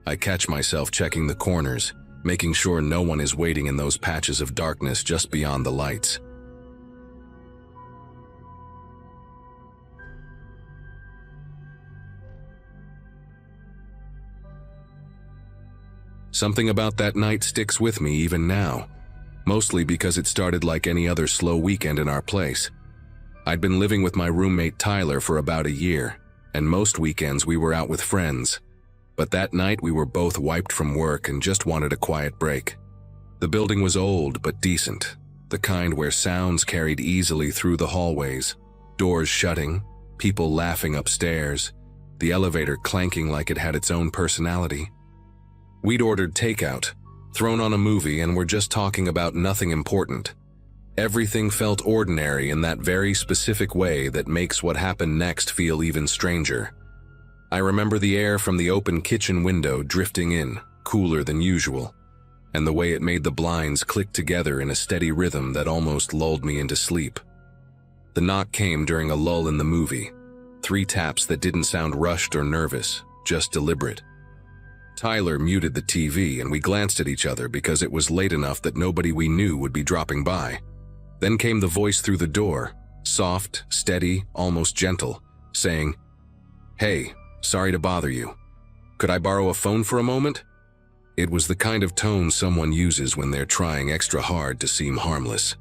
I catch myself checking the corners, making sure no one is waiting in those patches of darkness just beyond the lights. Something about that night sticks with me even now, mostly because it started like any other slow weekend in our place. I'd been living with my roommate Tyler for about a year, and most weekends we were out with friends. But that night we were both wiped from work and just wanted a quiet break. The building was old but decent, the kind where sounds carried easily through the hallways, doors shutting, people laughing upstairs, the elevator clanking like it had its own personality. We'd ordered takeout, thrown on a movie, and were just talking about nothing important. Everything felt ordinary in that very specific way that makes what happened next feel even stranger. I remember the air from the open kitchen window drifting in, cooler than usual, and the way it made the blinds click together in a steady rhythm that almost lulled me into sleep. The knock came during a lull in the movie, 3 taps that didn't sound rushed or nervous, just deliberate. Tyler muted the TV and we glanced at each other because it was late enough that nobody we knew would be dropping by. Then came the voice through the door, soft, steady, almost gentle, saying, "Hey, sorry to bother you. Could I borrow a phone for a moment?" It was the kind of tone someone uses when they're trying extra hard to seem harmless.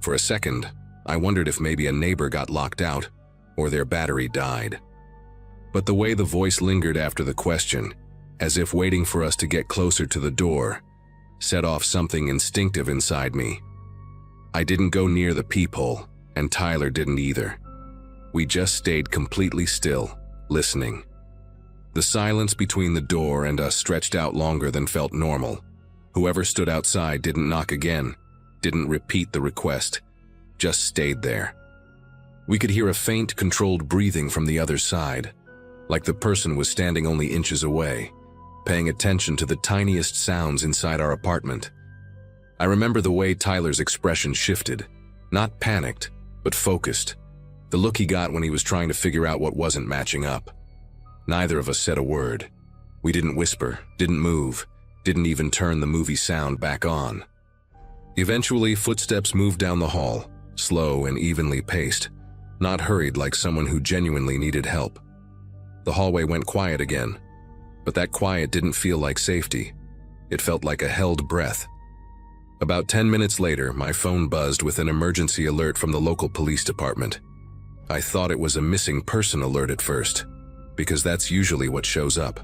For a second, I wondered if maybe a neighbor got locked out or their battery died. But the way the voice lingered after the question, as if waiting for us to get closer to the door, set off something instinctive inside me. I didn't go near the peephole, and Tyler didn't either. We just stayed completely still, listening. The silence between the door and us stretched out longer than felt normal. Whoever stood outside didn't knock again, didn't repeat the request, just stayed there. We could hear a faint, controlled breathing from the other side, like the person was standing only inches away, paying attention to the tiniest sounds inside our apartment. I remember the way Tyler's expression shifted, not panicked, but focused, the look he got when he was trying to figure out what wasn't matching up. Neither of us said a word. We didn't whisper, didn't move, didn't even turn the movie sound back on. Eventually, footsteps moved down the hall, slow and evenly paced, not hurried like someone who genuinely needed help. The hallway went quiet again, but that quiet didn't feel like safety. It felt like a held breath. About 10 minutes later, my phone buzzed with an emergency alert from the local police department. I thought it was a missing person alert at first, because that's usually what shows up.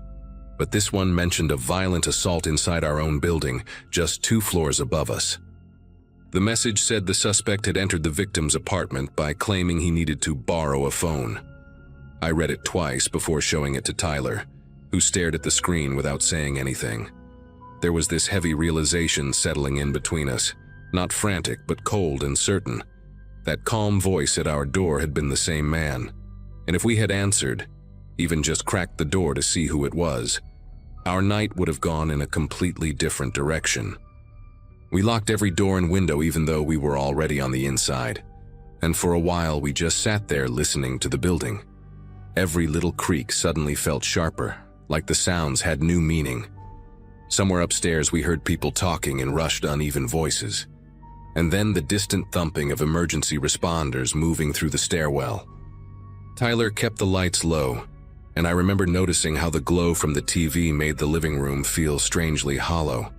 but this one mentioned a violent assault inside our own building, just 2 floors above us. The message said the suspect had entered the victim's apartment by claiming he needed to borrow a phone. I read it twice before showing it to Tyler, who stared at the screen without saying anything. There was this heavy realization settling in between us, not frantic but cold and certain. That calm voice at our door had been the same man, and if we had answered, even just cracked the door to see who it was, our night would have gone in a completely different direction. We locked every door and window even though we were already on the inside, and for a while we just sat there listening to the building. Every little creak suddenly felt sharper, like the sounds had new meaning. Somewhere upstairs we heard people talking in rushed, uneven voices, and then the distant thumping of emergency responders moving through the stairwell. Tyler kept the lights low, and I remember noticing how the glow from the TV made the living room feel strangely hollow,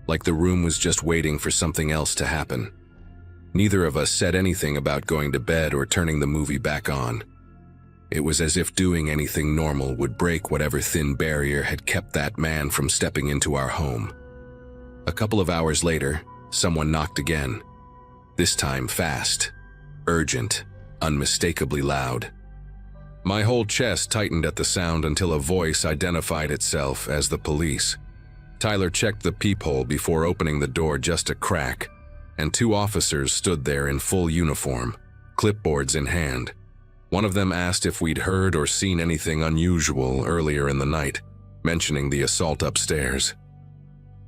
like the room was just waiting for something else to happen. Neither of us said anything about going to bed or turning the movie back on. It was as if doing anything normal would break whatever thin barrier had kept that man from stepping into our home. A couple of hours later, someone knocked again. This time fast, urgent, unmistakably loud. My whole chest tightened at the sound until a voice identified itself as the police. Tyler checked the peephole before opening the door just a crack, and 2 officers stood there in full uniform, clipboards in hand. One of them asked if we'd heard or seen anything unusual earlier in the night, mentioning the assault upstairs.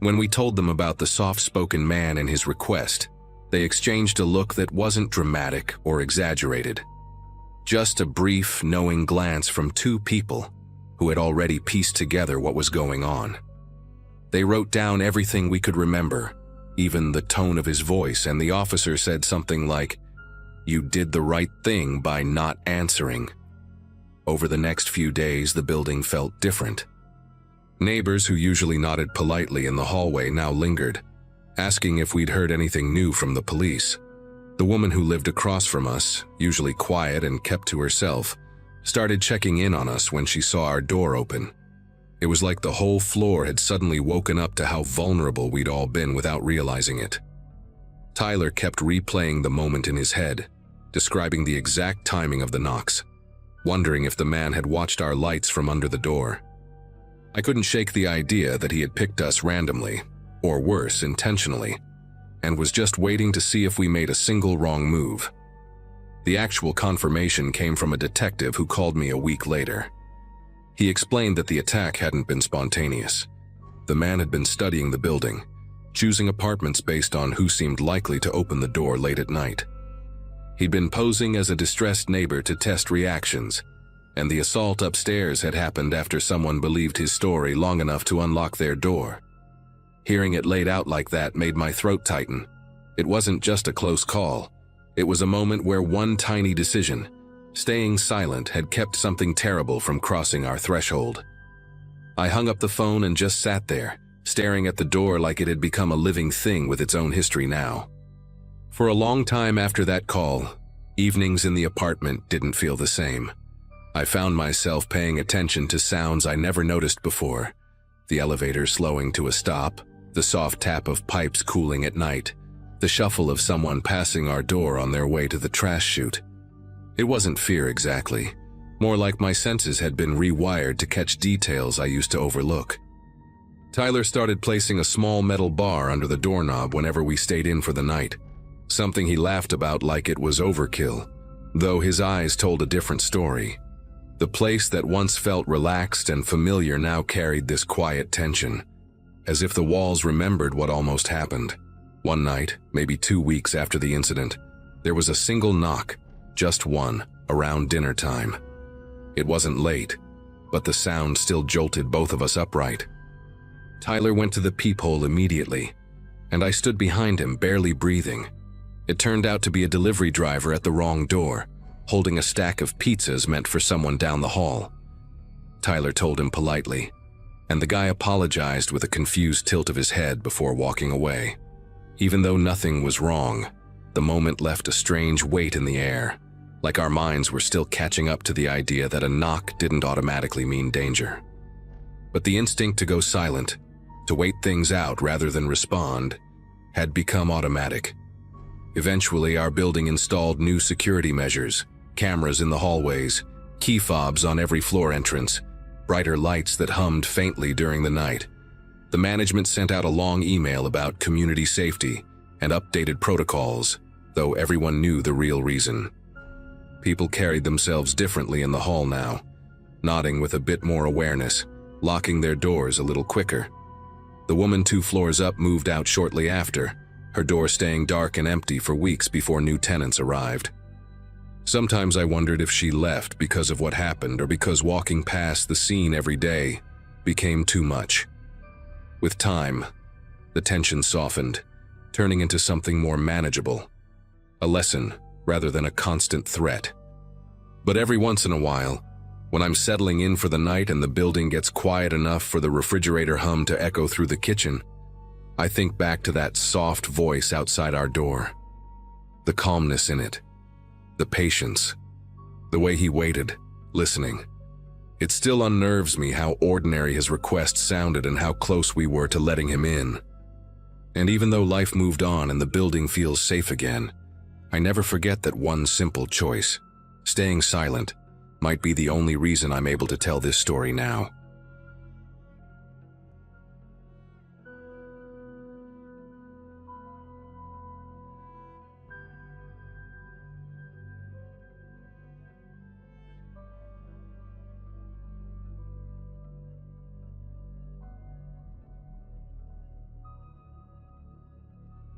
When we told them about the soft-spoken man and his request, they exchanged a look that wasn't dramatic or exaggerated. Just a brief, knowing glance from 2 people who had already pieced together what was going on. They wrote down everything we could remember, even the tone of his voice, and the officer said something like, "You did the right thing by not answering." Over the next few days, the building felt different. Neighbors who usually nodded politely in the hallway now lingered, asking if we'd heard anything new from the police. The woman who lived across from us, usually quiet and kept to herself, started checking in on us when she saw our door open. It was like the whole floor had suddenly woken up to how vulnerable we'd all been without realizing it. Tyler kept replaying the moment in his head, describing the exact timing of the knocks, wondering if the man had watched our lights from under the door. I couldn't shake the idea that he had picked us randomly, or worse, intentionally, and was just waiting to see if we made a single wrong move. The actual confirmation came from a detective who called me a week later. He explained that the attack hadn't been spontaneous. The man had been studying the building, choosing apartments based on who seemed likely to open the door late at night. He'd been posing as a distressed neighbor to test reactions, and the assault upstairs had happened after someone believed his story long enough to unlock their door. Hearing it laid out like that made my throat tighten. It wasn't just a close call. It was a moment where one tiny decision, staying silent, had kept something terrible from crossing our threshold. I hung up the phone and just sat there, staring at the door like it had become a living thing with its own history now. For a long time after that call, evenings in the apartment didn't feel the same. I found myself paying attention to sounds I never noticed before. The elevator slowing to a stop, the soft tap of pipes cooling at night, the shuffle of someone passing our door on their way to the trash chute. It wasn't fear exactly, more like my senses had been rewired to catch details I used to overlook. Tyler started placing a small metal bar under the doorknob whenever we stayed in for the night, something he laughed about like it was overkill, though his eyes told a different story. The place that once felt relaxed and familiar now carried this quiet tension, as if the walls remembered what almost happened. One night, maybe 2 weeks after the incident, there was a single knock, just one, around dinner time. It wasn't late, but the sound still jolted both of us upright. Tyler went to the peephole immediately, and I stood behind him, barely breathing. It turned out to be a delivery driver at the wrong door, holding a stack of pizzas meant for someone down the hall. Tyler told him politely, and the guy apologized with a confused tilt of his head before walking away. Even though nothing was wrong, the moment left a strange weight in the air, like our minds were still catching up to the idea that a knock didn't automatically mean danger. But the instinct to go silent, to wait things out rather than respond, had become automatic. Eventually, our building installed new security measures, cameras in the hallways, key fobs on every floor entrance, brighter lights that hummed faintly during the night. The management sent out a long email about community safety and updated protocols, though everyone knew the real reason. People carried themselves differently in the hall now, nodding with a bit more awareness, locking their doors a little quicker. The woman 2 floors up moved out shortly after, her door staying dark and empty for weeks before new tenants arrived. Sometimes I wondered if she left because of what happened or because walking past the scene every day became too much. With time, the tension softened, turning into something more manageable. A lesson rather than a constant threat. But every once in a while, when I'm settling in for the night and the building gets quiet enough for the refrigerator hum to echo through the kitchen, I think back to that soft voice outside our door. The calmness in it. The patience. The way he waited, listening. It still unnerves me how ordinary his request sounded and how close we were to letting him in. And even though life moved on and the building feels safe again, I never forget that one simple choice, staying silent, might be the only reason I'm able to tell this story now.